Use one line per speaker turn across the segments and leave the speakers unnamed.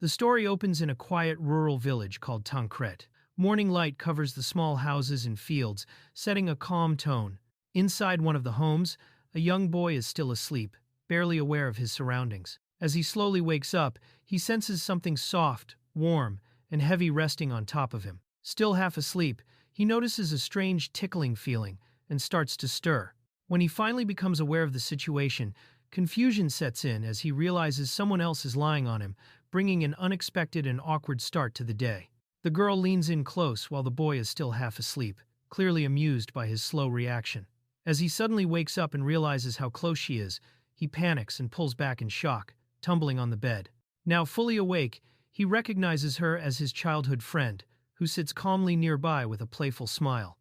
The story opens in a quiet rural village called Tancret. Morning light covers the small houses and fields, setting a calm tone. Inside one of the homes, a young boy is still asleep, barely aware of his surroundings. As he slowly wakes up, he senses something soft, warm, and heavy resting on top of him. Still half asleep, he notices a strange tickling feeling and starts to stir. When he finally becomes aware of the situation, confusion sets in as he realizes someone else is lying on him, bringing an unexpected and awkward start to the day. The girl leans in close while the boy is still half asleep, clearly amused by his slow reaction. As he suddenly wakes up and realizes how close she is, he panics and pulls back in shock, tumbling on the bed. Now fully awake, he recognizes her as his childhood friend, who sits calmly nearby with a playful smile.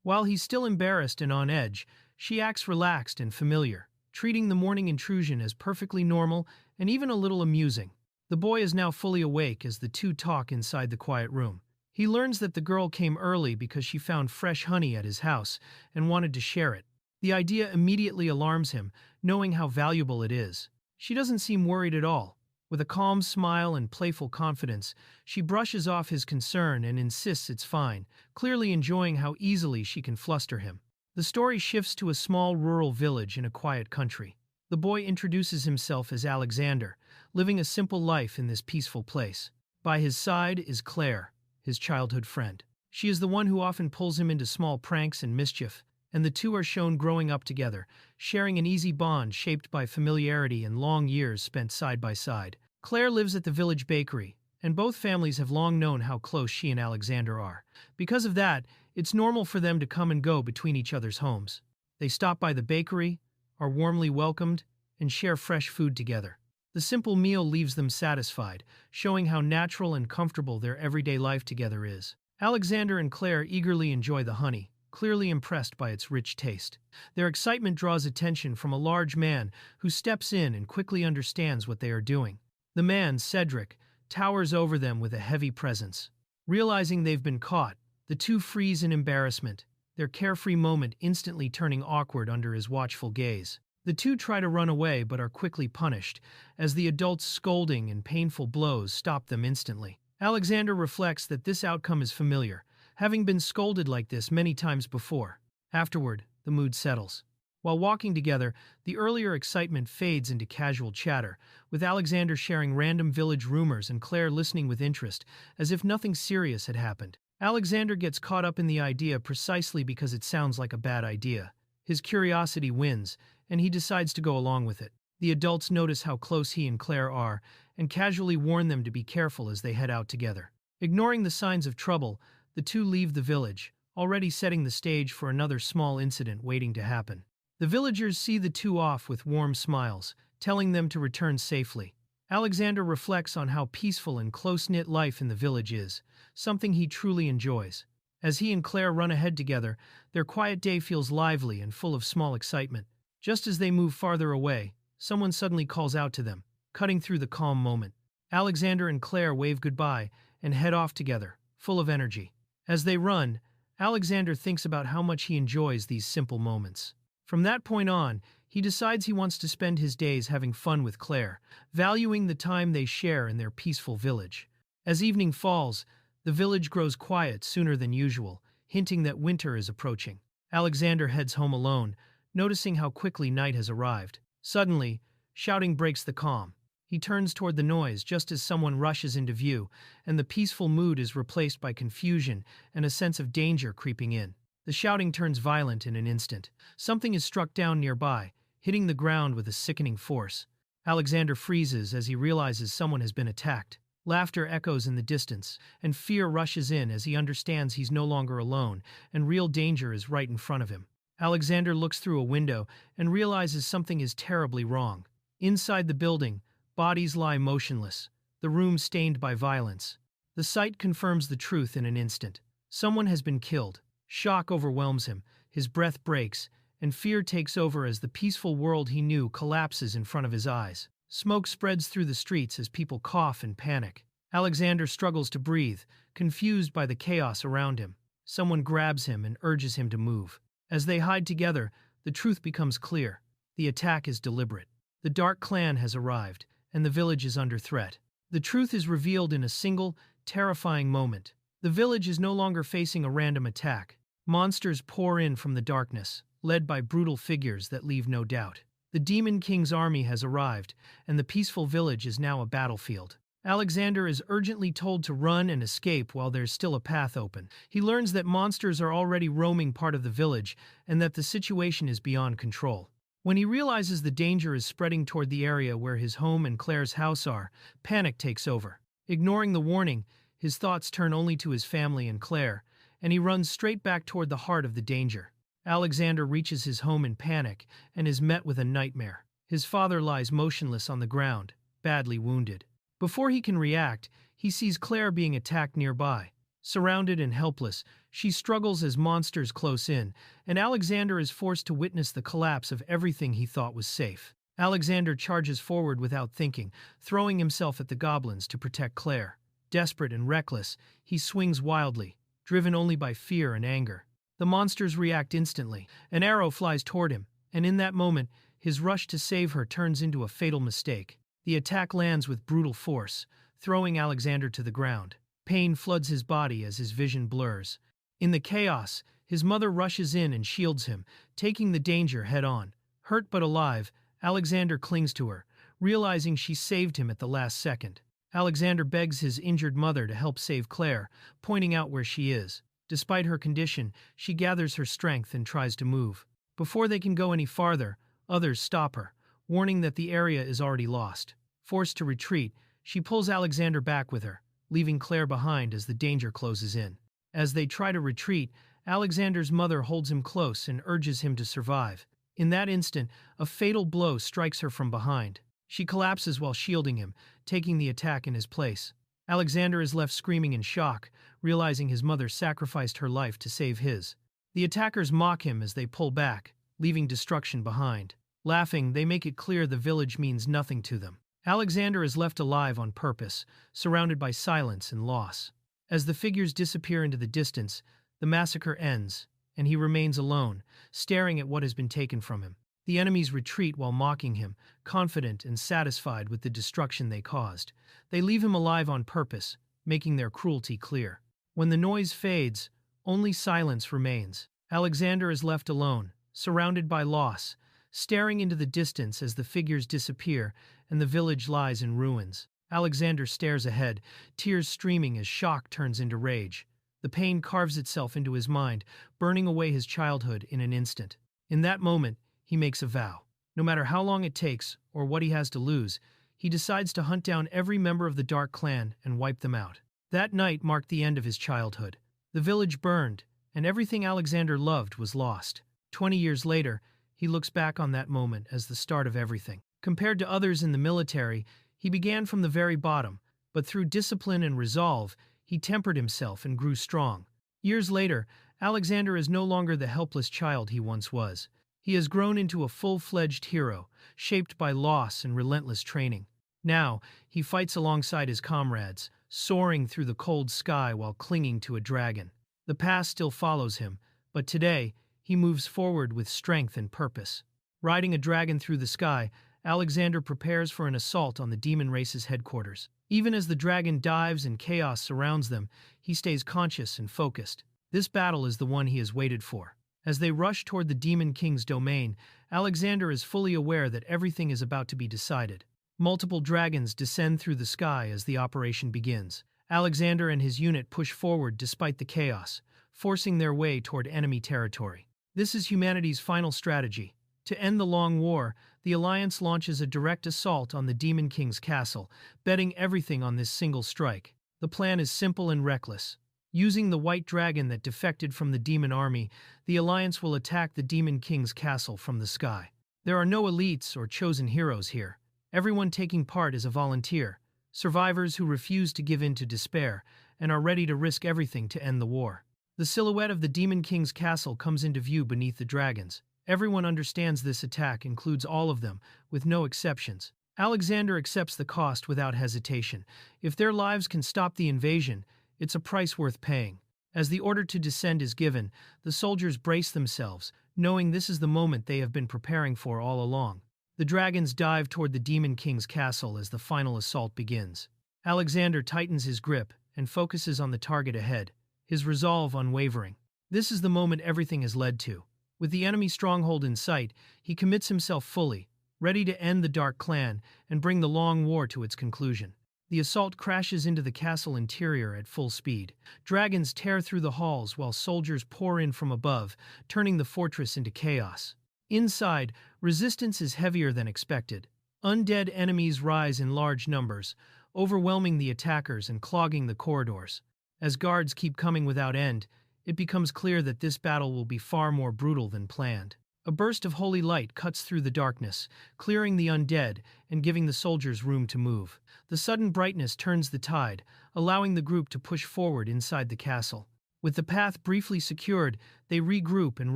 While he's still embarrassed and on edge, she acts relaxed and familiar, treating the morning intrusion as perfectly normal and even a little amusing. The boy is now fully awake as the two talk inside the quiet room. He learns that the girl came early because she found fresh honey at his house and wanted to share it. The idea immediately alarms him, knowing how valuable it is. She doesn't seem worried at all. With a calm smile and playful confidence, she brushes off his concern and insists it's fine, clearly enjoying how easily she can fluster him. The story shifts to a small rural village in a quiet country. The boy introduces himself as Alexander, living a simple life in this peaceful place. By his side is Claire, his childhood friend. She is the one who often pulls him into small pranks and mischief, and the two are shown growing up together, sharing an easy bond shaped by familiarity and long years spent side by side. Claire lives at the village bakery, and both families have long known how close she and Alexander are. Because of that, it's normal for them to come and go between each other's homes. They stop by the bakery, are warmly welcomed, and share fresh food together. The simple meal leaves them satisfied, showing how natural and comfortable their everyday life together is. Alexander and Claire eagerly enjoy the honey, clearly impressed by its rich taste. Their excitement draws attention from a large man who steps in and quickly understands what they are doing. The man, Cedric, towers over them with a heavy presence. Realizing they've been caught, the two freeze in embarrassment, their carefree moment instantly turning awkward under his watchful gaze. The two try to run away but are quickly punished, as the adult's scolding and painful blows stop them instantly. Alexander reflects that this outcome is familiar, having been scolded like this many times before. Afterward, the mood settles. While walking together, the earlier excitement fades into casual chatter, with Alexander sharing random village rumors and Claire listening with interest, as if nothing serious had happened. Alexander gets caught up in the idea precisely because it sounds like a bad idea. His curiosity wins, and he decides to go along with it. The adults notice how close he and Claire are, and casually warn them to be careful as they head out together. Ignoring the signs of trouble, the two leave the village, already setting the stage for another small incident waiting to happen. The villagers see the two off with warm smiles, telling them to return safely. Alexander reflects on how peaceful and close-knit life in the village is, something he truly enjoys. As he and Claire run ahead together, their quiet day feels lively and full of small excitement. Just as they move farther away, someone suddenly calls out to them, cutting through the calm moment. Alexander and Claire wave goodbye and head off together, full of energy. As they run, Alexander thinks about how much he enjoys these simple moments. From that point on, he decides he wants to spend his days having fun with Claire, valuing the time they share in their peaceful village. As evening falls, the village grows quiet sooner than usual, hinting that winter is approaching. Alexander heads home alone, noticing how quickly night has arrived. Suddenly, shouting breaks the calm. He turns toward the noise just as someone rushes into view, and the peaceful mood is replaced by confusion and a sense of danger creeping in. The shouting turns violent in an instant. Something is struck down nearby, hitting the ground with a sickening force. Alexander freezes as he realizes someone has been attacked. Laughter echoes in the distance, and fear rushes in as he understands he's no longer alone, and real danger is right in front of him. Alexander looks through a window and realizes something is terribly wrong. Inside the building, bodies lie motionless, the room stained by violence. The sight confirms the truth in an instant. Someone has been killed. Shock overwhelms him, his breath breaks, and fear takes over as the peaceful world he knew collapses in front of his eyes. Smoke spreads through the streets as people cough and panic. Alexander struggles to breathe, confused by the chaos around him. Someone grabs him and urges him to move. As they hide together, the truth becomes clear. The attack is deliberate. The Dark Clan has arrived, and the village is under threat. The truth is revealed in a single, terrifying moment. The village is no longer facing a random attack. Monsters pour in from the darkness, led by brutal figures that leave no doubt. The Demon King's army has arrived, and the peaceful village is now a battlefield. Alexander is urgently told to run and escape while there's still a path open. He learns that monsters are already roaming part of the village and that the situation is beyond control. When he realizes the danger is spreading toward the area where his home and Claire's house are, panic takes over. Ignoring the warning, his thoughts turn only to his family and Claire, and he runs straight back toward the heart of the danger. Alexander reaches his home in panic and is met with a nightmare. His father lies motionless on the ground, badly wounded. Before he can react, he sees Claire being attacked nearby. Surrounded and helpless, she struggles as monsters close in, and Alexander is forced to witness the collapse of everything he thought was safe. Alexander charges forward without thinking, throwing himself at the goblins to protect Claire. Desperate and reckless, he swings wildly, driven only by fear and anger. The monsters react instantly. An arrow flies toward him, and in that moment, his rush to save her turns into a fatal mistake. The attack lands with brutal force, throwing Alexander to the ground. Pain floods his body as his vision blurs. In the chaos, his mother rushes in and shields him, taking the danger head-on. Hurt but alive, Alexander clings to her, realizing she saved him at the last second. Alexander begs his injured mother to help save Claire, pointing out where she is. Despite her condition, she gathers her strength and tries to move. Before they can go any farther, others stop her, warning that the area is already lost. Forced to retreat, she pulls Alexander back with her, leaving Claire behind as the danger closes in. As they try to retreat, Alexander's mother holds him close and urges him to survive. In that instant, a fatal blow strikes her from behind. She collapses while shielding him, taking the attack in his place. Alexander is left screaming in shock, realizing his mother sacrificed her life to save his. The attackers mock him as they pull back, leaving destruction behind. Laughing, they make it clear the village means nothing to them. Alexander is left alive on purpose, surrounded by silence and loss. As the figures disappear into the distance, the massacre ends, and he remains alone, staring at what has been taken from him. The enemies retreat while mocking him, confident and satisfied with the destruction they caused. They leave him alive on purpose, making their cruelty clear. When the noise fades, only silence remains. Alexander is left alone, surrounded by loss, staring into the distance as the figures disappear and the village lies in ruins. Alexander stares ahead, tears streaming as shock turns into rage. The pain carves itself into his mind, burning away his childhood in an instant. In that moment, he makes a vow. No matter how long it takes or what he has to lose, he decides to hunt down every member of the Dark Clan and wipe them out. That night marked the end of his childhood. The village burned, and everything Alexander loved was lost. 20 years later, he looks back on that moment as the start of everything. Compared to others in the military, he began from the very bottom, but through discipline and resolve, he tempered himself and grew strong. Years later, Alexander is no longer the helpless child he once was. He has grown into a full-fledged hero, shaped by loss and relentless training. Now, he fights alongside his comrades, soaring through the cold sky while clinging to a dragon. The past still follows him, but today, he moves forward with strength and purpose. Riding a dragon through the sky, Alexander prepares for an assault on the demon race's headquarters. Even as the dragon dives and chaos surrounds them, he stays conscious and focused. This battle is the one he has waited for. As they rush toward the Demon King's domain, Alexander is fully aware that everything is about to be decided. Multiple dragons descend through the sky as the operation begins. Alexander and his unit push forward despite the chaos, forcing their way toward enemy territory. This is humanity's final strategy. To end the long war, the Alliance launches a direct assault on the Demon King's castle, betting everything on this single strike. The plan is simple and reckless. Using the white dragon that defected from the demon army, the Alliance will attack the Demon King's castle from the sky. There are no elites or chosen heroes here. Everyone taking part is a volunteer, survivors who refuse to give in to despair and are ready to risk everything to end the war. The silhouette of the Demon King's castle comes into view beneath the dragons. Everyone understands this attack includes all of them, with no exceptions. Alexander accepts the cost without hesitation. If their lives can stop the invasion, it's a price worth paying. As the order to descend is given, the soldiers brace themselves, knowing this is the moment they have been preparing for all along. The dragons dive toward the Demon King's castle as the final assault begins. Alexander tightens his grip and focuses on the target ahead, his resolve unwavering. This is the moment everything has led to. With the enemy stronghold in sight, he commits himself fully, ready to end the Dark Clan and bring the long war to its conclusion. The assault crashes into the castle interior at full speed. Dragons tear through the halls while soldiers pour in from above, turning the fortress into chaos. Inside, resistance is heavier than expected. Undead enemies rise in large numbers, overwhelming the attackers and clogging the corridors. As guards keep coming without end, it becomes clear that this battle will be far more brutal than planned. A burst of holy light cuts through the darkness, clearing the undead and giving the soldiers room to move. The sudden brightness turns the tide, allowing the group to push forward inside the castle. With the path briefly secured, they regroup and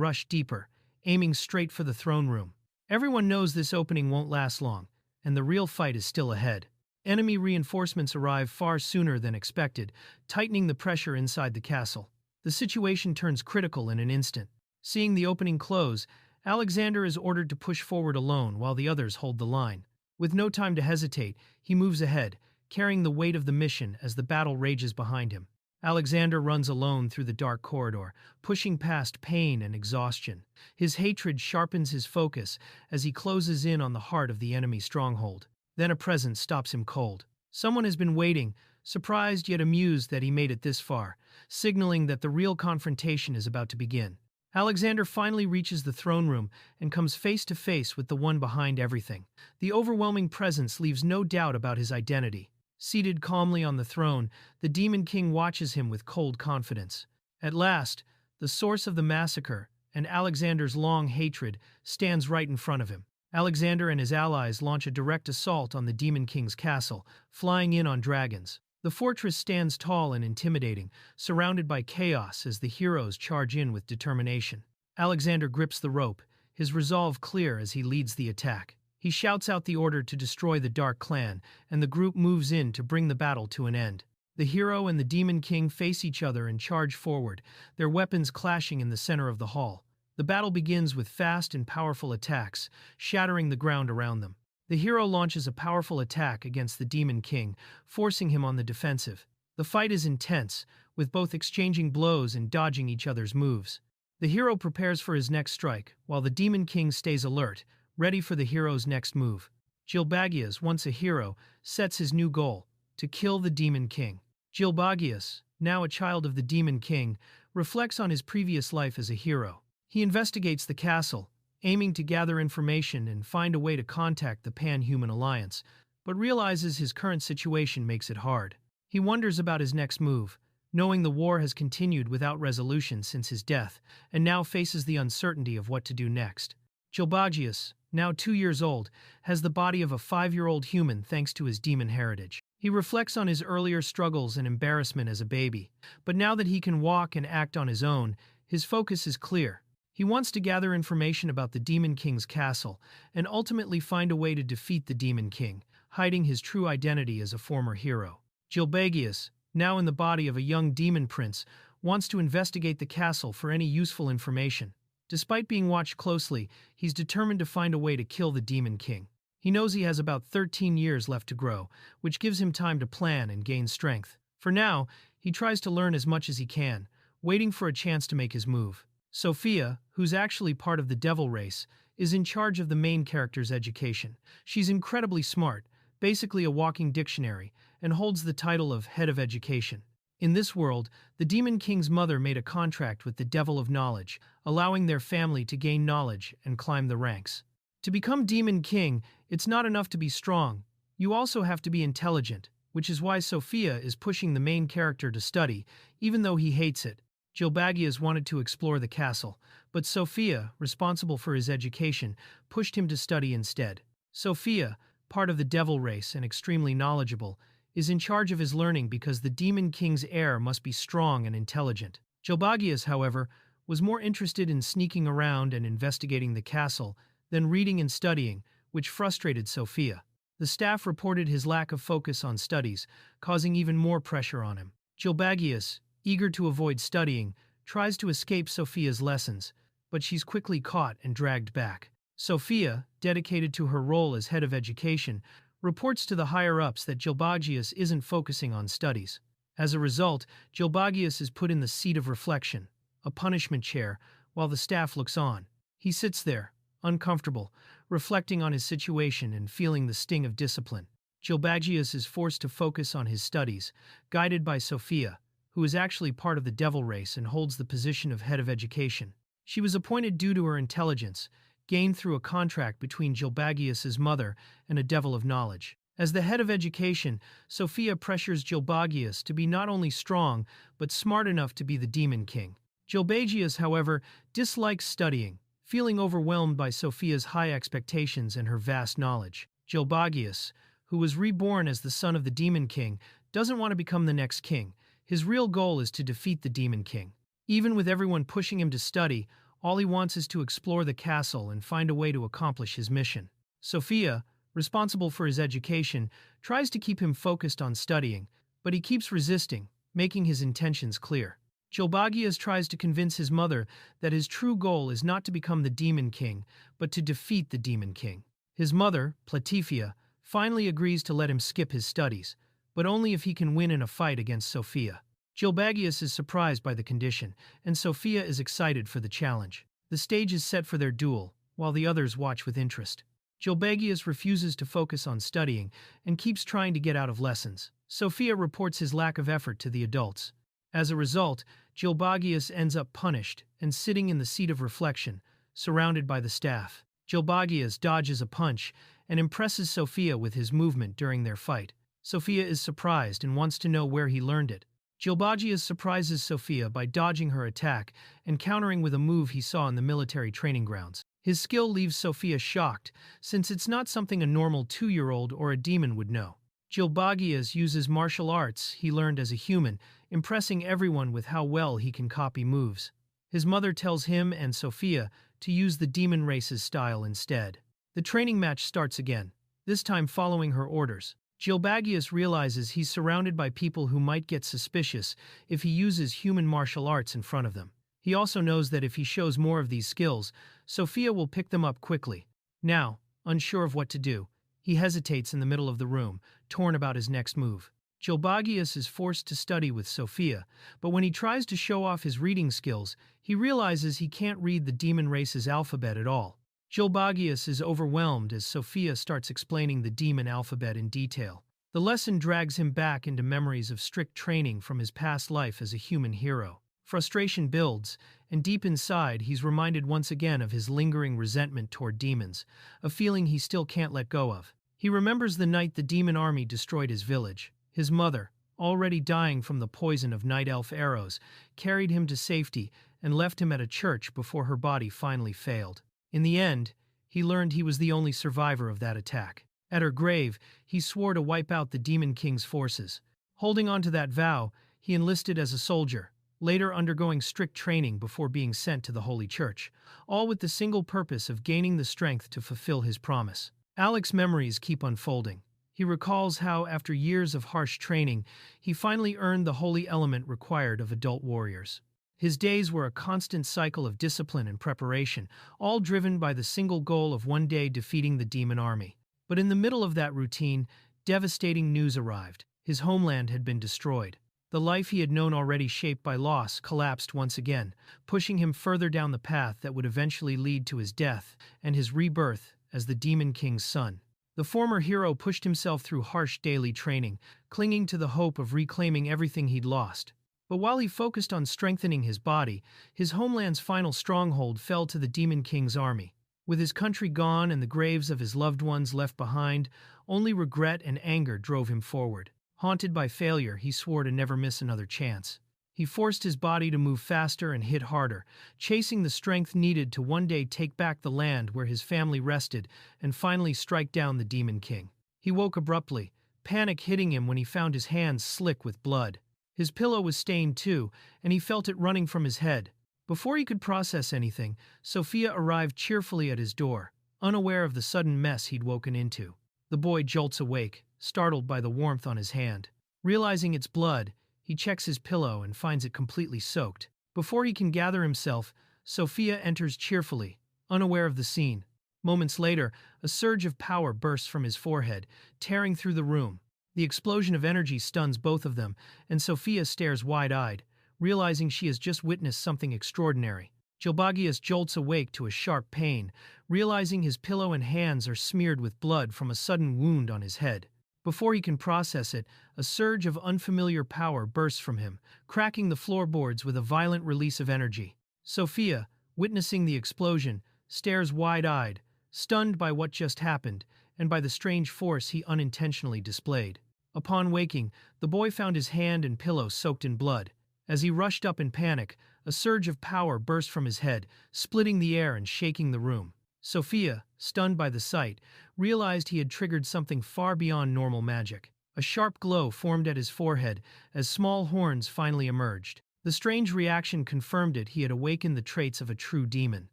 rush deeper, aiming straight for the throne room. Everyone knows this opening won't last long, and the real fight is still ahead. Enemy reinforcements arrive far sooner than expected, tightening the pressure inside the castle. The situation turns critical in an instant. Seeing the opening close, Alexander is ordered to push forward alone while the others hold the line. With no time to hesitate, he moves ahead, carrying the weight of the mission as the battle rages behind him. Alexander runs alone through the dark corridor, pushing past pain and exhaustion. His hatred sharpens his focus as he closes in on the heart of the enemy stronghold. Then a presence stops him cold. Someone has been waiting, surprised yet amused that he made it this far, signaling that the real confrontation is about to begin. Alexander finally reaches the throne room and comes face to face with the one behind everything. The overwhelming presence leaves no doubt about his identity. Seated calmly on the throne, the Demon King watches him with cold confidence. At last, the source of the massacre and Alexander's long hatred stands right in front of him. Alexander and his allies launch a direct assault on the Demon King's castle, flying in on dragons. The fortress stands tall and intimidating, surrounded by chaos as the heroes charge in with determination. Alexander grips the rope, his resolve clear as he leads the attack. He shouts out the order to destroy the Dark Clan, and the group moves in to bring the battle to an end. The hero and the Demon King face each other and charge forward, their weapons clashing in the center of the hall. The battle begins with fast and powerful attacks, shattering the ground around them. The hero launches a powerful attack against the Demon King, forcing him on the defensive. The fight is intense, with both exchanging blows and dodging each other's moves. The hero prepares for his next strike, while the Demon King stays alert, ready for the hero's next move. Gilbagius, once a hero, sets his new goal, to kill the Demon King. Gilbagius, now a child of the Demon King, reflects on his previous life as a hero. He investigates the castle, aiming to gather information and find a way to contact the Pan-Human Alliance, but realizes his current situation makes it hard. He wonders about his next move, knowing the war has continued without resolution since his death, and now faces the uncertainty of what to do next. Gilbagius, now 2 years old, has the body of a 5-year-old human thanks to his demon heritage. He reflects on his earlier struggles and embarrassment as a baby, but now that he can walk and act on his own, his focus is clear. He wants to gather information about the Demon King's castle and ultimately find a way to defeat the Demon King, hiding his true identity as a former hero. Gilbagius, now in the body of a young demon prince, wants to investigate the castle for any useful information. Despite being watched closely, he's determined to find a way to kill the Demon King. He knows he has about 13 years left to grow, which gives him time to plan and gain strength. For now, he tries to learn as much as he can, waiting for a chance to make his move. Sophia, who's actually part of the devil race, is in charge of the main character's education. She's incredibly smart, basically a walking dictionary, and holds the title of head of education. In this world, the Demon King's mother made a contract with the Devil of Knowledge, allowing their family to gain knowledge and climb the ranks. To become Demon King, it's not enough to be strong. You also have to be intelligent, which is why Sophia is pushing the main character to study, even though he hates it. Gilbagius wanted to explore the castle, but Sophia, responsible for his education, pushed him to study instead. Sophia, part of the devil race and extremely knowledgeable, is in charge of his learning because the Demon King's heir must be strong and intelligent. Gilbagius, however, was more interested in sneaking around and investigating the castle than reading and studying, which frustrated Sophia. The staff reported his lack of focus on studies, causing even more pressure on him. Gilbagius, eager to avoid studying, tries to escape Sophia's lessons, but she's quickly caught and dragged back. Sophia, dedicated to her role as head of education, reports to the higher-ups that Gilbagius isn't focusing on studies. As a result, Gilbagius is put in the seat of reflection, a punishment chair, while the staff looks on. He sits there, uncomfortable, reflecting on his situation and feeling the sting of discipline. Gilbagius is forced to focus on his studies, guided by Sophia, who is actually part of the devil race and holds the position of head of education. She was appointed due to her intelligence, gained through a contract between Gilbagius's mother and a devil of knowledge. As the head of education, Sophia pressures Gilbagius to be not only strong, but smart enough to be the Demon King. Gilbagius, however, dislikes studying, feeling overwhelmed by Sophia's high expectations and her vast knowledge. Gilbagius, who was reborn as the son of the Demon King, doesn't want to become the next king. His real goal is to defeat the Demon King. Even with everyone pushing him to study, all he wants is to explore the castle and find a way to accomplish his mission. Sophia, responsible for his education, tries to keep him focused on studying, but he keeps resisting, making his intentions clear. Gilbagius tries to convince his mother that his true goal is not to become the Demon King, but to defeat the Demon King. His mother, Platifia, finally agrees to let him skip his studies, but only if he can win in a fight against Sophia. Gilbagius is surprised by the condition, and Sophia is excited for the challenge. The stage is set for their duel, while the others watch with interest. Gilbagius refuses to focus on studying and keeps trying to get out of lessons. Sophia reports his lack of effort to the adults. As a result, Gilbagius ends up punished and sitting in the seat of reflection, surrounded by the staff. Gilbagius dodges a punch and impresses Sophia with his movement during their fight. Sophia is surprised and wants to know where he learned it. Gilbagius surprises Sophia by dodging her attack and countering with a move he saw in the military training grounds. His skill leaves Sophia shocked, since it's not something a normal 2-year-old or a demon would know. Gilbagius uses martial arts he learned as a human, impressing everyone with how well he can copy moves. His mother tells him and Sophia to use the demon race's style instead. The training match starts again, this time following her orders. Gilbagius realizes he's surrounded by people who might get suspicious if he uses human martial arts in front of them. He also knows that if he shows more of these skills, Sophia will pick them up quickly. Now, unsure of what to do, he hesitates in the middle of the room, torn about his next move. Gilbagius is forced to study with Sophia, but when he tries to show off his reading skills, he realizes he can't read the demon race's alphabet at all. Gilbagius is overwhelmed as Sophia starts explaining the demon alphabet in detail. The lesson drags him back into memories of strict training from his past life as a human hero. Frustration builds, and deep inside he's reminded once again of his lingering resentment toward demons, a feeling he still can't let go of. He remembers the night the demon army destroyed his village. His mother, already dying from the poison of night elf arrows, carried him to safety and left him at a church before her body finally failed. In the end, he learned he was the only survivor of that attack. At her grave, he swore to wipe out the Demon King's forces. Holding on to that vow, he enlisted as a soldier, later undergoing strict training before being sent to the Holy Church, all with the single purpose of gaining the strength to fulfill his promise. Alex's memories keep unfolding. He recalls how, after years of harsh training, he finally earned the holy element required of adult warriors. His days were a constant cycle of discipline and preparation, all driven by the single goal of one day defeating the demon army. But in the middle of that routine, devastating news arrived. His homeland had been destroyed. The life he had known already shaped by loss collapsed once again, pushing him further down the path that would eventually lead to his death and his rebirth as the Demon King's son. The former hero pushed himself through harsh daily training, clinging to the hope of reclaiming everything he'd lost. But while he focused on strengthening his body, his homeland's final stronghold fell to the Demon King's army. With his country gone and the graves of his loved ones left behind, only regret and anger drove him forward. Haunted by failure, he swore to never miss another chance. He forced his body to move faster and hit harder, chasing the strength needed to one day take back the land where his family rested and finally strike down the Demon King. He woke abruptly, panic hitting him when he found his hands slick with blood. His pillow was stained too, and he felt it running from his head. Before he could process anything, Sophia arrived cheerfully at his door, unaware of the sudden mess he'd woken into. The boy jolts awake, startled by the warmth on his hand. Realizing it's blood, he checks his pillow and finds it completely soaked. Before he can gather himself, Sophia enters cheerfully, unaware of the scene. Moments later, a surge of power bursts from his forehead, tearing through the room. The explosion of energy stuns both of them, and Sophia stares wide-eyed, realizing she has just witnessed something extraordinary. Gilbagius jolts awake to a sharp pain, realizing his pillow and hands are smeared with blood from a sudden wound on his head. Before he can process it, a surge of unfamiliar power bursts from him, cracking the floorboards with a violent release of energy. Sophia, witnessing the explosion, stares wide-eyed, stunned by what just happened and by the strange force he unintentionally displayed. Upon waking, the boy found his hand and pillow soaked in blood. As he rushed up in panic, a surge of power burst from his head, splitting the air and shaking the room. Sophia, stunned by the sight, realized he had triggered something far beyond normal magic. A sharp glow formed at his forehead as small horns finally emerged. The strange reaction confirmed it. He had awakened the traits of a true demon.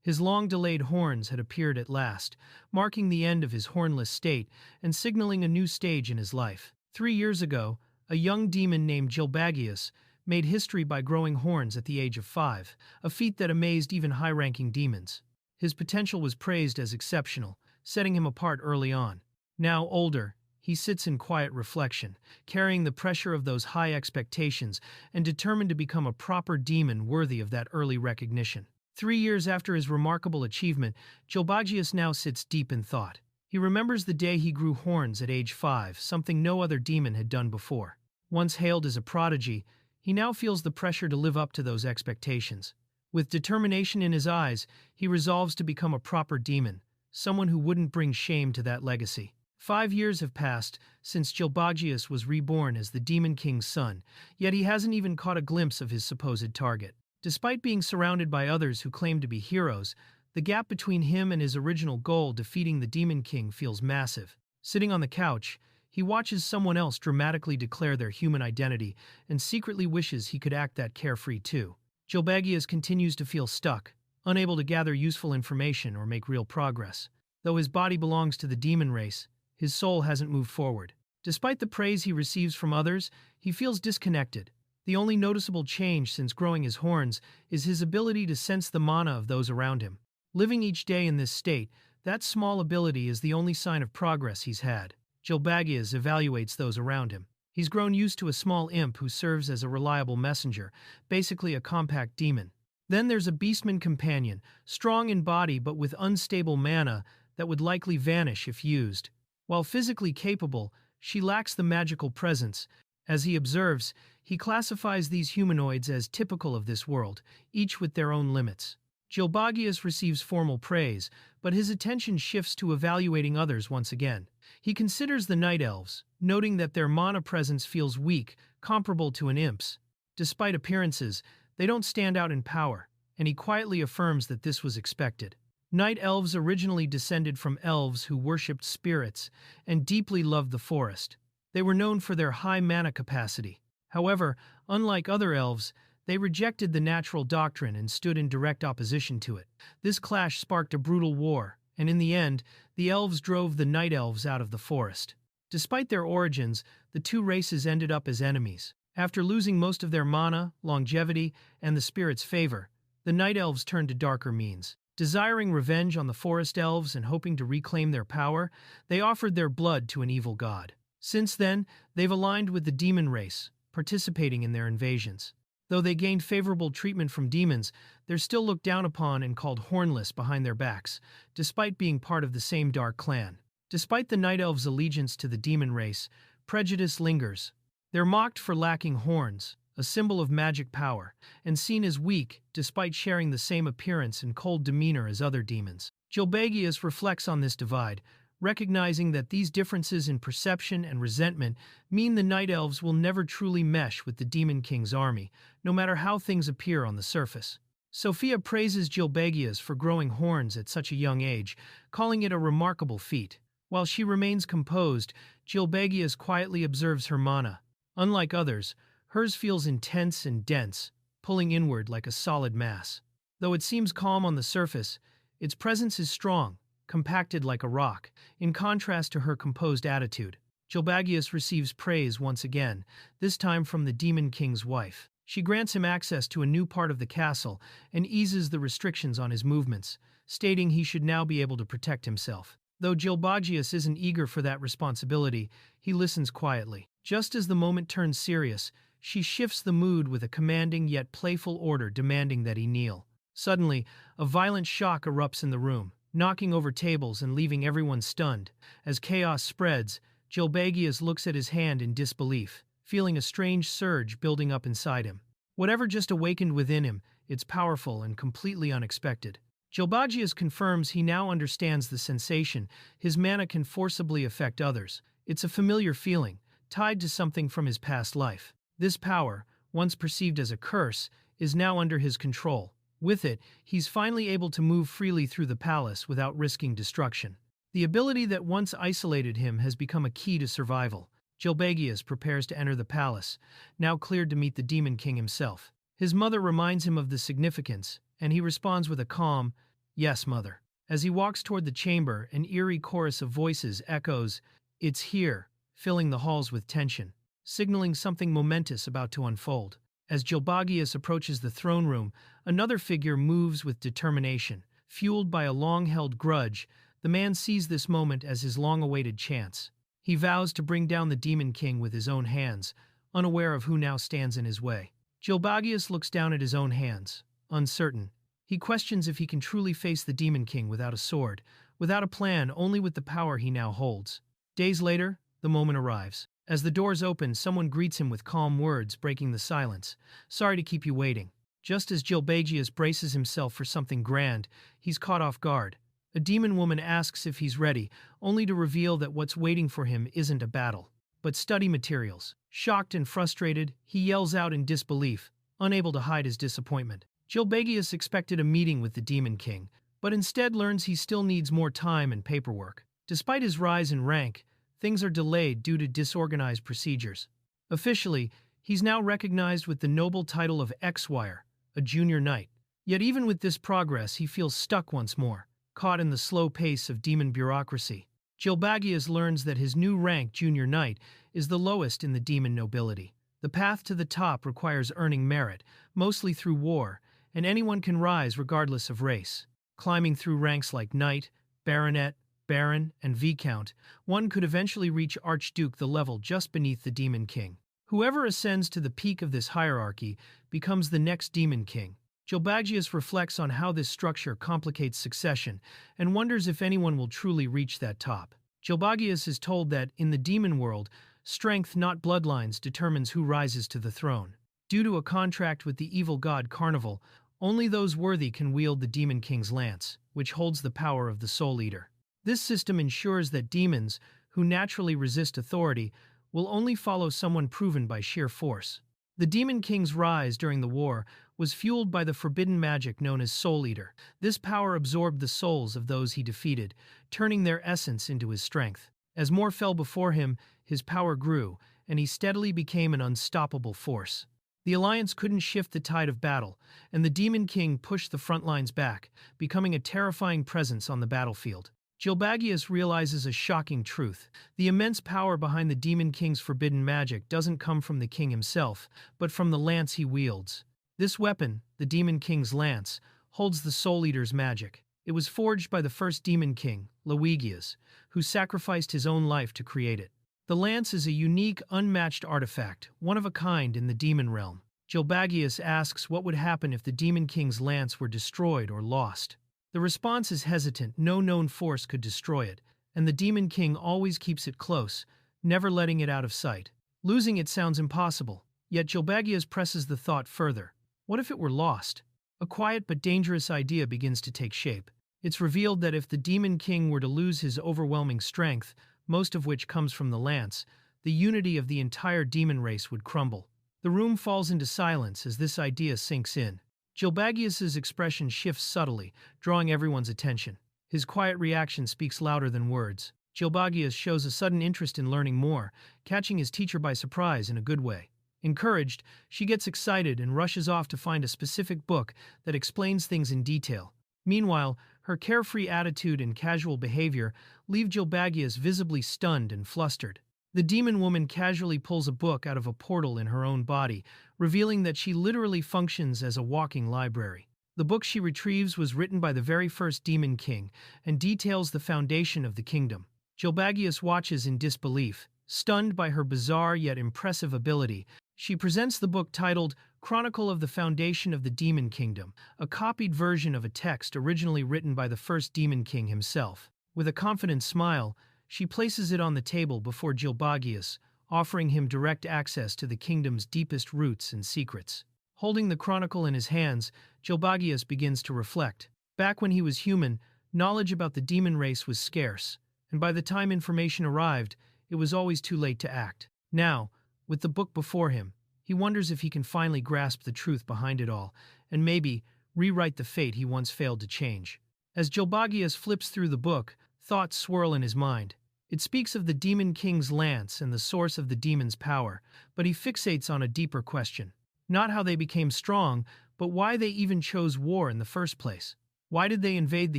His long-delayed horns had appeared at last, marking the end of his hornless state and signaling a new stage in his life. 3 years ago, a young demon named Gilbagius made history by growing horns at the age of 5, a feat that amazed even high-ranking demons. His potential was praised as exceptional, setting him apart early on. Now older, he sits in quiet reflection, carrying the pressure of those high expectations and determined to become a proper demon worthy of that early recognition. 3 years after his remarkable achievement, Gilbagius now sits deep in thought. He remembers the day he grew horns at age 5, something no other demon had done before. Once hailed as a prodigy, he now feels the pressure to live up to those expectations. With determination in his eyes, he resolves to become a proper demon, someone who wouldn't bring shame to that legacy. 5 years have passed since Gilbagius was reborn as the Demon King's son, yet he hasn't even caught a glimpse of his supposed target. Despite being surrounded by others who claim to be heroes, the gap between him and his original goal, defeating the Demon King, feels massive. Sitting on the couch, he watches someone else dramatically declare their human identity and secretly wishes he could act that carefree too. Gilbagius continues to feel stuck, unable to gather useful information or make real progress. Though his body belongs to the demon race, his soul hasn't moved forward. Despite the praise he receives from others, he feels disconnected. The only noticeable change since growing his horns is his ability to sense the mana of those around him. Living each day in this state, that small ability is the only sign of progress he's had. Gilbagius evaluates those around him. He's grown used to a small imp who serves as a reliable messenger, basically a compact demon. Then there's a beastman companion, strong in body but with unstable mana that would likely vanish if used. While physically capable, she lacks the magical presence. As he observes, he classifies these humanoids as typical of this world, each with their own limits. Gilbagius receives formal praise, but his attention shifts to evaluating others once again. He considers the night elves, noting that their mana presence feels weak, comparable to an imp's. Despite appearances, they don't stand out in power, and he quietly affirms that this was expected. Night elves originally descended from elves who worshipped spirits and deeply loved the forest. They were known for their high mana capacity. However, unlike other elves, they rejected the natural doctrine and stood in direct opposition to it. This clash sparked a brutal war, and in the end, the elves drove the night elves out of the forest. Despite their origins, the two races ended up as enemies. After losing most of their mana, longevity, and the spirit's favor, the night elves turned to darker means. Desiring revenge on the forest elves and hoping to reclaim their power, they offered their blood to an evil god. Since then, they've aligned with the demon race, participating in their invasions. Though they gained favorable treatment from demons, they're still looked down upon and called hornless behind their backs, despite being part of the same dark clan. Despite the night elves' allegiance to the demon race, prejudice lingers. They're mocked for lacking horns, a symbol of magic power, and seen as weak despite sharing the same appearance and cold demeanor as other demons. Gilbagius reflects on this divide, recognizing that these differences in perception and resentment mean the night elves will never truly mesh with the Demon King's army, no matter how things appear on the surface. Sophia praises Gilbagius for growing horns at such a young age, calling it a remarkable feat. While she remains composed, Gilbagius quietly observes her mana. Unlike others, hers feels intense and dense, pulling inward like a solid mass. Though it seems calm on the surface, its presence is strong, compacted like a rock, in contrast to her composed attitude. Gilbagius receives praise once again, this time from the Demon King's wife. She grants him access to a new part of the castle and eases the restrictions on his movements, stating he should now be able to protect himself. Though Gilbagius isn't eager for that responsibility, he listens quietly. Just as the moment turns serious, she shifts the mood with a commanding yet playful order demanding that he kneel. Suddenly, a violent shock erupts in the room, knocking over tables and leaving everyone stunned. As chaos spreads, Gilbagius looks at his hand in disbelief, feeling a strange surge building up inside him. Whatever just awakened within him, it's powerful and completely unexpected. Gilbagius confirms he now understands the sensation. His mana can forcibly affect others. It's a familiar feeling, tied to something from his past life. This power, once perceived as a curse, is now under his control. With it, he's finally able to move freely through the palace without risking destruction. The ability that once isolated him has become a key to survival. Gilbagius prepares to enter the palace, now cleared to meet the Demon King himself. His mother reminds him of the significance, and he responds with a calm, "Yes, mother." As he walks toward the chamber, an eerie chorus of voices echoes, "It's here," filling the halls with tension, signaling something momentous about to unfold. As Gilbagius approaches the throne room, another figure moves with determination. Fueled by a long-held grudge, the man sees this moment as his long-awaited chance. He vows to bring down the Demon King with his own hands, unaware of who now stands in his way. Gilbagius looks down at his own hands, uncertain. He questions if he can truly face the Demon King without a sword, without a plan, only with the power he now holds. Days later, the moment arrives. As the doors open, someone greets him with calm words, breaking the silence. "Sorry to keep you waiting." Just as Gilbagius braces himself for something grand, he's caught off guard. A demon woman asks if he's ready, only to reveal that what's waiting for him isn't a battle, but study materials. Shocked and frustrated, he yells out in disbelief, unable to hide his disappointment. Gilbagius expected a meeting with the Demon King, but instead learns he still needs more time and paperwork. Despite his rise in rank, things are delayed due to disorganized procedures. Officially, he's now recognized with the noble title of X-Wire, a junior knight. Yet even with this progress, he feels stuck once more, caught in the slow pace of demon bureaucracy. Gilbagius learns that his new rank, junior knight, is the lowest in the demon nobility. The path to the top requires earning merit, mostly through war, and anyone can rise regardless of race. Climbing through ranks like knight, baronet, baron, and viscount, one could eventually reach archduke, the level just beneath the Demon King. Whoever ascends to the peak of this hierarchy becomes the next Demon King. Gilbagius reflects on how this structure complicates succession and wonders if anyone will truly reach that top. Gilbagius is told that, in the demon world, strength, not bloodlines, determines who rises to the throne. Due to a contract with the evil god Carnival, only those worthy can wield the Demon King's lance, which holds the power of the Soul Eater. This system ensures that demons, who naturally resist authority, will only follow someone proven by sheer force. The Demon King's rise during the war was fueled by the forbidden magic known as Soul Eater. This power absorbed the souls of those he defeated, turning their essence into his strength. As more fell before him, his power grew, and he steadily became an unstoppable force. The Alliance couldn't shift the tide of battle, and the Demon King pushed the front lines back, becoming a terrifying presence on the battlefield. Gilbagius realizes a shocking truth. The immense power behind the Demon King's forbidden magic doesn't come from the king himself, but from the lance he wields. This weapon, the Demon King's lance, holds the Soul Eater's magic. It was forged by the first Demon King, Luigius, who sacrificed his own life to create it. The lance is a unique, unmatched artifact, one of a kind in the demon realm. Gilbagius asks what would happen if the Demon King's lance were destroyed or lost. The response is hesitant. No known force could destroy it, and the Demon King always keeps it close, never letting it out of sight. Losing it sounds impossible, yet Gilbagius presses the thought further. What if it were lost? A quiet but dangerous idea begins to take shape. It's revealed that if the Demon King were to lose his overwhelming strength, most of which comes from the lance, the unity of the entire demon race would crumble. The room falls into silence as this idea sinks in. Gilbagius's expression shifts subtly, drawing everyone's attention. His quiet reaction speaks louder than words. Gilbagius shows a sudden interest in learning more, catching his teacher by surprise in a good way. Encouraged, she gets excited and rushes off to find a specific book that explains things in detail. Meanwhile, her carefree attitude and casual behavior leave Gilbagius visibly stunned and flustered. The demon woman casually pulls a book out of a portal in her own body, revealing that she literally functions as a walking library. The book she retrieves was written by the very first Demon King and details the foundation of the kingdom. Gilbagius watches in disbelief. Stunned by her bizarre yet impressive ability, she presents the book titled Chronicle of the Foundation of the Demon Kingdom, a copied version of a text originally written by the first Demon King himself. With a confident smile, she places it on the table before Gilbagius, offering him direct access to the kingdom's deepest roots and secrets. Holding the chronicle in his hands, Gilbagius begins to reflect. Back when he was human, knowledge about the demon race was scarce, and by the time information arrived, it was always too late to act. Now, with the book before him, he wonders if he can finally grasp the truth behind it all, and maybe rewrite the fate he once failed to change. As Gilbagius flips through the book, thoughts swirl in his mind. It speaks of the Demon King's lance and the source of the demon's power, but he fixates on a deeper question. Not how they became strong, but why they even chose war in the first place. Why did they invade the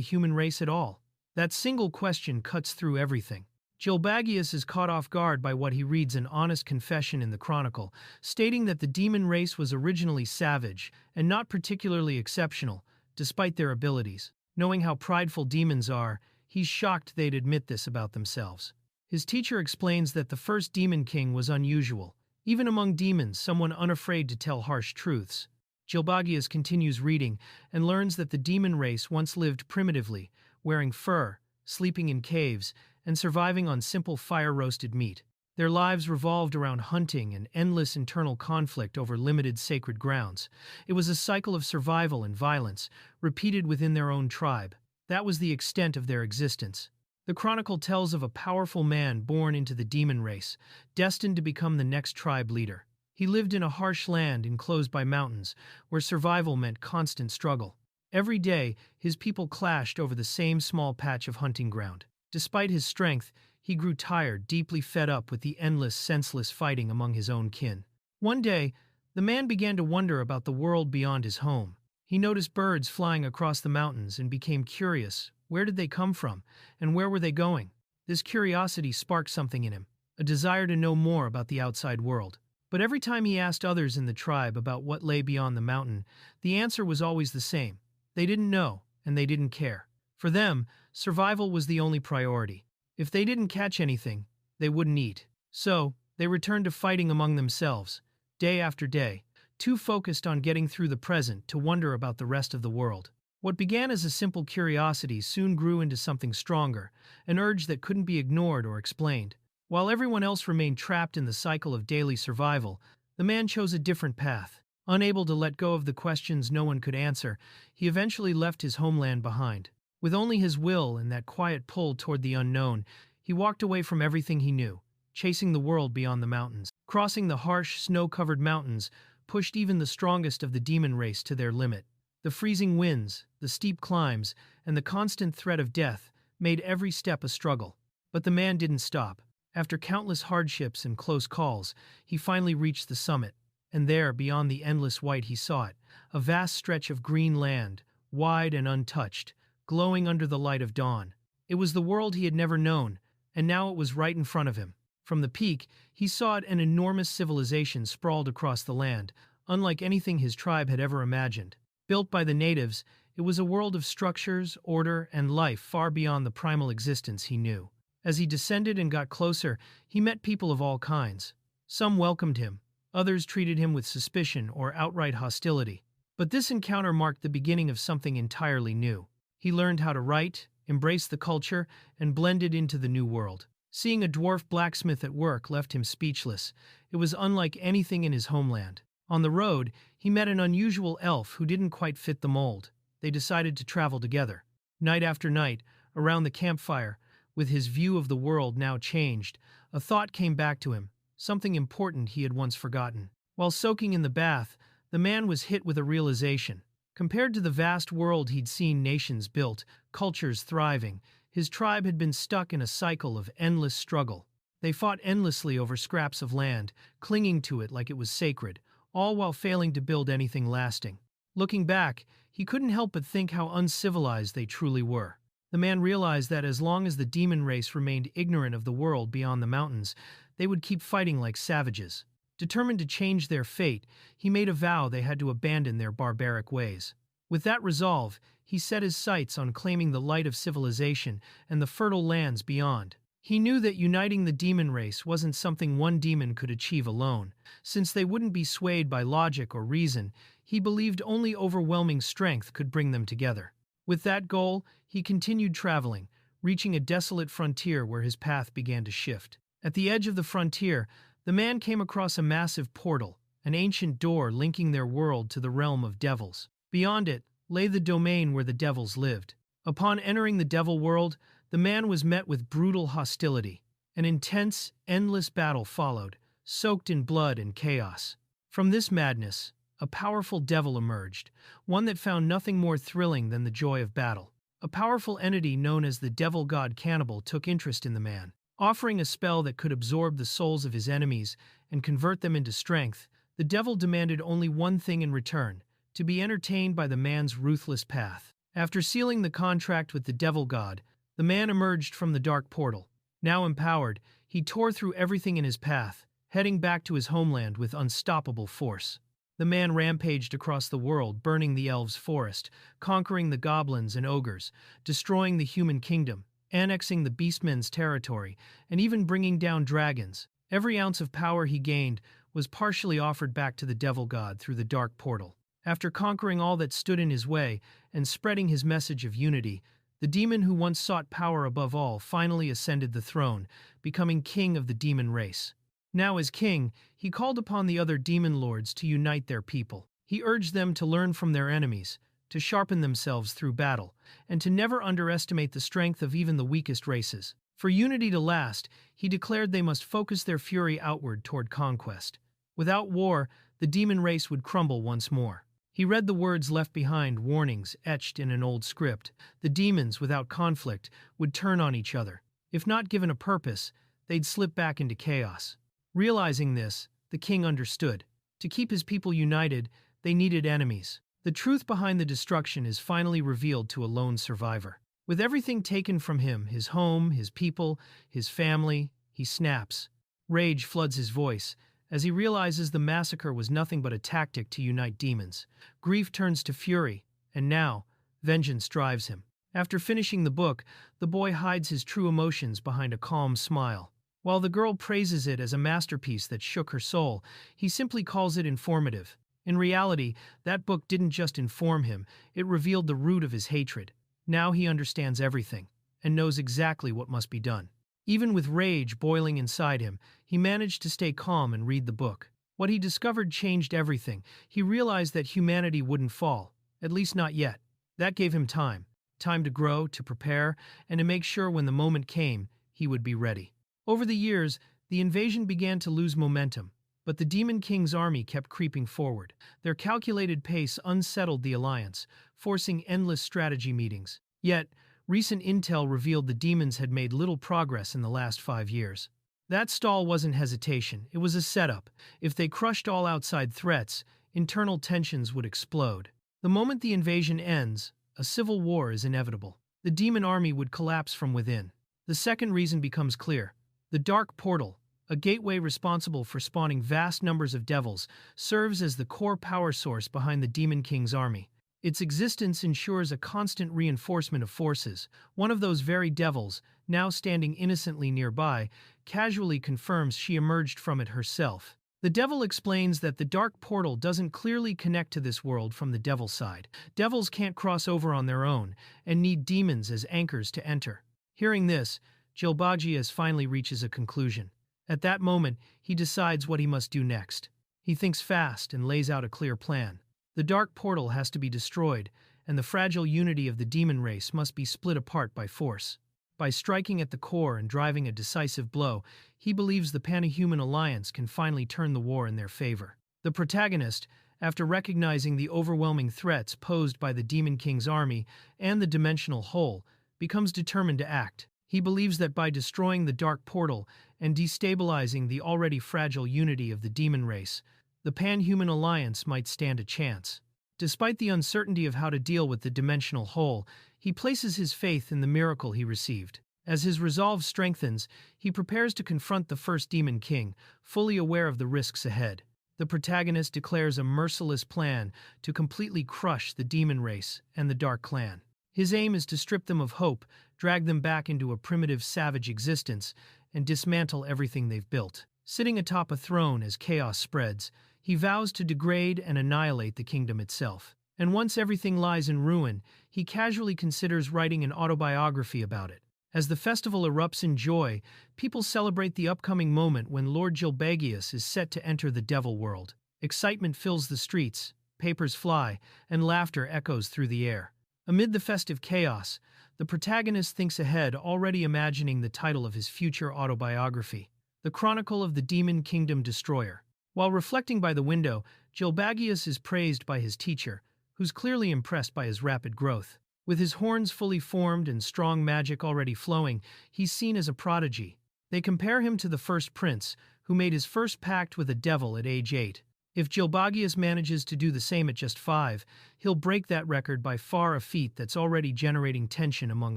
human race at all? That single question cuts through everything. Gilbagius is caught off guard by what he reads an honest confession in the chronicle, stating that the demon race was originally savage and not particularly exceptional, despite their abilities. Knowing how prideful demons are, he's shocked they'd admit this about themselves. His teacher explains that the first Demon King was unusual, even among demons, someone unafraid to tell harsh truths. Gilbagius continues reading and learns that the demon race once lived primitively, wearing fur, sleeping in caves, and surviving on simple fire-roasted meat. Their lives revolved around hunting and endless internal conflict over limited sacred grounds. It was a cycle of survival and violence, repeated within their own tribe. That was the extent of their existence. The chronicle tells of a powerful man born into the demon race, destined to become the next tribe leader. He lived in a harsh land enclosed by mountains, where survival meant constant struggle. Every day, his people clashed over the same small patch of hunting ground. Despite his strength, he grew tired, deeply fed up with the endless, senseless fighting among his own kin. One day, the man began to wonder about the world beyond his home. He noticed birds flying across the mountains and became curious. Where did they come from, and where were they going? This curiosity sparked something in him, a desire to know more about the outside world. But every time he asked others in the tribe about what lay beyond the mountain, the answer was always the same. They didn't know, and they didn't care. For them, survival was the only priority. If they didn't catch anything, they wouldn't eat. So, they returned to fighting among themselves, day after day, too focused on getting through the present to wonder about the rest of the world. What began as a simple curiosity soon grew into something stronger, an urge that couldn't be ignored or explained. While everyone else remained trapped in the cycle of daily survival, the man chose a different path. Unable to let go of the questions no one could answer, he eventually left his homeland behind. With only his will and that quiet pull toward the unknown, he walked away from everything he knew, chasing the world beyond the mountains. Crossing the harsh, snow-covered mountains pushed even the strongest of the demon race to their limit. The freezing winds, the steep climbs, and the constant threat of death made every step a struggle. But the man didn't stop. After countless hardships and close calls, he finally reached the summit. And there, beyond the endless white, he saw it, a vast stretch of green land, wide and untouched, glowing under the light of dawn. It was the world he had never known, and now it was right in front of him. From the peak, he saw an enormous civilization sprawled across the land, unlike anything his tribe had ever imagined. Built by the natives, it was a world of structures, order, and life far beyond the primal existence he knew. As he descended and got closer, he met people of all kinds. Some welcomed him, others treated him with suspicion or outright hostility. But this encounter marked the beginning of something entirely new. He learned how to write, embrace the culture, and blended into the new world. Seeing a dwarf blacksmith at work left him speechless. It was unlike anything in his homeland. On the road, he met an unusual elf who didn't quite fit the mold. They decided to travel together. Night after night, around the campfire, with his view of the world now changed, a thought came back to him, something important he had once forgotten. While soaking in the bath, the man was hit with a realization. Compared to the vast world he'd seen nations built, cultures thriving, his tribe had been stuck in a cycle of endless struggle. They fought endlessly over scraps of land, clinging to it like it was sacred, all while failing to build anything lasting. Looking back, he couldn't help but think how uncivilized they truly were. The man realized that as long as the demon race remained ignorant of the world beyond the mountains, they would keep fighting like savages. Determined to change their fate, he made a vow they had to abandon their barbaric ways. With that resolve, he set his sights on claiming the light of civilization and the fertile lands beyond. He knew that uniting the demon race wasn't something one demon could achieve alone. Since they wouldn't be swayed by logic or reason, he believed only overwhelming strength could bring them together. With that goal, he continued traveling, reaching a desolate frontier where his path began to shift. At the edge of the frontier, the man came across a massive portal, an ancient door linking their world to the realm of devils. Beyond it lay the domain where the devils lived. Upon entering the devil world, the man was met with brutal hostility. An intense, endless battle followed, soaked in blood and chaos. From this madness, a powerful devil emerged, one that found nothing more thrilling than the joy of battle. A powerful entity known as the devil god Cannibal took interest in the man. Offering a spell that could absorb the souls of his enemies and convert them into strength, the devil demanded only one thing in return: to be entertained by the man's ruthless path. After sealing the contract with the devil god, the man emerged from the dark portal. Now empowered, he tore through everything in his path, heading back to his homeland with unstoppable force. The man rampaged across the world, burning the elves' forest, conquering the goblins and ogres, destroying the human kingdom, annexing the beastmen's territory, and even bringing down dragons. Every ounce of power he gained was partially offered back to the devil god through the dark portal. After conquering all that stood in his way and spreading his message of unity, the demon who once sought power above all finally ascended the throne, becoming king of the demon race. Now as king, he called upon the other demon lords to unite their people. He urged them to learn from their enemies, to sharpen themselves through battle, and to never underestimate the strength of even the weakest races. For unity to last, he declared they must focus their fury outward toward conquest. Without war, the demon race would crumble once more. He read the words left behind, warnings etched in an old script. The demons, without conflict, would turn on each other. If not given a purpose, they'd slip back into chaos. Realizing this, the king understood. To keep his people united, they needed enemies. The truth behind the destruction is finally revealed to a lone survivor. With everything taken from him, his home, his people, his family, he snaps. Rage floods his voice as he realizes the massacre was nothing but a tactic to unite demons. Grief turns to fury, and now, vengeance drives him. After finishing the book, the boy hides his true emotions behind a calm smile. While the girl praises it as a masterpiece that shook her soul, he simply calls it informative. In reality, that book didn't just inform him, it revealed the root of his hatred. Now he understands everything, and knows exactly what must be done. Even with rage boiling inside him, he managed to stay calm and read the book. What he discovered changed everything. He realized that humanity wouldn't fall, at least not yet. That gave him time. Time to grow, to prepare, and to make sure when the moment came, he would be ready. Over the years, the invasion began to lose momentum, but the Demon King's army kept creeping forward. Their calculated pace unsettled the alliance, forcing endless strategy meetings. Yet, recent intel revealed the demons had made little progress in the last 5 years. That stall wasn't hesitation, it was a setup. If they crushed all outside threats, internal tensions would explode. The moment the invasion ends, a civil war is inevitable. The demon army would collapse from within. The second reason becomes clear. The Dark Portal, a gateway responsible for spawning vast numbers of devils, serves as the core power source behind the Demon King's army. Its existence ensures a constant reinforcement of forces. One of those very devils, now standing innocently nearby, casually confirms she emerged from it herself. The devil explains that the Dark Portal doesn't clearly connect to this world from the devil side. Devils can't cross over on their own, and need demons as anchors to enter. Hearing this, Jilbajias finally reaches a conclusion. At that moment, he decides what he must do next. He thinks fast and lays out a clear plan. The Dark Portal has to be destroyed, and the fragile unity of the demon race must be split apart by force. By striking at the core and driving a decisive blow, he believes the Pan-Human Alliance can finally turn the war in their favor. The protagonist, after recognizing the overwhelming threats posed by the Demon King's army and the dimensional hole, becomes determined to act. He believes that by destroying the Dark Portal and destabilizing the already fragile unity of the demon race, the Pan-Human Alliance might stand a chance. Despite the uncertainty of how to deal with the dimensional hole, he places his faith in the miracle he received. As his resolve strengthens, he prepares to confront the first Demon King, fully aware of the risks ahead. the protagonist declares a merciless plan to completely crush the demon race and the Dark Clan. His aim is to strip them of hope, drag them back into a primitive savage existence, and dismantle everything they've built. Sitting atop a throne as chaos spreads, he vows to degrade and annihilate the kingdom itself. And once everything lies in ruin, he casually considers writing an autobiography about it. As the festival erupts in joy, people celebrate the upcoming moment when Lord Gilbagius is set to enter the Devil World. Excitement fills the streets, papers fly, and laughter echoes through the air. Amid the festive chaos, the protagonist thinks ahead, already imagining the title of his future autobiography, The Chronicle of the Demon Kingdom Destroyer. While reflecting by the window, Gilbagius is praised by his teacher, who's clearly impressed by his rapid growth. With his horns fully formed and strong magic already flowing, he's seen as a prodigy. They compare him to the first prince, who made his first pact with a devil at age 8. If Gilbagius manages to do the same at just 5, he'll break that record by far, a feat that's already generating tension among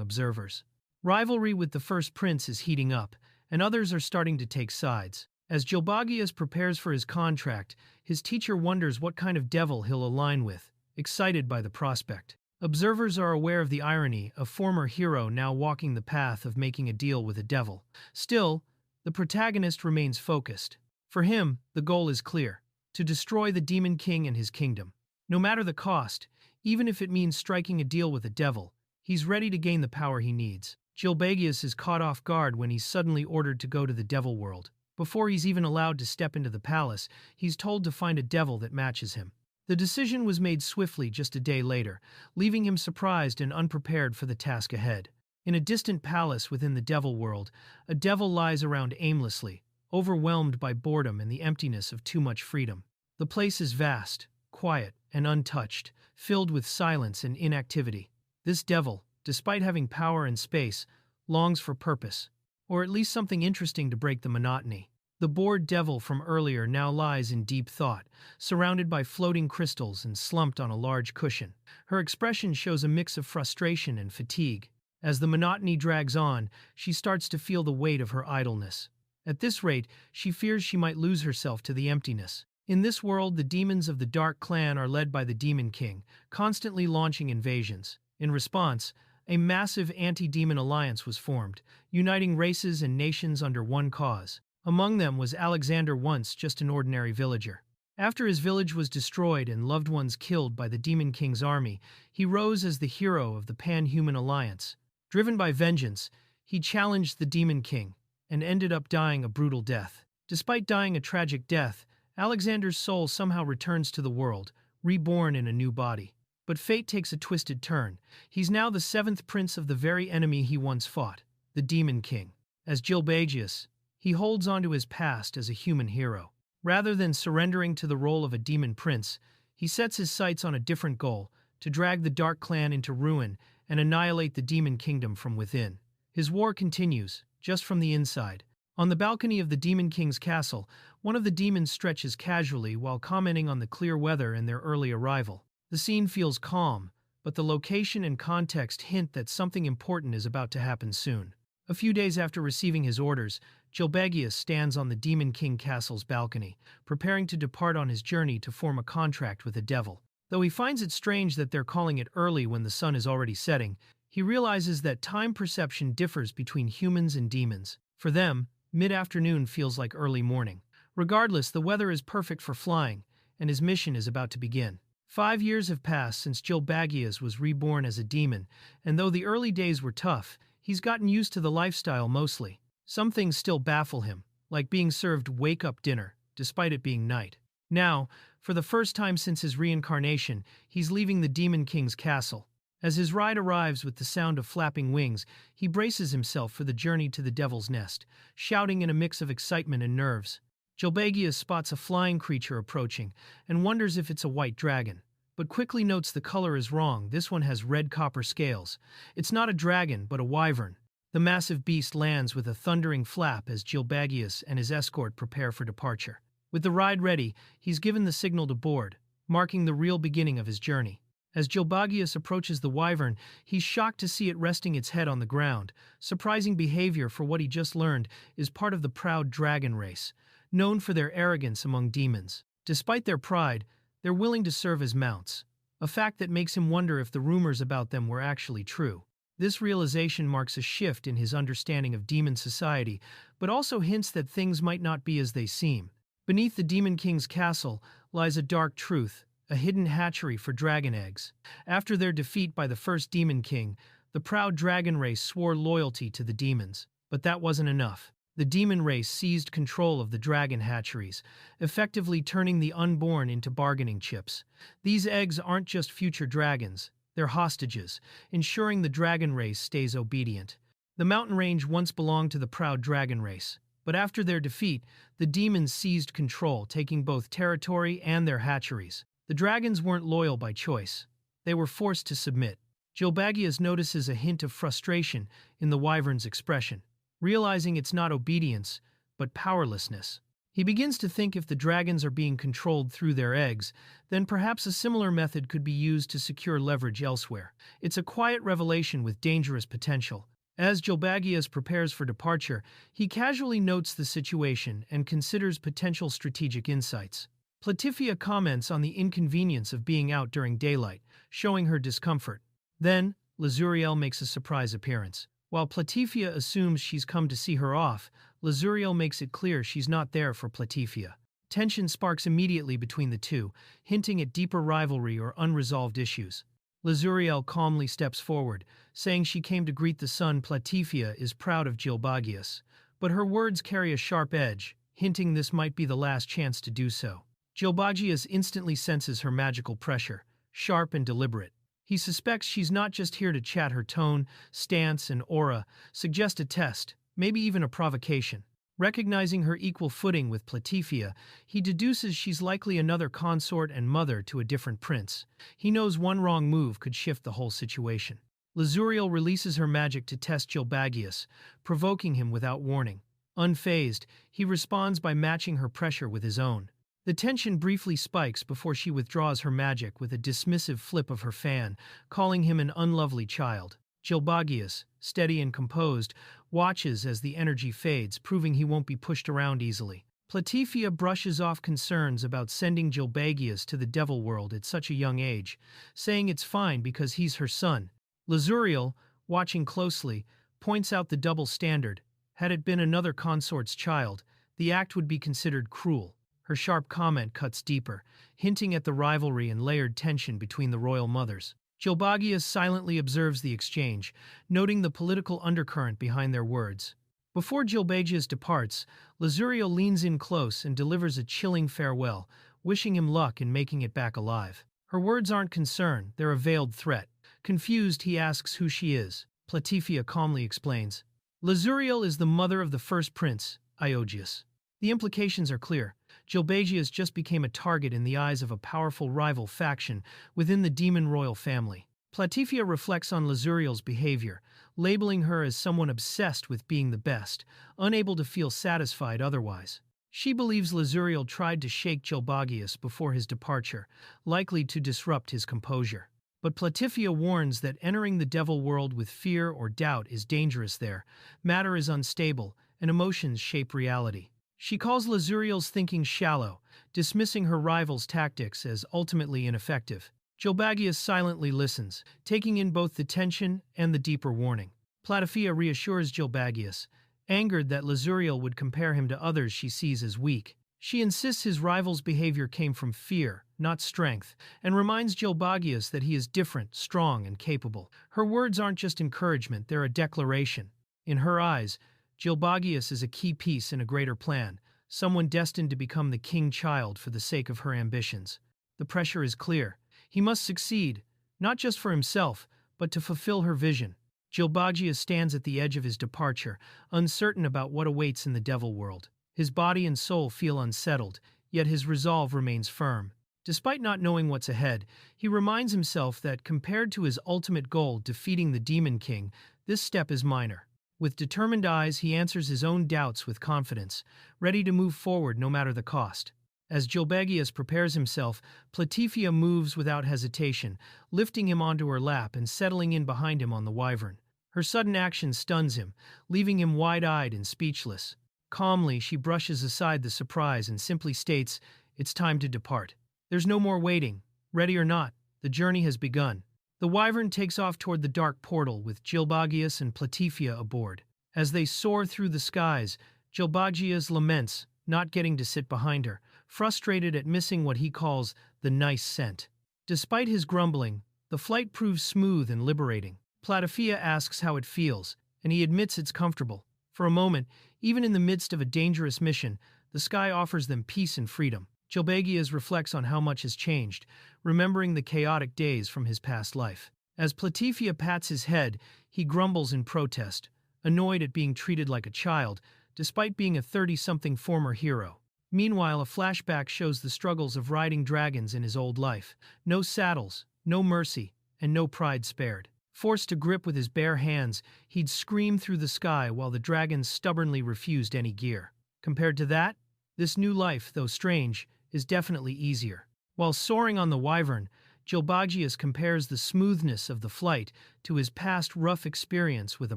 observers. Rivalry with the first prince is heating up, and others are starting to take sides. As Gilbagius prepares for his contract, his teacher wonders what kind of devil he'll align with, excited by the prospect. Observers are aware of the irony, a former hero now walking the path of making a deal with a devil. Still, the protagonist remains focused. For him, the goal is clear: to destroy the Demon King and his kingdom. No matter the cost, even if it means striking a deal with a devil, he's ready to gain the power he needs. Gilbagius is caught off guard when he's suddenly ordered to go to the Devil World. Before he's even allowed to step into the palace, he's told to find a devil that matches him. The decision was made swiftly just a day later, leaving him surprised and unprepared for the task ahead. In a distant palace within the Devil World, a devil lies around aimlessly, overwhelmed by boredom and the emptiness of too much freedom. The place is vast, quiet, and untouched, filled with silence and inactivity. This devil, despite having power and space, longs for purpose, or at least something interesting to break the monotony. The bored devil from earlier now lies in deep thought, surrounded by floating crystals and slumped on a large cushion. Her expression shows a mix of frustration and fatigue. As the monotony drags on, she starts to feel the weight of her idleness. At this rate, she fears she might lose herself to the emptiness. In this world, the demons of the Dark Clan are led by the Demon King, constantly launching invasions. In response, a massive anti-demon alliance was formed, uniting races and nations under one cause. Among them was Alexander, once just an ordinary villager. After his village was destroyed and loved ones killed by the Demon King's army, he rose as the hero of the Pan-Human Alliance. Driven by vengeance, he challenged the Demon King and ended up dying a brutal death. Despite dying a tragic death, Alexander's soul somehow returns to the world, reborn in a new body. But fate takes a twisted turn. He's now the 7th prince of the very enemy he once fought, the Demon King. As Gilbagius, he holds onto his past as a human hero. Rather than surrendering to the role of a demon prince, he sets his sights on a different goal: to drag the Dark Clan into ruin and annihilate the Demon Kingdom from within. His war continues, just from the inside. On the balcony of the Demon King's castle, one of the demons stretches casually while commenting on the clear weather and their early arrival. The scene feels calm, but the location and context hint that something important is about to happen soon. A few days after receiving his orders, Gilbagius stands on the Demon King Castle's balcony, preparing to depart on his journey to form a contract with the devil. Though he finds it strange that they're calling it early when the sun is already setting, he realizes that time perception differs between humans and demons. For them, mid-afternoon feels like early morning. Regardless, the weather is perfect for flying, and his mission is about to begin. 5 years have passed since Gilbagius was reborn as a demon, and though the early days were tough, he's gotten used to the lifestyle mostly. Some things still baffle him, like being served wake-up dinner, despite it being night. Now, for the first time since his reincarnation, he's leaving the Demon King's castle. As his ride arrives with the sound of flapping wings, he braces himself for the journey to the Devil's Nest, shouting in a mix of excitement and nerves. Gilbagius spots a flying creature approaching and wonders if it's a white dragon, but quickly notes the color is wrong. This one has red copper scales. It's not a dragon, but a wyvern. The massive beast lands with a thundering flap as Gilbagius and his escort prepare for departure. With the ride ready, he's given the signal to board, marking the real beginning of his journey. As Gilbagius approaches the wyvern, he's shocked to see it resting its head on the ground. Surprising behavior for what he just learned is part of the proud dragon race, known for their arrogance among demons. Despite their pride, they're willing to serve as mounts, a fact that makes him wonder if the rumors about them were actually true. This realization marks a shift in his understanding of demon society, but also hints that things might not be as they seem. Beneath the Demon King's castle lies a dark truth, a hidden hatchery for dragon eggs. After their defeat by the first Demon King, the proud dragon race swore loyalty to the demons. But that wasn't enough. The demon race seized control of the dragon hatcheries, effectively turning the unborn into bargaining chips. These eggs aren't just future dragons, they're hostages, ensuring the dragon race stays obedient. The mountain range once belonged to the proud dragon race, but after their defeat, the demons seized control, taking both territory and their hatcheries. The dragons weren't loyal by choice. They were forced to submit. Gilbagius notices a hint of frustration in the wyvern's expression, realizing it's not obedience, but powerlessness. He begins to think if the dragons are being controlled through their eggs, then perhaps a similar method could be used to secure leverage elsewhere. It's a quiet revelation with dangerous potential. As Gilbagius prepares for departure, he casually notes the situation and considers potential strategic insights. Platifia comments on the inconvenience of being out during daylight, showing her discomfort. Then, Lazuriel makes a surprise appearance. While Platifia assumes she's come to see her off, Lazuriel makes it clear she's not there for Platifia. Tension sparks immediately between the two, hinting at deeper rivalry or unresolved issues. Lazuriel calmly steps forward, saying she came to greet the son. Platifia is proud of Gilbagius, but her words carry a sharp edge, hinting this might be the last chance to do so. Gilbagius instantly senses her magical pressure, sharp and deliberate. He suspects she's not just here to chat. Her tone, stance, and aura suggest a test, maybe even a provocation. Recognizing her equal footing with Platifia, he deduces she's likely another consort and mother to a different prince. He knows one wrong move could shift the whole situation. Lazuriel releases her magic to test Gilbagius, provoking him without warning. Unfazed, he responds by matching her pressure with his own. The tension briefly spikes before she withdraws her magic with a dismissive flip of her fan, calling him an unlovely child. Gilbagius, steady and composed, watches as the energy fades, proving he won't be pushed around easily. Platifia brushes off concerns about sending Gilbagius to the devil world at such a young age, saying it's fine because he's her son. Lazuriel, watching closely, points out the double standard. Had it been another consort's child, the act would be considered cruel. Her sharp comment cuts deeper, hinting at the rivalry and layered tension between the royal mothers. Gilbagius silently observes the exchange, noting the political undercurrent behind their words. Before Gilbagius departs, Lazuriel leans in close and delivers a chilling farewell, wishing him luck in making it back alive. Her words aren't concern, they're a veiled threat. Confused, he asks who she is. Platifia calmly explains. Lazuriel is the mother of the first prince, Iogius. The implications are clear. Gilbagius just became a target in the eyes of a powerful rival faction within the demon royal family. Platifia reflects on Lazuriel's behavior, labeling her as someone obsessed with being the best, unable to feel satisfied otherwise. She believes Lazuriel tried to shake Gilbagius before his departure, likely to disrupt his composure. But Platifia warns that entering the devil world with fear or doubt is dangerous there. Matter is unstable, and emotions shape reality. She calls Lazuriel's thinking shallow, dismissing her rival's tactics as ultimately ineffective. Gilbagius silently listens, taking in both the tension and the deeper warning. Platifia reassures Gilbagius, angered that Lazuriel would compare him to others she sees as weak. She insists his rival's behavior came from fear, not strength, and reminds Gilbagius that he is different, strong, and capable. Her words aren't just encouragement, they're a declaration. In her eyes, Gilbagius is a key piece in a greater plan, someone destined to become the king child for the sake of her ambitions. The pressure is clear. He must succeed, not just for himself, but to fulfill her vision. Gilbagius stands at the edge of his departure, uncertain about what awaits in the devil world. His body and soul feel unsettled, yet his resolve remains firm. Despite not knowing what's ahead, he reminds himself that compared to his ultimate goal, defeating the Demon King, this step is minor. With determined eyes, he answers his own doubts with confidence, ready to move forward no matter the cost. As Gilbagius prepares himself, Platifia moves without hesitation, lifting him onto her lap and settling in behind him on the wyvern. Her sudden action stuns him, leaving him wide-eyed and speechless. Calmly, she brushes aside the surprise and simply states, it's time to depart. There's no more waiting. Ready or not, the journey has begun. The wyvern takes off toward the dark portal with Gilbagius and Platifia aboard. As they soar through the skies, Gilbagius laments, not getting to sit behind her, frustrated at missing what he calls the nice scent. Despite his grumbling, the flight proves smooth and liberating. Platifia asks how it feels, and he admits it's comfortable. For a moment, even in the midst of a dangerous mission, the sky offers them peace and freedom. Gilbagius reflects on how much has changed, remembering the chaotic days from his past life. As Platifia pats his head, he grumbles in protest, annoyed at being treated like a child, despite being a 30-something former hero. Meanwhile, a flashback shows the struggles of riding dragons in his old life. No saddles, no mercy, and no pride spared. Forced to grip with his bare hands, he'd scream through the sky while the dragons stubbornly refused any gear. Compared to that, this new life, though strange, is definitely easier. While soaring on the wyvern, Gilbagius compares the smoothness of the flight to his past rough experience with a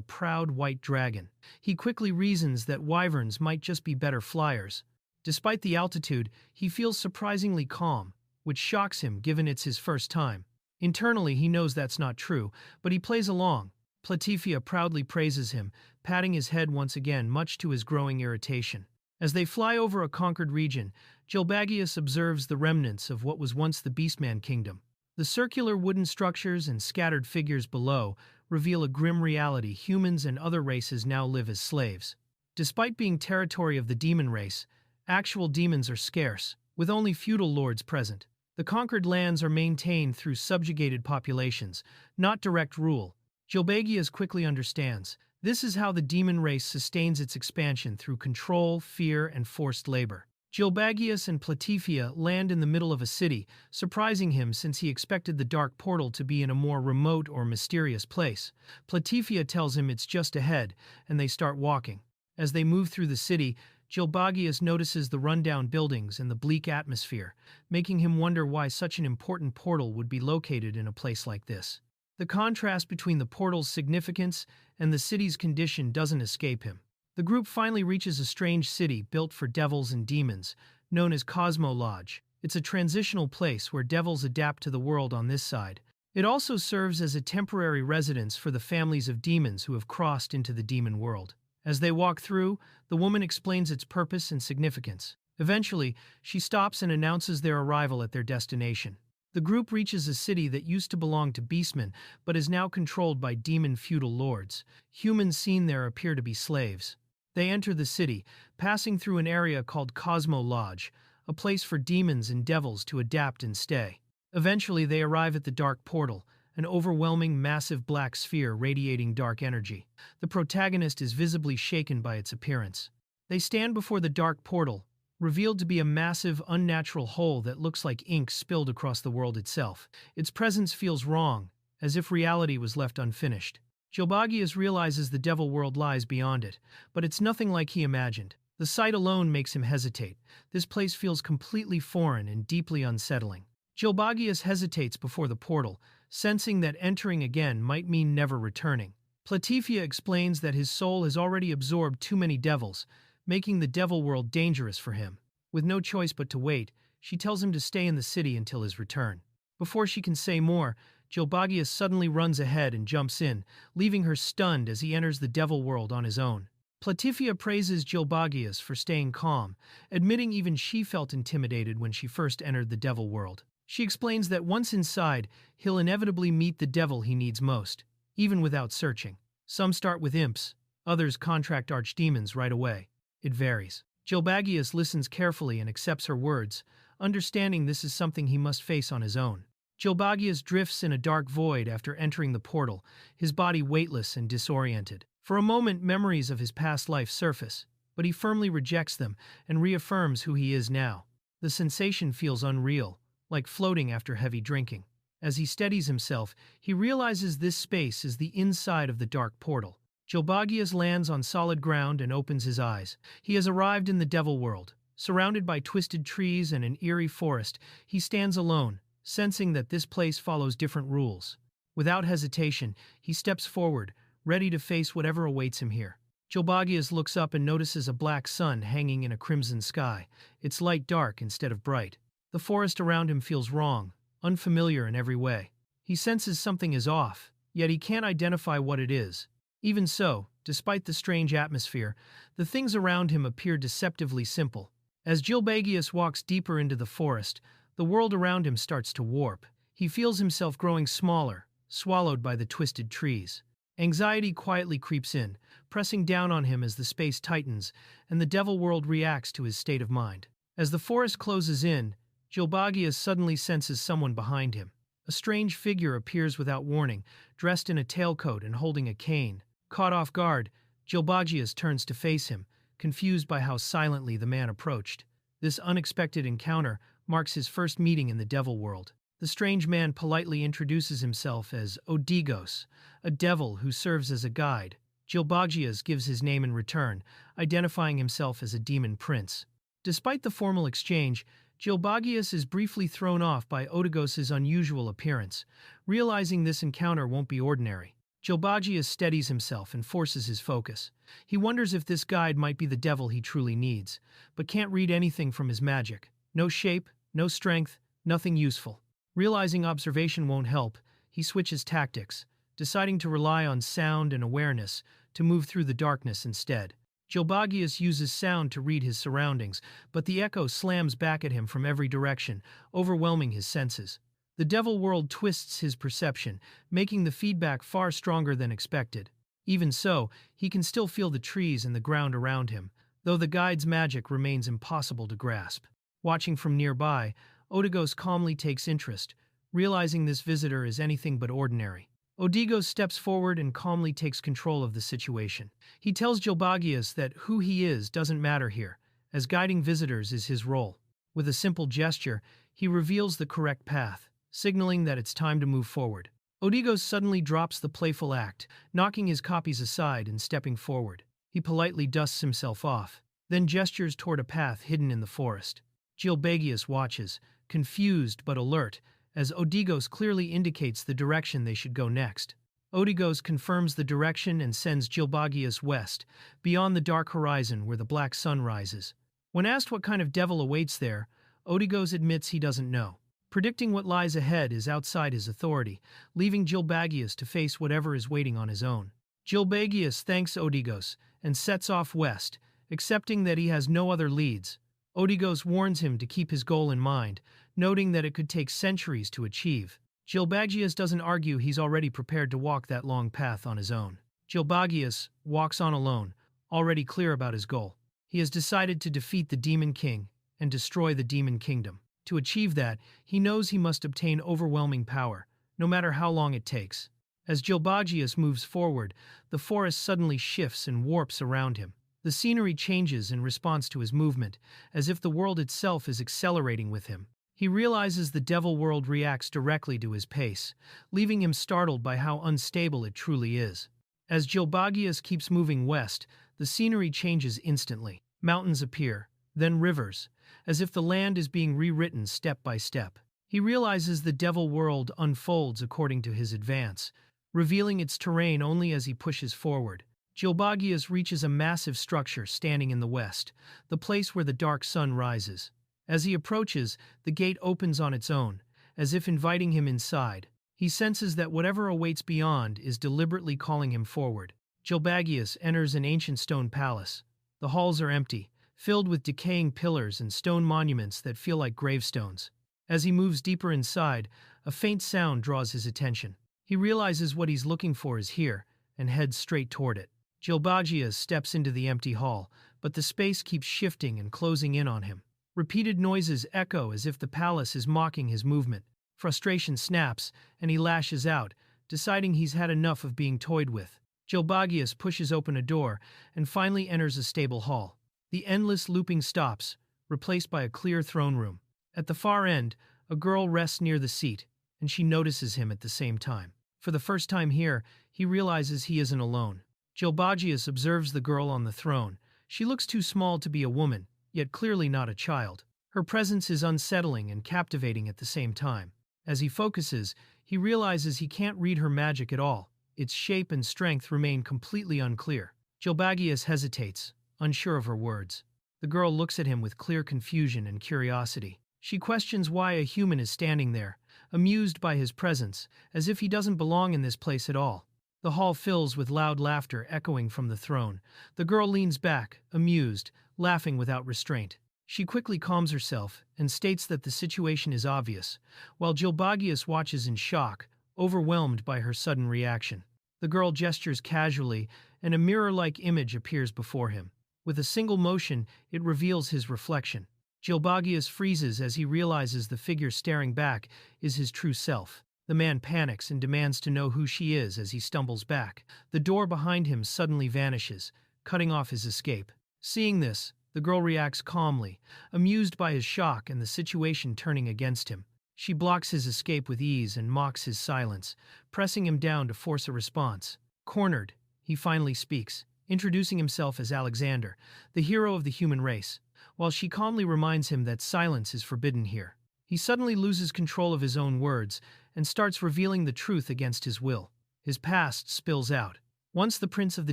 proud white dragon. He quickly reasons that wyverns might just be better flyers. Despite the altitude, he feels surprisingly calm, which shocks him given it's his first time. Internally, he knows that's not true, but he plays along. Platifia proudly praises him, patting his head once again, much to his growing irritation. As they fly over a conquered region, Gilbagius observes the remnants of what was once the Beastman Kingdom. The circular wooden structures and scattered figures below reveal a grim reality: humans and other races now live as slaves. Despite being territory of the demon race, actual demons are scarce, with only feudal lords present. The conquered lands are maintained through subjugated populations, not direct rule. Gilbagius quickly understands. This is how the demon race sustains its expansion, through control, fear, and forced labor. Gilbagius and Platifia land in the middle of a city, surprising him since he expected the dark portal to be in a more remote or mysterious place. Platifia tells him it's just ahead, and they start walking. As they move through the city, Gilbagius notices the rundown buildings and the bleak atmosphere, making him wonder why such an important portal would be located in a place like this. The contrast between the portal's significance and the city's condition doesn't escape him. The group finally reaches a strange city built for devils and demons, known as Cosmo Lodge. It's a transitional place where devils adapt to the world on this side. It also serves as a temporary residence for the families of demons who have crossed into the demon world. As they walk through, the woman explains its purpose and significance. Eventually, she stops and announces their arrival at their destination. The group reaches a city that used to belong to beastmen, but is now controlled by demon feudal lords. Humans seen there appear to be slaves. They enter the city, passing through an area called Cosmo Lodge, a place for demons and devils to adapt and stay. Eventually, they arrive at the dark portal, an overwhelming, massive black sphere radiating dark energy. The protagonist is visibly shaken by its appearance. They stand before the dark portal, revealed to be a massive, unnatural hole that looks like ink spilled across the world itself. Its presence feels wrong, as if reality was left unfinished. Gilbagius realizes the devil world lies beyond it, but it's nothing like he imagined. The sight alone makes him hesitate. This place feels completely foreign and deeply unsettling. Gilbagius hesitates before the portal, sensing that entering again might mean never returning. Platifia explains that his soul has already absorbed too many devils, making the devil world dangerous for him. With no choice but to wait, she tells him to stay in the city until his return. Before she can say more, Gilbagius suddenly runs ahead and jumps in, leaving her stunned as he enters the devil world on his own. Platifia praises Gilbagius for staying calm, admitting even she felt intimidated when she first entered the devil world. She explains that once inside, he'll inevitably meet the devil he needs most, even without searching. Some start with imps, others contract archdemons right away. It varies. Gilbagius listens carefully and accepts her words, understanding this is something he must face on his own. Gilbagius drifts in a dark void after entering the portal, his body weightless and disoriented. For a moment, memories of his past life surface, but he firmly rejects them and reaffirms who he is now. The sensation feels unreal, like floating after heavy drinking. As he steadies himself, he realizes this space is the inside of the dark portal. Gilbagius lands on solid ground and opens his eyes. He has arrived in the devil world. Surrounded by twisted trees and an eerie forest, he stands alone, sensing that this place follows different rules. Without hesitation, he steps forward, ready to face whatever awaits him here. Jilbagius looks up and notices a black sun hanging in a crimson sky, its light dark instead of bright. The forest around him feels wrong, unfamiliar in every way. He senses something is off, yet he can't identify what it is. Even so, despite the strange atmosphere, the things around him appear deceptively simple. As Jilbagius walks deeper into the forest, the world around him starts to warp. He feels himself growing smaller, swallowed by the twisted trees. Anxiety quietly creeps in, pressing down on him as the space tightens, and the devil world reacts to his state of mind. As the forest closes in, Jilbagius suddenly senses someone behind him. A strange figure appears without warning, dressed in a tailcoat and holding a cane. Caught off guard, Jilbagius turns to face him, confused by how silently the man approached. This unexpected encounter marks his first meeting in the devil world. The strange man politely introduces himself as Odigos, a devil who serves as a guide. Jilbagius gives his name in return, identifying himself as a demon prince. Despite the formal exchange, Jilbagius is briefly thrown off by Odigos' unusual appearance. Realizing this encounter won't be ordinary, Jilbagius steadies himself and forces his focus. He wonders if this guide might be the devil he truly needs, but can't read anything from his magic. No shape, no strength, nothing useful. Realizing observation won't help, he switches tactics, deciding to rely on sound and awareness to move through the darkness instead. Jilbagius uses sound to read his surroundings, but the echo slams back at him from every direction, overwhelming his senses. The devil world twists his perception, making the feedback far stronger than expected. Even so, he can still feel the trees and the ground around him, though the guide's magic remains impossible to grasp. Watching from nearby, Odigos calmly takes interest, realizing this visitor is anything but ordinary. Odigos steps forward and calmly takes control of the situation. He tells Jilbagius that who he is doesn't matter here, as guiding visitors is his role. With a simple gesture, he reveals the correct path, signaling that it's time to move forward. Odigos suddenly drops the playful act, knocking his copies aside and stepping forward. He politely dusts himself off, then gestures toward a path hidden in the forest. Jilbagius watches, confused but alert, as Odigos clearly indicates the direction they should go next. Odigos confirms the direction and sends Jilbagius west, beyond the dark horizon where the black sun rises. When asked what kind of devil awaits there, Odigos admits he doesn't know. Predicting what lies ahead is outside his authority, leaving Jilbagius to face whatever is waiting on his own. Jilbagius thanks Odigos and sets off west, accepting that he has no other leads. Odigos warns him to keep his goal in mind, noting that it could take centuries to achieve. Jilbagius doesn't argue he's already prepared to walk that long path on his own. Jilbagius walks on alone, already clear about his goal. He has decided to defeat the Demon King and destroy the Demon Kingdom. To achieve that, he knows he must obtain overwhelming power, no matter how long it takes. As Jilbagius moves forward, the forest suddenly shifts and warps around him. The scenery changes in response to his movement, as if the world itself is accelerating with him. He realizes the devil world reacts directly to his pace, leaving him startled by how unstable it truly is. As Jilbagius keeps moving west, the scenery changes instantly. Mountains appear, then rivers, as if the land is being rewritten step by step. He realizes the devil world unfolds according to his advance, revealing its terrain only as he pushes forward. Jilbagius reaches a massive structure standing in the west, the place where the dark sun rises. As he approaches, the gate opens on its own, as if inviting him inside. He senses that whatever awaits beyond is deliberately calling him forward. Jilbagius enters an ancient stone palace. The halls are empty, filled with decaying pillars and stone monuments that feel like gravestones. As he moves deeper inside, a faint sound draws his attention. He realizes what he's looking for is here, and heads straight toward it. Jilbagius steps into the empty hall, but the space keeps shifting and closing in on him. Repeated noises echo as if the palace is mocking his movement. Frustration snaps, and he lashes out, deciding he's had enough of being toyed with. Jilbagius pushes open a door and finally enters a stable hall. The endless looping stops, replaced by a clear throne room. At the far end, a girl rests near the seat, and she notices him at the same time. For the first time here, he realizes he isn't alone. Jilbagius observes the girl on the throne. She looks too small to be a woman, yet clearly not a child. Her presence is unsettling and captivating at the same time. As he focuses, he realizes he can't read her magic at all. Its shape and strength remain completely unclear. Gilbagius hesitates, unsure of her words. The girl looks at him with clear confusion and curiosity. She questions why a human is standing there, amused by his presence, as if he doesn't belong in this place at all. The hall fills with loud laughter echoing from the throne. The girl leans back, amused, laughing without restraint. She quickly calms herself and states that the situation is obvious, while Gilbagius watches in shock, overwhelmed by her sudden reaction. The girl gestures casually, and a mirror-like image appears before him. With a single motion, it reveals his reflection. Gilbagius freezes as he realizes the figure staring back is his true self. The man panics and demands to know who she is as he stumbles back. The door behind him suddenly vanishes, cutting off his escape. Seeing this, the girl reacts calmly, amused by his shock and the situation turning against him. She blocks his escape with ease and mocks his silence, pressing him down to force a response. Cornered, he finally speaks, introducing himself as Alexander, the hero of the human race, while she calmly reminds him that silence is forbidden here. He suddenly loses control of his own words and starts revealing the truth against his will. His past spills out. Once the prince of the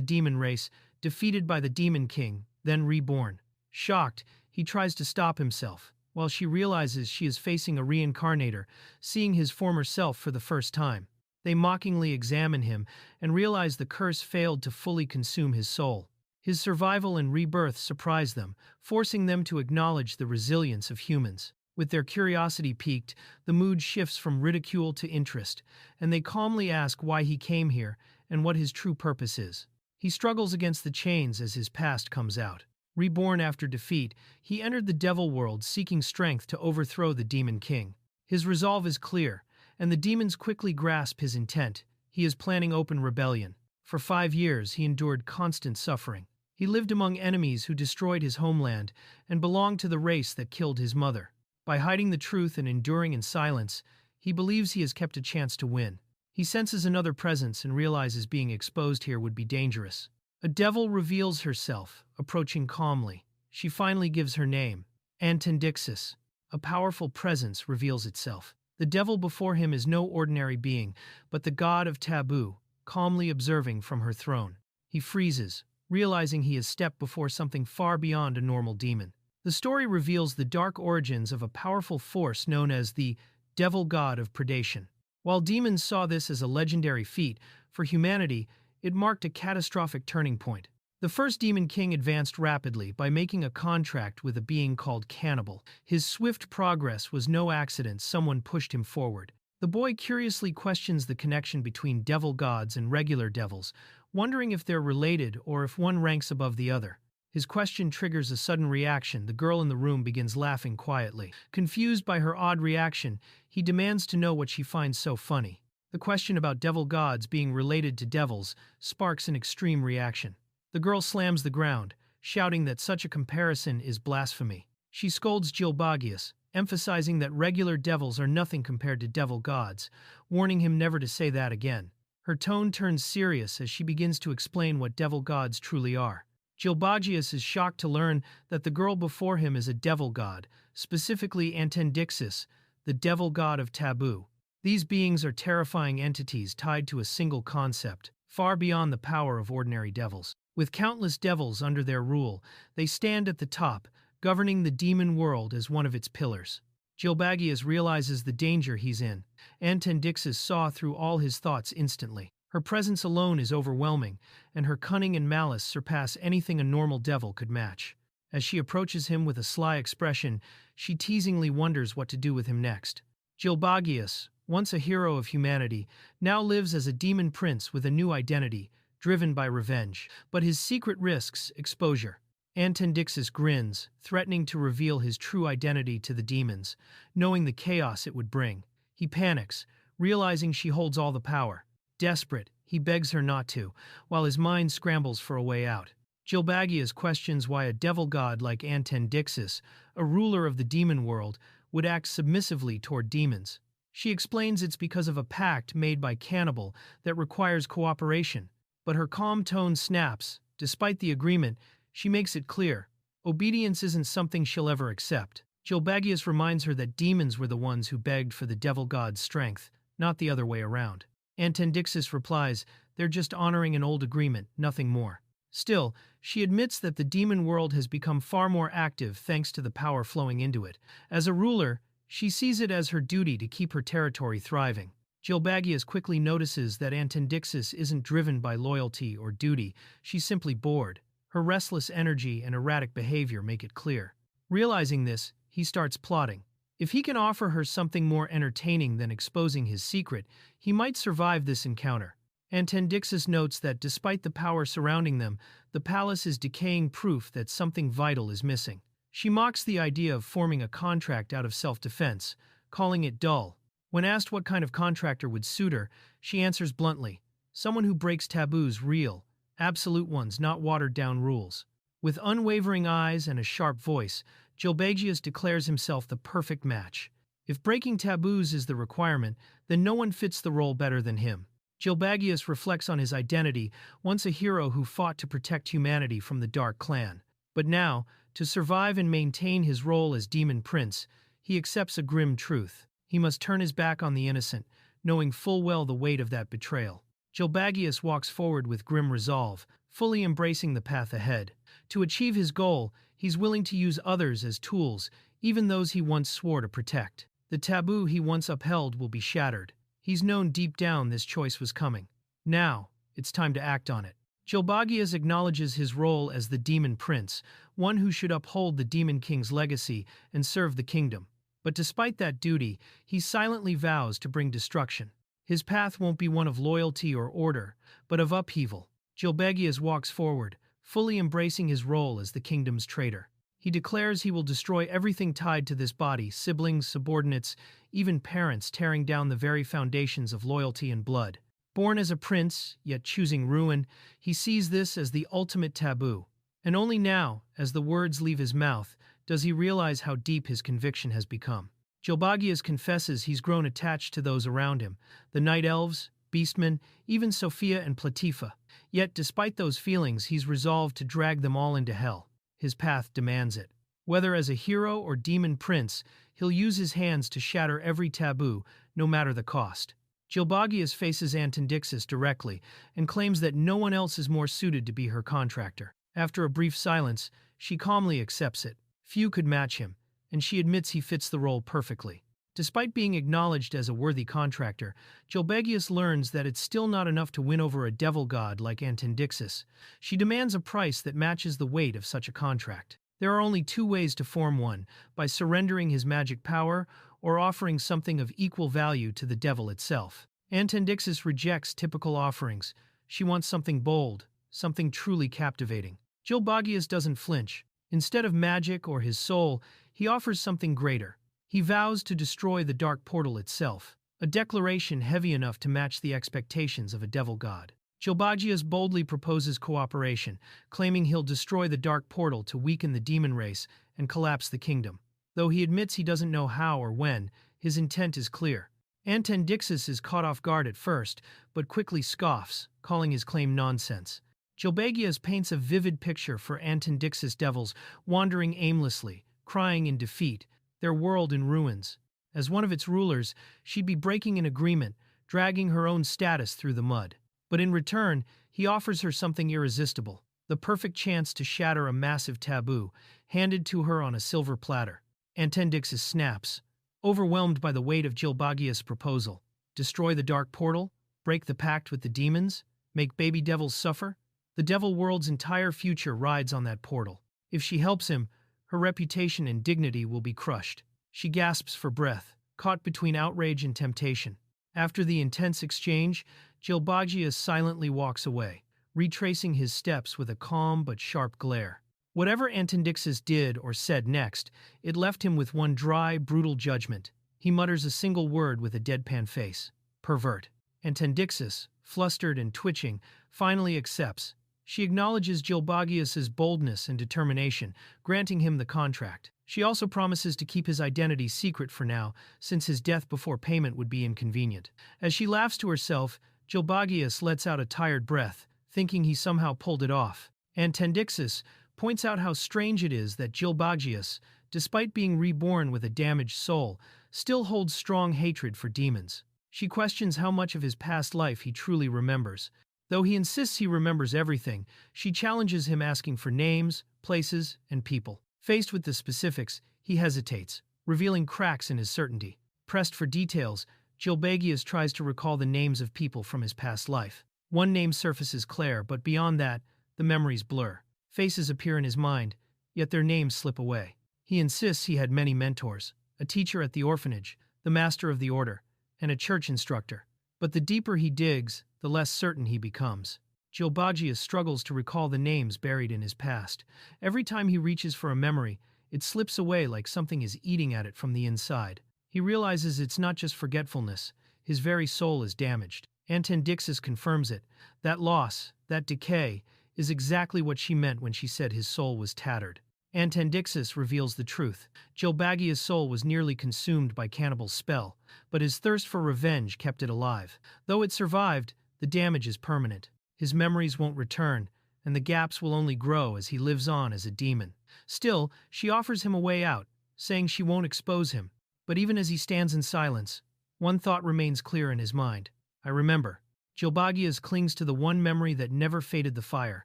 demon race, defeated by the demon king, then reborn. Shocked, he tries to stop himself, while she realizes she is facing a reincarnator, seeing his former self for the first time. They mockingly examine him and realize the curse failed to fully consume his soul. His survival and rebirth surprise them, forcing them to acknowledge the resilience of humans. With their curiosity piqued, the mood shifts from ridicule to interest, and they calmly ask why he came here and what his true purpose is. He struggles against the chains as his past comes out. Reborn after defeat, he entered the devil world seeking strength to overthrow the demon king. His resolve is clear, and the demons quickly grasp his intent. He is planning open rebellion. For 5 years, he endured constant suffering. He lived among enemies who destroyed his homeland and belonged to the race that killed his mother. By hiding the truth and enduring in silence, he believes he has kept a chance to win. He senses another presence and realizes being exposed here would be dangerous. A devil reveals herself, approaching calmly. She finally gives her name, Antendixis. A powerful presence reveals itself. The devil before him is no ordinary being, but the god of taboo, calmly observing from her throne. He freezes, realizing he has stepped before something far beyond a normal demon. The story reveals the dark origins of a powerful force known as the devil god of predation. While demons saw this as a legendary feat, for humanity, it marked a catastrophic turning point. The first demon king advanced rapidly by making a contract with a being called Cannibal. His swift progress was no accident, someone pushed him forward. The boy curiously questions the connection between devil gods and regular devils, wondering if they're related or if one ranks above the other. His question triggers a sudden reaction. The girl in the room begins laughing quietly. Confused by her odd reaction, he demands to know what she finds so funny. The question about devil gods being related to devils sparks an extreme reaction. The girl slams the ground, shouting that such a comparison is blasphemy. She scolds Gilbagius, emphasizing that regular devils are nothing compared to devil gods, warning him never to say that again. Her tone turns serious as she begins to explain what devil gods truly are. Gilbagius is shocked to learn that the girl before him is a devil god, specifically Antendixis, the devil god of taboo. These beings are terrifying entities tied to a single concept, far beyond the power of ordinary devils. With countless devils under their rule, they stand at the top, governing the demon world as one of its pillars. Gilbagius realizes the danger he's in. Antendixis saw through all his thoughts instantly. Her presence alone is overwhelming, and her cunning and malice surpass anything a normal devil could match. As she approaches him with a sly expression, she teasingly wonders what to do with him next. Gilbagius, once a hero of humanity, now lives as a demon prince with a new identity, driven by revenge. But his secret risks exposure. Antendixis grins, threatening to reveal his true identity to the demons, knowing the chaos it would bring. He panics, realizing she holds all the power. Desperate, he begs her not to, while his mind scrambles for a way out. Gilbagius questions why a devil god like Antendixis, a ruler of the demon world, would act submissively toward demons. She explains it's because of a pact made by Cannibal that requires cooperation, but her calm tone snaps. Despite the agreement, she makes it clear, obedience isn't something she'll ever accept. Gilbagius reminds her that demons were the ones who begged for the devil god's strength, not the other way around. Antendixis replies, they're just honoring an old agreement, nothing more. Still, she admits that the demon world has become far more active thanks to the power flowing into it. As a ruler, she sees it as her duty to keep her territory thriving. Gilbagius quickly notices that Antendixis isn't driven by loyalty or duty, she's simply bored. Her restless energy and erratic behavior make it clear. Realizing this, he starts plotting. If he can offer her something more entertaining than exposing his secret, he might survive this encounter. Antendixis notes that despite the power surrounding them, the palace is decaying, proof that something vital is missing. She mocks the idea of forming a contract out of self-defense, calling it dull. When asked what kind of contractor would suit her, she answers bluntly, someone who breaks taboos, real, absolute ones, not watered-down rules. With unwavering eyes and a sharp voice, Gilbagius declares himself the perfect match. If breaking taboos is the requirement, then no one fits the role better than him. Gilbagius reflects on his identity, once a hero who fought to protect humanity from the Dark Clan. But now, to survive and maintain his role as Demon Prince, he accepts a grim truth. He must turn his back on the innocent, knowing full well the weight of that betrayal. Gilbagius walks forward with grim resolve, fully embracing the path ahead. To achieve his goal, he's willing to use others as tools, even those he once swore to protect. The taboo he once upheld will be shattered. He's known deep down this choice was coming. Now, it's time to act on it. Gilbagius acknowledges his role as the Demon Prince, one who should uphold the Demon King's legacy and serve the kingdom. But despite that duty, he silently vows to bring destruction. His path won't be one of loyalty or order, but of upheaval. Gilbagius walks forward, fully embracing his role as the kingdom's traitor. He declares he will destroy everything tied to this body, siblings, subordinates, even parents, tearing down the very foundations of loyalty and blood. Born as a prince, yet choosing ruin, he sees this as the ultimate taboo. And only now, as the words leave his mouth, does he realize how deep his conviction has become. Gilbagius confesses he's grown attached to those around him, the Night Elves, Beastmen, even Sophia and Platifa. Yet, despite those feelings, he's resolved to drag them all into hell. His path demands it. Whether as a hero or demon prince, he'll use his hands to shatter every taboo, no matter the cost. Gilbagius faces Antendixis directly and claims that no one else is more suited to be her contractor. After a brief silence, she calmly accepts it. Few could match him, and she admits he fits the role perfectly. Despite being acknowledged as a worthy contractor, Gilbagius learns that it's still not enough to win over a devil god like Antendixis. She demands a price that matches the weight of such a contract. There are only two ways to form one, by surrendering his magic power or offering something of equal value to the devil itself. Antendixis rejects typical offerings. She wants something bold, something truly captivating. Gilbagius doesn't flinch. Instead of magic or his soul, he offers something greater. He vows to destroy the dark portal itself, a declaration heavy enough to match the expectations of a devil god. Gilbagius boldly proposes cooperation, claiming he'll destroy the dark portal to weaken the demon race and collapse the kingdom. Though he admits he doesn't know how or when, his intent is clear. Antendixis is caught off guard at first, but quickly scoffs, calling his claim nonsense. Gilbagius paints a vivid picture for Antendixis devils wandering aimlessly, crying in defeat, their world in ruins. As one of its rulers, she'd be breaking an agreement, dragging her own status through the mud. But in return, he offers her something irresistible, the perfect chance to shatter a massive taboo, handed to her on a silver platter. Antendixis snaps, overwhelmed by the weight of Gilbagius' proposal. Destroy the dark portal? Break the pact with the demons? Make baby devils suffer? The devil world's entire future rides on that portal. If she helps him, her reputation and dignity will be crushed. She gasps for breath, caught between outrage and temptation. After the intense exchange, Gilbagius silently walks away, retracing his steps with a calm but sharp glare. Whatever Antendixis did or said next, it left him with one dry, brutal judgment. He mutters a single word with a deadpan face. Pervert. Antendixis, flustered and twitching, finally accepts. She acknowledges Gilbagius's boldness and determination, granting him the contract. She also promises to keep his identity secret for now, since his death before payment would be inconvenient. As she laughs to herself, Gilbagius lets out a tired breath, thinking he somehow pulled it off. Antendixis points out how strange it is that Gilbagius, despite being reborn with a damaged soul, still holds strong hatred for demons. She questions how much of his past life he truly remembers. Though he insists he remembers everything, she challenges him, asking for names, places, and people. Faced with the specifics, he hesitates, revealing cracks in his certainty. Pressed for details, Gilbagius tries to recall the names of people from his past life. One name surfaces clear, but beyond that, the memories blur. Faces appear in his mind, yet their names slip away. He insists he had many mentors, a teacher at the orphanage, the master of the order, and a church instructor. But the deeper he digs, the less certain he becomes. Gilbagius struggles to recall the names buried in his past. Every time he reaches for a memory, it slips away like something is eating at it from the inside. He realizes it's not just forgetfulness, his very soul is damaged. Antendixis confirms it. That loss, that decay, is exactly what she meant when she said his soul was tattered. Antendixis reveals the truth. Gilbagius' soul was nearly consumed by Cannibal's spell, but his thirst for revenge kept it alive. Though it survived, the damage is permanent. His memories won't return, and the gaps will only grow as he lives on as a demon. Still, she offers him a way out, saying she won't expose him. But even as he stands in silence, one thought remains clear in his mind. I remember. Gilbagius clings to the one memory that never faded: the fire,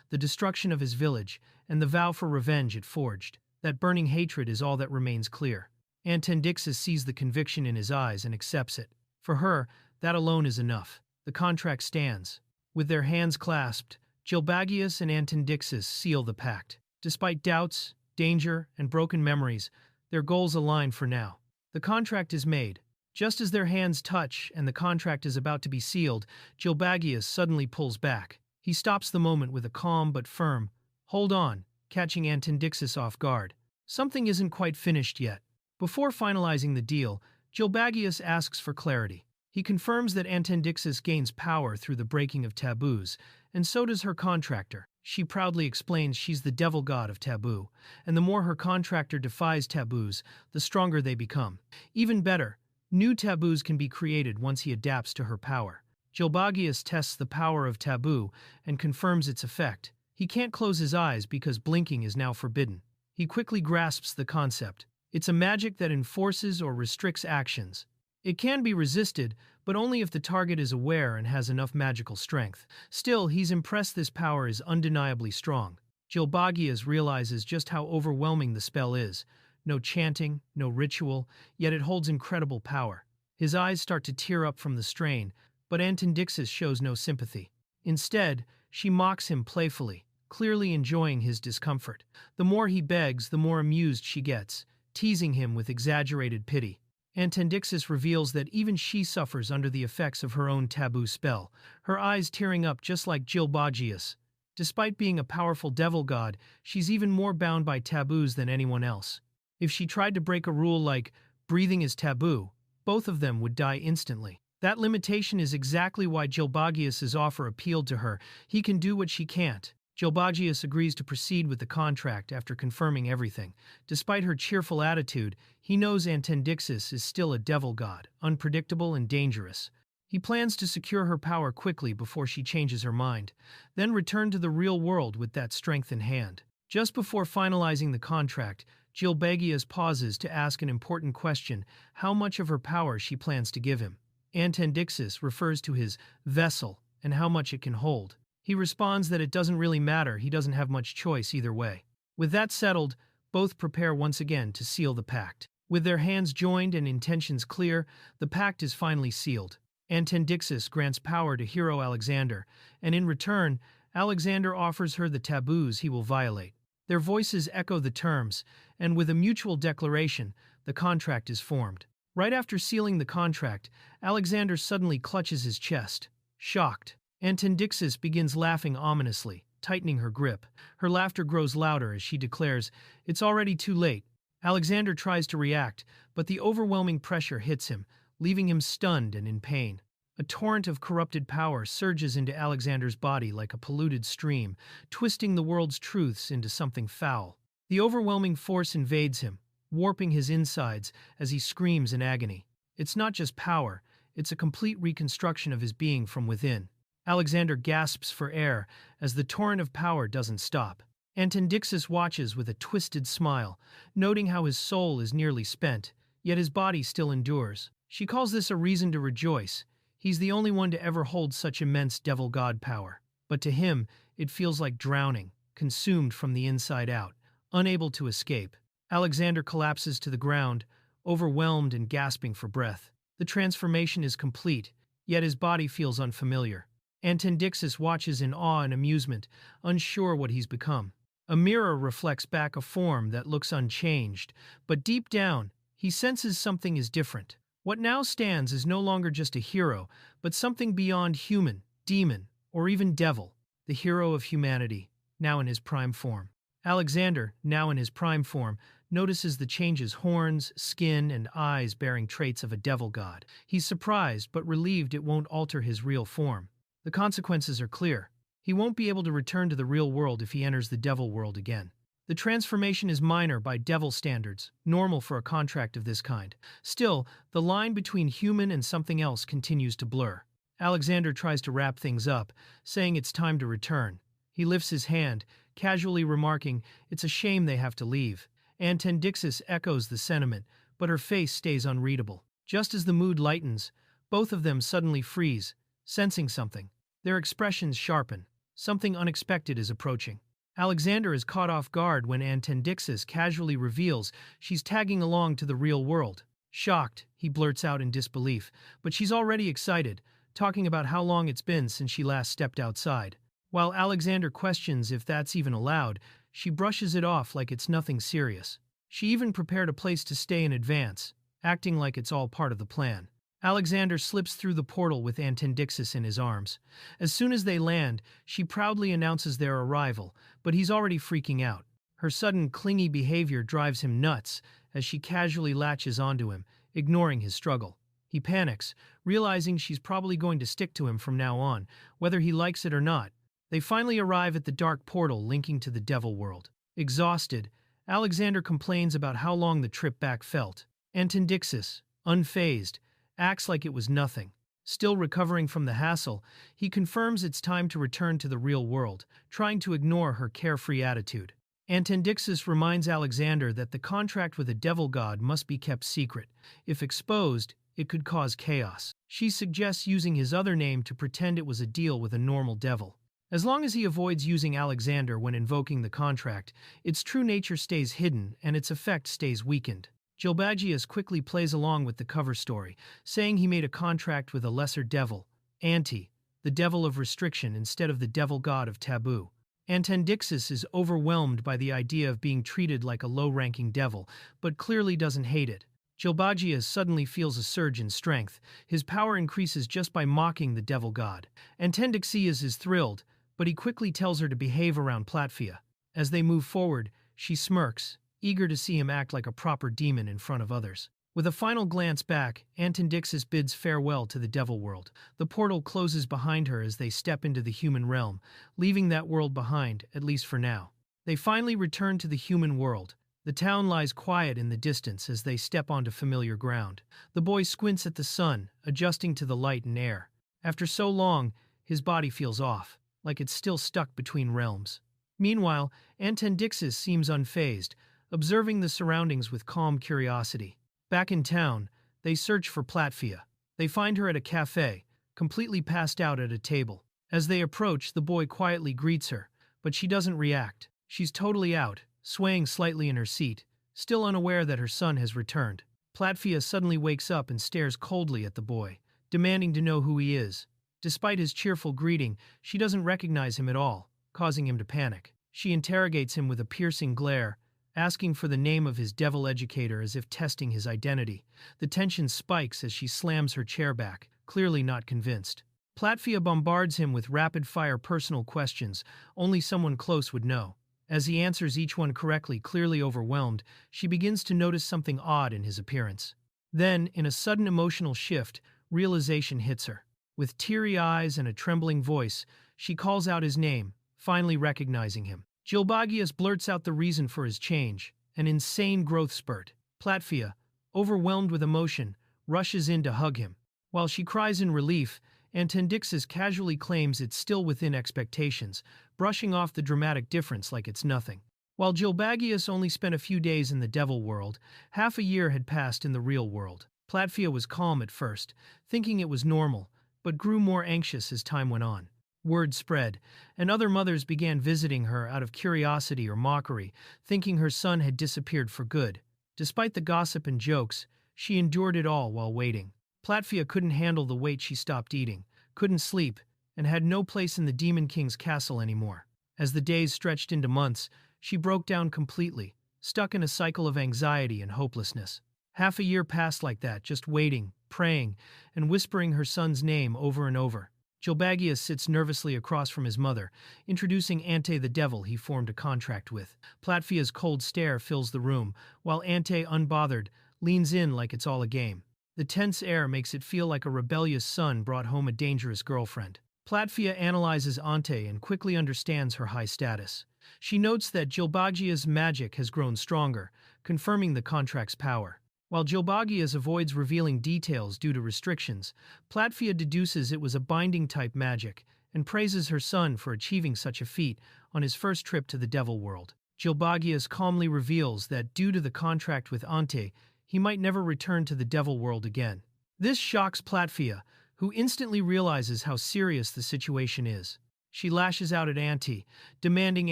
the destruction of his village, and the vow for revenge it forged. That burning hatred is all that remains clear. Antendixis sees the conviction in his eyes and accepts it. For her, that alone is enough. The contract stands. With their hands clasped, Gilbagius and Antendixis seal the pact. Despite doubts, danger, and broken memories, their goals align for now. The contract is made. Just as their hands touch and the contract is about to be sealed, Gilbagius suddenly pulls back. He stops the moment with a calm but firm "Hold on," catching Antendixis off guard. Something isn't quite finished yet. Before finalizing the deal, Gilbagius asks for clarity. He confirms that Antendixis gains power through the breaking of taboos, and so does her contractor. She proudly explains she's the devil god of taboo, and the more her contractor defies taboos, the stronger they become. Even better, new taboos can be created once he adapts to her power. Gilbagius tests the power of taboo and confirms its effect. He can't close his eyes because blinking is now forbidden. He quickly grasps the concept. It's a magic that enforces or restricts actions. It can be resisted, but only if the target is aware and has enough magical strength. Still, he's impressed this power is undeniably strong. Gilbagius realizes just how overwhelming the spell is. No chanting, no ritual, yet it holds incredible power. His eyes start to tear up from the strain, but Antendixis shows no sympathy. Instead, she mocks him playfully, clearly enjoying his discomfort. The more he begs, the more amused she gets, teasing him with exaggerated pity. Antendixis reveals that even she suffers under the effects of her own taboo spell, her eyes tearing up just like Gilbagius. Despite being a powerful devil god, she's even more bound by taboos than anyone else. If she tried to break a rule like breathing is taboo, both of them would die instantly. That limitation is exactly why Gilbagius's offer appealed to her. He can do what she can't. Gilbagius agrees to proceed with the contract after confirming everything. Despite her cheerful attitude, he knows Antendixis is still a devil god, unpredictable and dangerous. He plans to secure her power quickly before she changes her mind, then return to the real world with that strength in hand. Just before finalizing the contract, Gilbagius pauses to ask an important question: how much of her power she plans to give him. Antendixis refers to his vessel and how much it can hold. He responds that it doesn't really matter, he doesn't have much choice either way. With that settled, both prepare once again to seal the pact. With their hands joined and intentions clear, the pact is finally sealed. Antendixis grants power to hero Alexander, and in return, Alexander offers her the taboos he will violate. Their voices echo the terms, and with a mutual declaration, the contract is formed. Right after sealing the contract, Alexander suddenly clutches his chest, shocked. Antendixis begins laughing ominously, tightening her grip. Her laughter grows louder as she declares, "It's already too late." Alexander tries to react, but the overwhelming pressure hits him, leaving him stunned and in pain. A torrent of corrupted power surges into Alexander's body like a polluted stream, twisting the world's truths into something foul. The overwhelming force invades him, warping his insides as he screams in agony. It's not just power, it's a complete reconstruction of his being from within. Alexander gasps for air as the torrent of power doesn't stop. Antendixis watches with a twisted smile, noting how his soul is nearly spent, yet his body still endures. She calls this a reason to rejoice. He's the only one to ever hold such immense devil god power. But to him, it feels like drowning, consumed from the inside out, unable to escape. Alexander collapses to the ground, overwhelmed and gasping for breath. The transformation is complete, yet his body feels unfamiliar. Antendixis watches in awe and amusement, unsure what he's become. A mirror reflects back a form that looks unchanged, but deep down, he senses something is different. What now stands is no longer just a hero, but something beyond human, demon, or even devil, the hero of humanity, now in his prime form. Alexander, now in his prime form, notices the changes: horns, skin, and eyes bearing traits of a devil god. He's surprised but relieved it won't alter his real form. The consequences are clear. He won't be able to return to the real world if he enters the devil world again. The transformation is minor by devil standards, normal for a contract of this kind. Still, the line between human and something else continues to blur. Alexander tries to wrap things up, saying it's time to return. He lifts his hand, casually remarking, "It's a shame they have to leave." Antendixis echoes the sentiment, but her face stays unreadable. Just as the mood lightens, both of them suddenly freeze, sensing something. Their expressions sharpen. Something unexpected is approaching. Alexander is caught off guard when Antendixis casually reveals she's tagging along to the real world. Shocked, he blurts out in disbelief, but she's already excited, talking about how long it's been since she last stepped outside. While Alexander questions if that's even allowed, she brushes it off like it's nothing serious. She even prepared a place to stay in advance, acting like it's all part of the plan. Alexander slips through the portal with Antendixis in his arms. As soon as they land, she proudly announces their arrival, but he's already freaking out. Her sudden clingy behavior drives him nuts as she casually latches onto him, ignoring his struggle. He panics, realizing she's probably going to stick to him from now on, whether he likes it or not. They finally arrive at the dark portal linking to the devil world. Exhausted, Alexander complains about how long the trip back felt. Antendixis, unfazed, acts like it was nothing. Still recovering from the hassle, he confirms it's time to return to the real world, trying to ignore her carefree attitude. Antendixis reminds Alexander that the contract with a devil god must be kept secret. If exposed, it could cause chaos. She suggests using his other name to pretend it was a deal with a normal devil. As long as he avoids using Alexander when invoking the contract, its true nature stays hidden and its effect stays weakened. Gilbagius quickly plays along with the cover story, saying he made a contract with a lesser devil, Anti, the devil of restriction instead of the devil god of taboo. Antendixis is overwhelmed by the idea of being treated like a low-ranking devil, but clearly doesn't hate it. Gilbagius suddenly feels a surge in strength. His power increases just by mocking the devil god. Antendixis is thrilled, but he quickly tells her to behave around Platfia. As they move forward, she smirks, eager to see him act like a proper demon in front of others. With a final glance back, Antendixis bids farewell to the devil world. The portal closes behind her as they step into the human realm, leaving that world behind, at least for now. They finally return to the human world. The town lies quiet in the distance as they step onto familiar ground. The boy squints at the sun, adjusting to the light and air. After so long, his body feels off, like it's still stuck between realms. Meanwhile, Antendixis seems unfazed, observing the surroundings with calm curiosity. Back in town, they search for Platfia. They find her at a cafe, completely passed out at a table. As they approach, the boy quietly greets her, but she doesn't react. She's totally out, swaying slightly in her seat, still unaware that her son has returned. Platfia suddenly wakes up and stares coldly at the boy, demanding to know who he is. Despite his cheerful greeting, she doesn't recognize him at all, causing him to panic. She interrogates him with a piercing glare, asking for the name of his devil educator as if testing his identity. The tension spikes as she slams her chair back, clearly not convinced. Platfia bombards him with rapid-fire personal questions only someone close would know. As he answers each one correctly, clearly overwhelmed, she begins to notice something odd in his appearance. Then, in a sudden emotional shift, realization hits her. With teary eyes and a trembling voice, she calls out his name, finally recognizing him. Gilbagius blurts out the reason for his change, an insane growth spurt. Platfia, overwhelmed with emotion, rushes in to hug him. While she cries in relief, Antendixis casually claims it's still within expectations, brushing off the dramatic difference like it's nothing. While Gilbagius only spent a few days in the devil world, half a year had passed in the real world. Platfia was calm at first, thinking it was normal, but grew more anxious as time went on. Word spread, and other mothers began visiting her out of curiosity or mockery, thinking her son had disappeared for good. Despite the gossip and jokes, she endured it all while waiting. Platvia couldn't handle the weight. She stopped eating, couldn't sleep, and had no place in the Demon King's castle anymore. As the days stretched into months, she broke down completely, stuck in a cycle of anxiety and hopelessness. Half a year passed like that, just waiting, praying, and whispering her son's name over and over. Gilbagius sits nervously across from his mother, introducing Ante the devil he formed a contract with. Platvia's cold stare fills the room, while Ante, unbothered, leans in like it's all a game. The tense air makes it feel like a rebellious son brought home a dangerous girlfriend. Platvia analyzes Ante and quickly understands her high status. She notes that Gilbagia's magic has grown stronger, confirming the contract's power. While Gilbagius avoids revealing details due to restrictions, Platvia deduces it was a binding-type magic and praises her son for achieving such a feat on his first trip to the Devil World. Gilbagius calmly reveals that due to the contract with Ante, he might never return to the Devil World again. This shocks Platvia, who instantly realizes how serious the situation is. She lashes out at Ante, demanding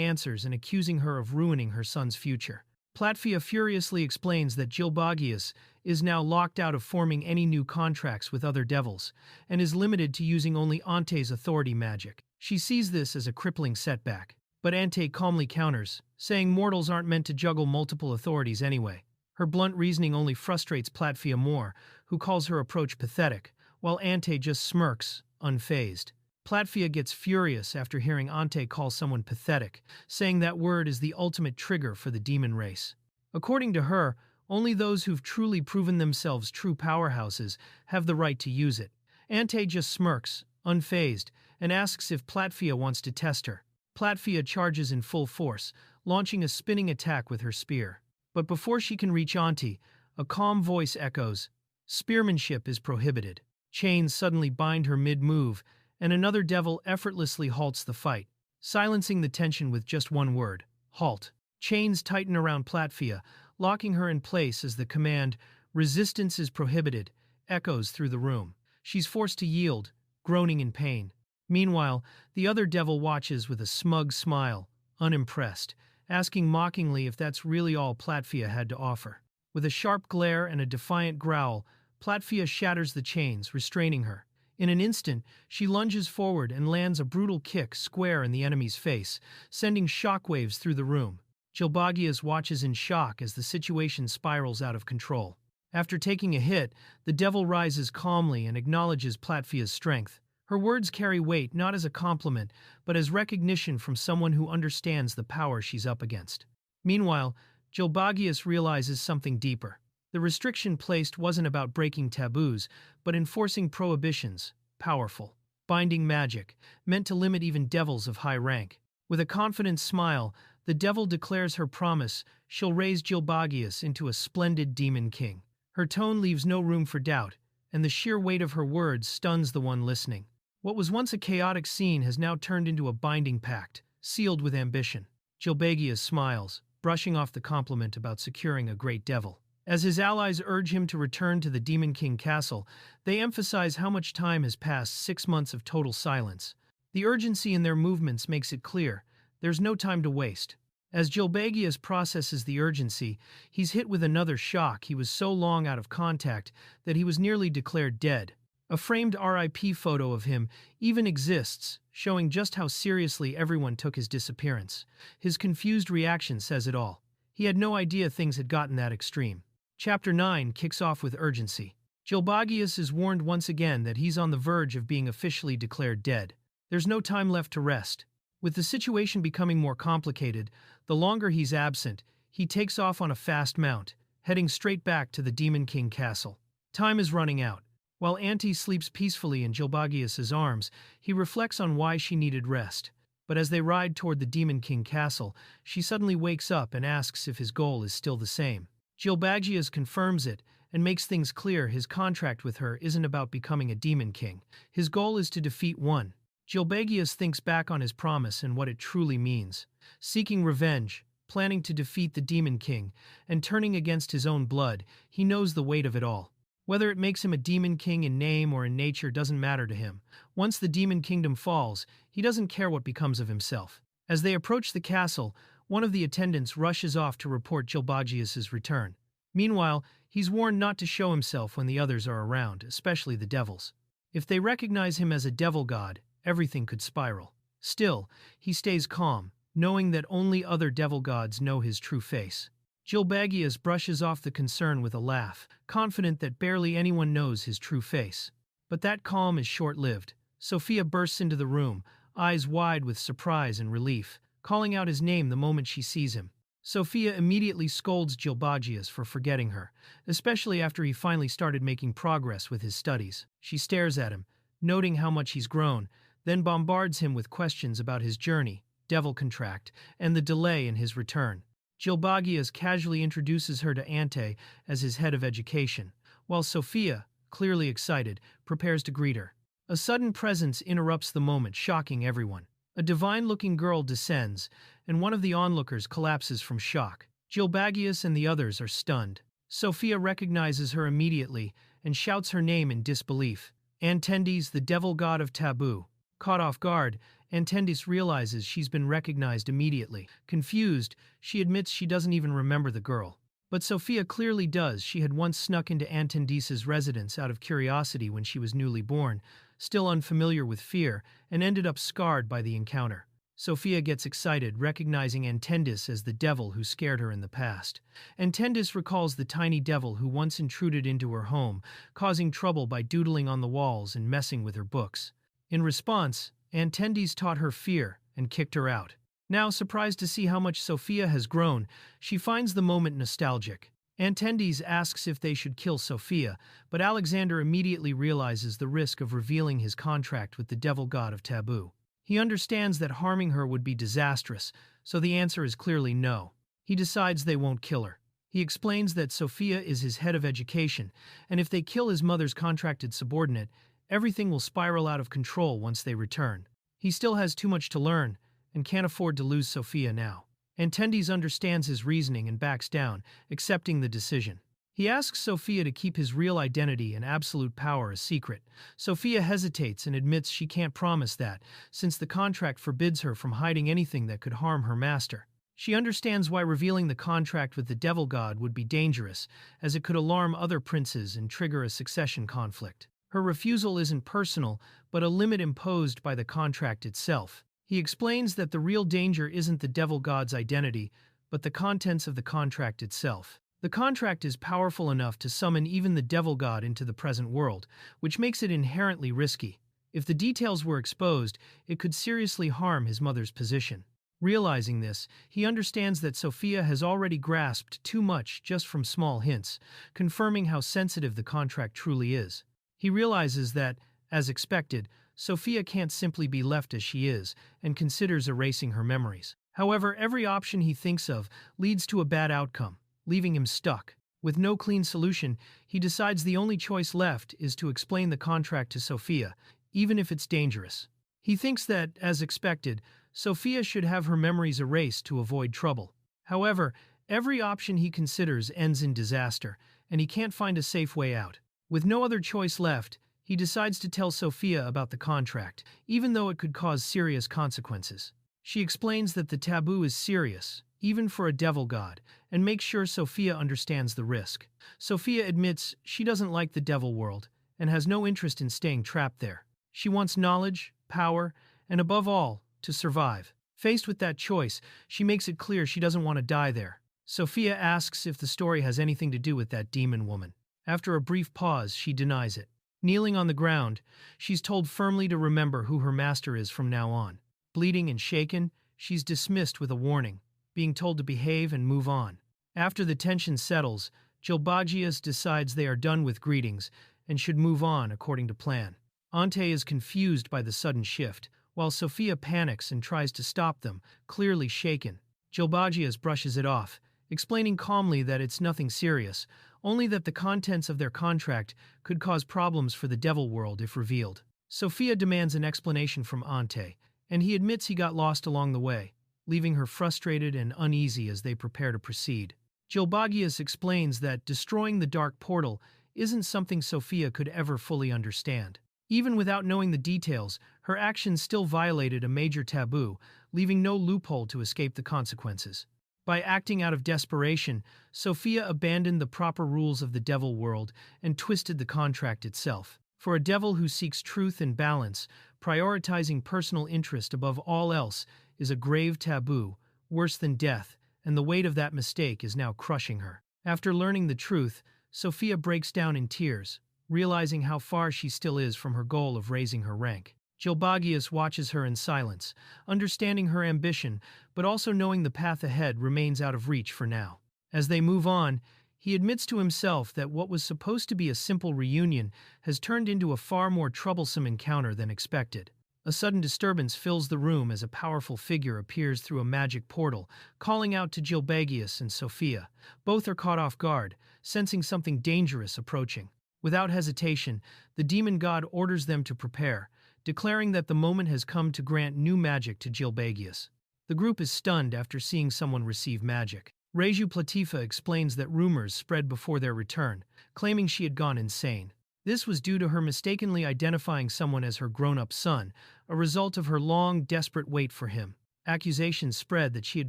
answers and accusing her of ruining her son's future. Platvia furiously explains that Gilbagius is now locked out of forming any new contracts with other devils, and is limited to using only Ante's authority magic. She sees this as a crippling setback, but Ante calmly counters, saying mortals aren't meant to juggle multiple authorities anyway. Her blunt reasoning only frustrates Platvia more, who calls her approach pathetic, while Ante just smirks, unfazed. Platvia gets furious after hearing Ante call someone pathetic, saying that word is the ultimate trigger for the demon race. According to her, only those who've truly proven themselves true powerhouses have the right to use it. Ante just smirks, unfazed, and asks if Platvia wants to test her. Platvia charges in full force, launching a spinning attack with her spear. But before she can reach Ante, a calm voice echoes, "Spearmanship is prohibited." Chains suddenly bind her mid-move, and another devil effortlessly halts the fight, silencing the tension with just one word, halt. Chains tighten around Platvia, locking her in place as the command, "Resistance is prohibited," echoes through the room. She's forced to yield, groaning in pain. Meanwhile, the other devil watches with a smug smile, unimpressed, asking mockingly if that's really all Platvia had to offer. With a sharp glare and a defiant growl, Platvia shatters the chains, restraining her. In an instant, she lunges forward and lands a brutal kick square in the enemy's face, sending shockwaves through the room. Gilbagius watches in shock as the situation spirals out of control. After taking a hit, the devil rises calmly and acknowledges Platvia's strength. Her words carry weight not as a compliment, but as recognition from someone who understands the power she's up against. Meanwhile, Gilbagius realizes something deeper. The restriction placed wasn't about breaking taboos, but enforcing prohibitions, powerful, binding magic, meant to limit even devils of high rank. With a confident smile, the devil declares her promise she'll raise Gilbagius into a splendid demon king. Her tone leaves no room for doubt, and the sheer weight of her words stuns the one listening. What was once a chaotic scene has now turned into a binding pact, sealed with ambition. Gilbagius smiles, brushing off the compliment about securing a great devil. As his allies urge him to return to the Demon King castle, they emphasize how much time has passed, 6 months of total silence. The urgency in their movements makes it clear there's no time to waste. As Gilbagius processes the urgency, he's hit with another shock. He was so long out of contact that he was nearly declared dead. A framed RIP photo of him even exists, showing just how seriously everyone took his disappearance. His confused reaction says it all. He had no idea things had gotten that extreme. Chapter 9 kicks off with urgency. Gilbagius is warned once again that he's on the verge of being officially declared dead. There's no time left to rest. With the situation becoming more complicated, the longer he's absent, he takes off on a fast mount, heading straight back to the Demon King castle. Time is running out. While Ante sleeps peacefully in Gilbagius's arms, he reflects on why she needed rest. But as they ride toward the Demon King castle, she suddenly wakes up and asks if his goal is still the same. Gilbagius confirms it and makes things clear his contract with her isn't about becoming a demon king. His goal is to defeat one. Gilbagius thinks back on his promise and what it truly means. Seeking revenge, planning to defeat the demon king, and turning against his own blood, he knows the weight of it all. Whether it makes him a demon king in name or in nature doesn't matter to him. Once the demon kingdom falls, he doesn't care what becomes of himself. As they approach the castle, one of the attendants rushes off to report Gilbagius's return. Meanwhile, he's warned not to show himself when the others are around, especially the devils. If they recognize him as a devil god, everything could spiral. Still, he stays calm, knowing that only other devil gods know his true face. Gilbagius brushes off the concern with a laugh, confident that barely anyone knows his true face. But that calm is short-lived. Sophia bursts into the room, eyes wide with surprise and relief, calling out his name the moment she sees him. Sophia immediately scolds Gilbagius for forgetting her, especially after he finally started making progress with his studies. She stares at him, noting how much he's grown, then bombards him with questions about his journey, devil contract, and the delay in his return. Gilbagius casually introduces her to Ante as his head of education, while Sophia, clearly excited, prepares to greet her. A sudden presence interrupts the moment, shocking everyone. A divine-looking girl descends, and one of the onlookers collapses from shock. Gilbagius and the others are stunned. Sophia recognizes her immediately and shouts her name in disbelief. Antendis, the devil god of taboo. Caught off guard, Antendis realizes she's been recognized immediately. Confused, she admits she doesn't even remember the girl. But Sophia clearly does. She had once snuck into Antendis's residence out of curiosity when she was newly born, still unfamiliar with fear, and ended up scarred by the encounter. Sophia gets excited, recognizing Antendis as the devil who scared her in the past. Antendis recalls the tiny devil who once intruded into her home, causing trouble by doodling on the walls and messing with her books. In response, Antendis taught her fear and kicked her out. Now, surprised to see how much Sophia has grown, she finds the moment nostalgic. Antendis asks if they should kill Sophia, but Alexander immediately realizes the risk of revealing his contract with the devil god of taboo. He understands that harming her would be disastrous, so the answer is clearly no. He decides they won't kill her. He explains that Sophia is his head of education, and if they kill his mother's contracted subordinate, everything will spiral out of control once they return. He still has too much to learn, and can't afford to lose Sophia now. Antendis understands his reasoning and backs down, accepting the decision. He asks Sophia to keep his real identity and absolute power a secret. Sophia hesitates and admits she can't promise that, since the contract forbids her from hiding anything that could harm her master. She understands why revealing the contract with the devil god would be dangerous, as it could alarm other princes and trigger a succession conflict. Her refusal isn't personal, but a limit imposed by the contract itself. He explains that the real danger isn't the devil god's identity, but the contents of the contract itself. The contract is powerful enough to summon even the devil god into the present world, which makes it inherently risky. If the details were exposed, it could seriously harm his mother's position. Realizing this, he understands that Sophia has already grasped too much just from small hints, confirming how sensitive the contract truly is. He realizes that, as expected, Sophia can't simply be left as she is, and considers erasing her memories. However, every option he thinks of leads to a bad outcome, leaving him stuck. With no clean solution, he decides the only choice left is to explain the contract to Sophia, even if it's dangerous. He thinks that, as expected, Sophia should have her memories erased to avoid trouble. However, every option he considers ends in disaster, and he can't find a safe way out. With no other choice left, he decides to tell Sophia about the contract, even though it could cause serious consequences. She explains that the taboo is serious, even for a devil god, and makes sure Sophia understands the risk. Sophia admits she doesn't like the devil world, and has no interest in staying trapped there. She wants knowledge, power, and above all, to survive. Faced with that choice, she makes it clear she doesn't want to die there. Sophia asks if the story has anything to do with that demon woman. After a brief pause, she denies it. Kneeling on the ground, she's told firmly to remember who her master is from now on. Bleeding and shaken, she's dismissed with a warning, being told to behave and move on. After the tension settles, Gilbagius decides they are done with greetings and should move on according to plan. Ante is confused by the sudden shift, while Sophia panics and tries to stop them, clearly shaken. Gilbagius brushes it off, explaining calmly that it's nothing serious, only that the contents of their contract could cause problems for the devil world if revealed. Sophia demands an explanation from Ante, and he admits he got lost along the way, leaving her frustrated and uneasy as they prepare to proceed. Gilbagius explains that destroying the dark portal isn't something Sophia could ever fully understand. Even without knowing the details, her actions still violated a major taboo, leaving no loophole to escape the consequences. By acting out of desperation, Sophia abandoned the proper rules of the devil world and twisted the contract itself. For a devil who seeks truth and balance, prioritizing personal interest above all else is a grave taboo, worse than death, and the weight of that mistake is now crushing her. After learning the truth, Sophia breaks down in tears, realizing how far she still is from her goal of raising her rank. Gilbagius watches her in silence, understanding her ambition, but also knowing the path ahead remains out of reach for now. As they move on, he admits to himself that what was supposed to be a simple reunion has turned into a far more troublesome encounter than expected. A sudden disturbance fills the room as a powerful figure appears through a magic portal, calling out to Gilbagius and Sophia. Both are caught off guard, sensing something dangerous approaching. Without hesitation, the demon god orders them to prepare, declaring that the moment has come to grant new magic to Gilbagius. The group is stunned after seeing someone receive magic. Reju Platifa explains that rumors spread before their return, claiming she had gone insane. This was due to her mistakenly identifying someone as her grown-up son, a result of her long, desperate wait for him. Accusations spread that she had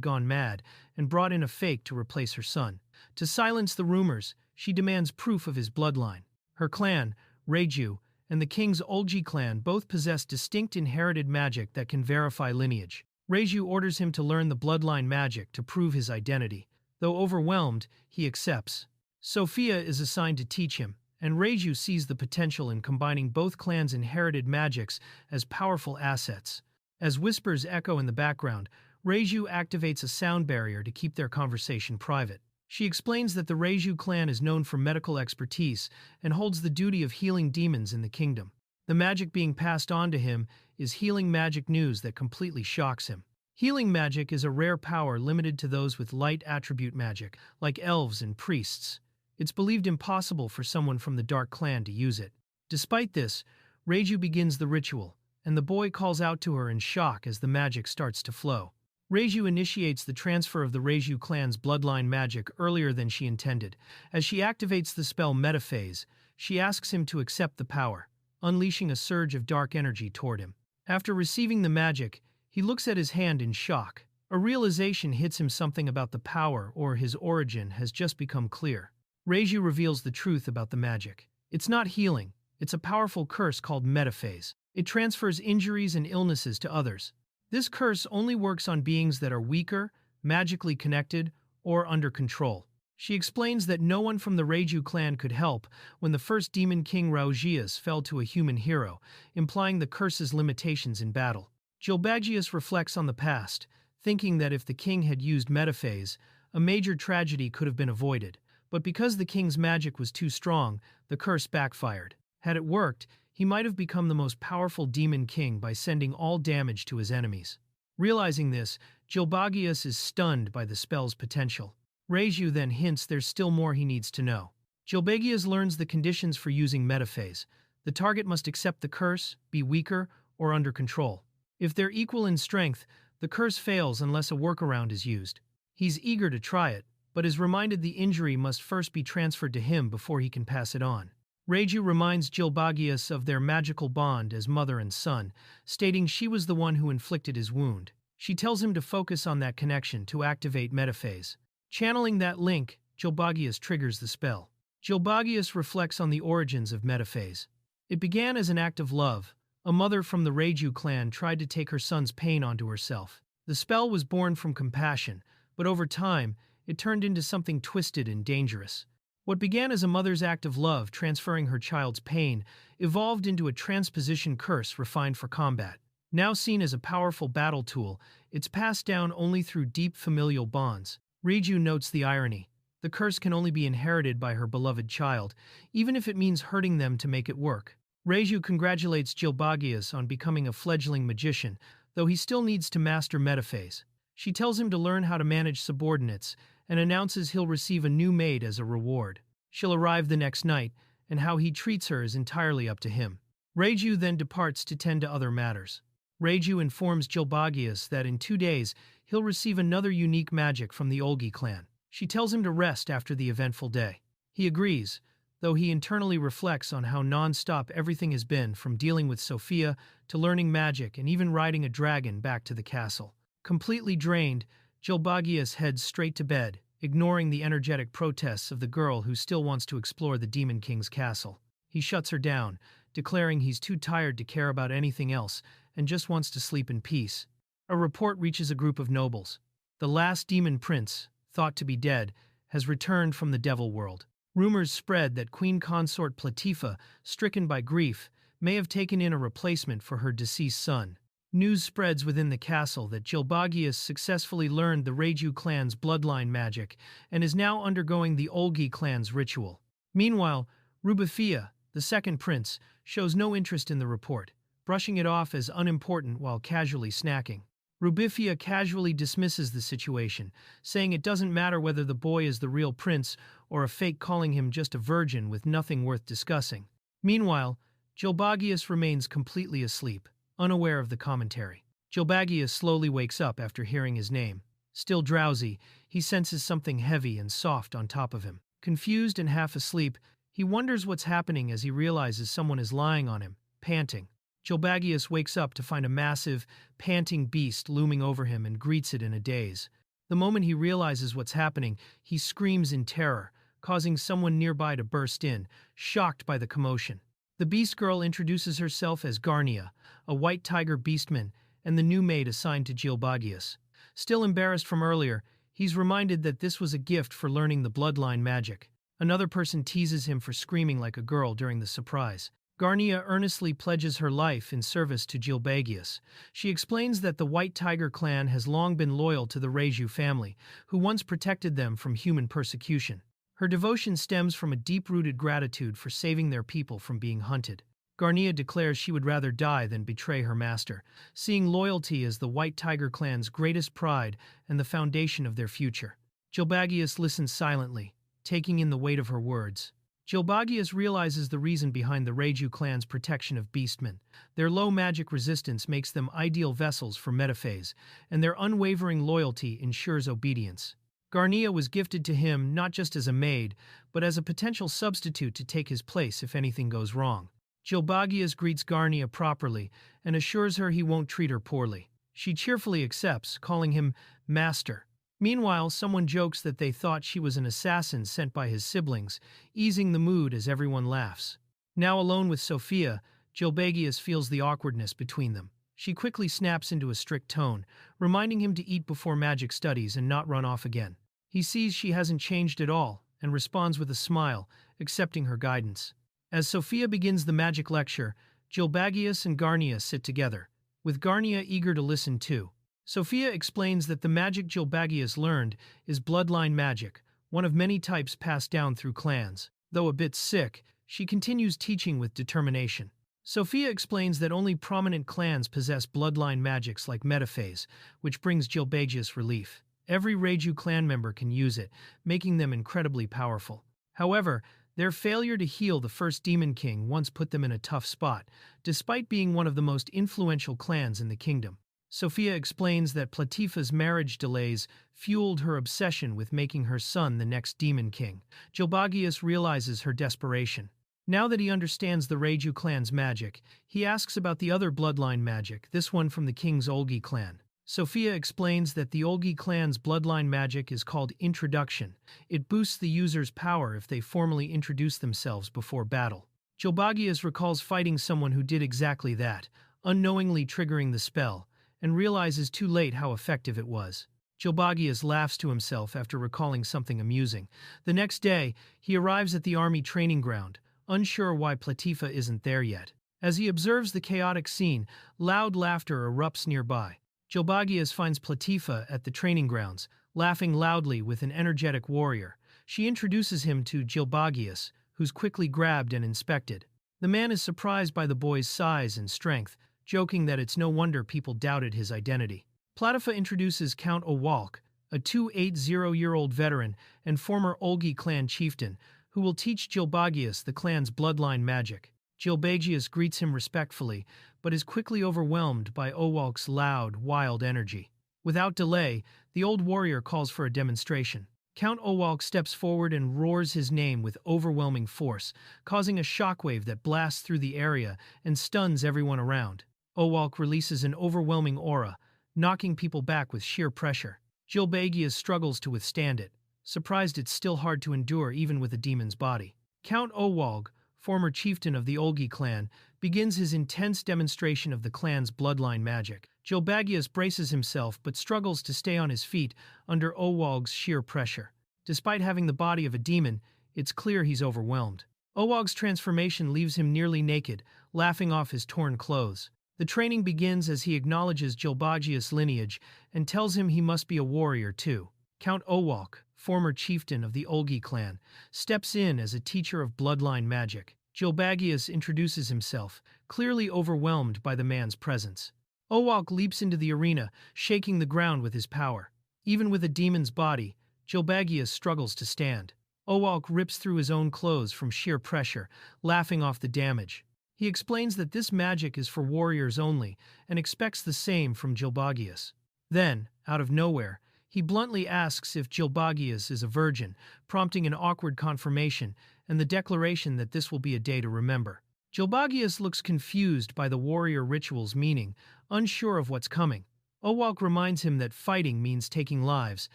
gone mad and brought in a fake to replace her son. To silence the rumors, she demands proof of his bloodline. Her clan, Reju, and the king's Olgi clan both possess distinct inherited magic that can verify lineage. Reju orders him to learn the bloodline magic to prove his identity. Though overwhelmed, he accepts. Sophia is assigned to teach him, and Reju sees the potential in combining both clans' inherited magics as powerful assets. As whispers echo in the background, Reju activates a sound barrier to keep their conversation private. She explains that the Reju clan is known for medical expertise and holds the duty of healing demons in the kingdom. The magic being passed on to him is healing magic news that completely shocks him. Healing magic is a rare power limited to those with light attribute magic, like elves and priests. It's believed impossible for someone from the Dark Clan to use it. Despite this, Reju begins the ritual, and the boy calls out to her in shock as the magic starts to flow. Reju initiates the transfer of the Reju clan's bloodline magic earlier than she intended. As she activates the spell Metaphase, she asks him to accept the power, unleashing a surge of dark energy toward him. After receiving the magic, he looks at his hand in shock. A realization hits him something about the power or his origin has just become clear. Reju reveals the truth about the magic. It's not healing, it's a powerful curse called Metaphase. It transfers injuries and illnesses to others. This curse only works on beings that are weaker, magically connected, or under control. She explains that no one from the Reju clan could help when the first demon king Raugias fell to a human hero, implying the curse's limitations in battle. Gilbagius reflects on the past, thinking that if the king had used Metaphase, a major tragedy could have been avoided. But because the king's magic was too strong, the curse backfired. Had it worked, he might have become the most powerful demon king by sending all damage to his enemies. Realizing this, Gilbagius is stunned by the spell's potential. Reju then hints there's still more he needs to know. Gilbagius learns the conditions for using Metaphase. The target must accept the curse, be weaker, or under control. If they're equal in strength, the curse fails unless a workaround is used. He's eager to try it, but is reminded the injury must first be transferred to him before he can pass it on. Reju reminds Gilbagius of their magical bond as mother and son, stating she was the one who inflicted his wound. She tells him to focus on that connection to activate Metaphase. Channeling that link, Gilbagius triggers the spell. Gilbagius reflects on the origins of Metaphase. It began as an act of love. A mother from the Reju clan tried to take her son's pain onto herself. The spell was born from compassion, but over time, it turned into something twisted and dangerous. What began as a mother's act of love transferring her child's pain evolved into a transposition curse refined for combat. Now seen as a powerful battle tool, it's passed down only through deep familial bonds. Reju notes the irony. The curse can only be inherited by her beloved child, even if it means hurting them to make it work. Reju congratulates Gilbagius on becoming a fledgling magician, though he still needs to master Metaphase. She tells him to learn how to manage subordinates and announces he'll receive a new maid as a reward. She'll arrive the next night, and how he treats her is entirely up to him. Reju then departs to tend to other matters. Reju informs Gilbagius that in 2 days he'll receive another unique magic from the Olgi clan. She tells him to rest after the eventful day. He agrees, though he internally reflects on how non-stop everything has been, from dealing with Sophia to learning magic and even riding a dragon back to the castle. Completely drained, Gilbagius heads straight to bed, ignoring the energetic protests of the girl who still wants to explore the Demon King's castle. He shuts her down, declaring he's too tired to care about anything else and just wants to sleep in peace. A report reaches a group of nobles. The last demon prince, thought to be dead, has returned from the devil world. Rumors spread that Queen Consort Platifa, stricken by grief, may have taken in a replacement for her deceased son. News spreads within the castle that Gilbagius successfully learned the Reiju clan's bloodline magic and is now undergoing the Olgi clan's ritual. Meanwhile, Rubifia, the second prince, shows no interest in the report, brushing it off as unimportant while casually snacking. Rubifia casually dismisses the situation, saying it doesn't matter whether the boy is the real prince or a fake calling him just a virgin with nothing worth discussing. Meanwhile, Gilbagius remains completely asleep, unaware of the commentary. Gilbagius slowly wakes up after hearing his name. Still drowsy, he senses something heavy and soft on top of him. Confused and half asleep, he wonders what's happening as he realizes someone is lying on him, panting. Gilbagius wakes up to find a massive, panting beast looming over him and greets it in a daze. The moment he realizes what's happening, he screams in terror, causing someone nearby to burst in, shocked by the commotion. The beast girl introduces herself as Garnia, a white tiger beastman, and the new maid assigned to Gilbagius. Still embarrassed from earlier, he's reminded that this was a gift for learning the bloodline magic. Another person teases him for screaming like a girl during the surprise. Garnia earnestly pledges her life in service to Gilbagius. She explains that the White Tiger clan has long been loyal to the Reiju family, who once protected them from human persecution. Her devotion stems from a deep-rooted gratitude for saving their people from being hunted. Garnia declares she would rather die than betray her master, seeing loyalty as the White Tiger clan's greatest pride and the foundation of their future. Gilbagius listens silently, taking in the weight of her words. Gilbagius realizes the reason behind the Reiju clan's protection of beastmen. Their low magic resistance makes them ideal vessels for metaphase, and their unwavering loyalty ensures obedience. Garnia was gifted to him not just as a maid, but as a potential substitute to take his place if anything goes wrong. Gilbagius greets Garnia properly and assures her he won't treat her poorly. She cheerfully accepts, calling him Master. Meanwhile, someone jokes that they thought she was an assassin sent by his siblings, easing the mood as everyone laughs. Now alone with Sophia, Gilbagius feels the awkwardness between them. She quickly snaps into a strict tone, reminding him to eat before magic studies and not run off again. He sees she hasn't changed at all and responds with a smile, accepting her guidance. As Sophia begins the magic lecture, Gilbagius and Garnia sit together, with Garnia eager to listen too. Sophia explains that the magic Gilbagius learned is bloodline magic, one of many types passed down through clans. Though a bit sick, she continues teaching with determination. Sophia explains that only prominent clans possess bloodline magics like metaphase, which brings Gilbagius relief. Every Reiju clan member can use it, making them incredibly powerful. However, their failure to heal the first Demon King once put them in a tough spot, despite being one of the most influential clans in the kingdom. Sophia explains that Platifa's marriage delays fueled her obsession with making her son the next Demon King. Gilbagius realizes her desperation. Now that he understands the Reiju clan's magic, he asks about the other bloodline magic, this one from the king's Olgi clan. Sophia explains that the Olgi clan's bloodline magic is called Introduction. It boosts the user's power if they formally introduce themselves before battle. Gilbagius recalls fighting someone who did exactly that, unknowingly triggering the spell, and realizes too late how effective it was. Gilbagius laughs to himself after recalling something amusing. The next day, he arrives at the army training ground, unsure why Platifa isn't there yet. As he observes the chaotic scene, loud laughter erupts nearby. Gilbagius finds Platifa at the training grounds, laughing loudly with an energetic warrior. She introduces him to Gilbagius, who's quickly grabbed and inspected. The man is surprised by the boy's size and strength, joking that it's no wonder people doubted his identity. Platifa introduces Count Owalk, a 280-year-old veteran and former Olgi clan chieftain, who will teach Gilbagius the clan's bloodline magic. Gilbagius greets him respectfully, but is quickly overwhelmed by Owalk's loud, wild energy. Without delay, the old warrior calls for a demonstration. Count Owalk steps forward and roars his name with overwhelming force, causing a shockwave that blasts through the area and stuns everyone around. Owalk releases an overwhelming aura, knocking people back with sheer pressure. Gilbagius struggles to withstand it, surprised it's still hard to endure even with a demon's body. Count Owalg, former chieftain of the Olgi clan, begins his intense demonstration of the clan's bloodline magic. Gilbagius braces himself but struggles to stay on his feet under Owalg's sheer pressure. Despite having the body of a demon, it's clear he's overwhelmed. Owalg's transformation leaves him nearly naked, laughing off his torn clothes. The training begins as he acknowledges Gilbagius' lineage and tells him he must be a warrior too. Count Owalk, former chieftain of the Olgi clan, steps in as a teacher of bloodline magic. Gilbagius introduces himself, clearly overwhelmed by the man's presence. Owalk leaps into the arena, shaking the ground with his power. Even with a demon's body, Gilbagius struggles to stand. Owalk rips through his own clothes from sheer pressure, laughing off the damage. He explains that this magic is for warriors only and expects the same from Gilbagius. Then, out of nowhere, he bluntly asks if Gilbagius is a virgin, prompting an awkward confirmation and the declaration that this will be a day to remember. Gilbagius looks confused by the warrior ritual's meaning, unsure of what's coming. Owalk reminds him that fighting means taking lives,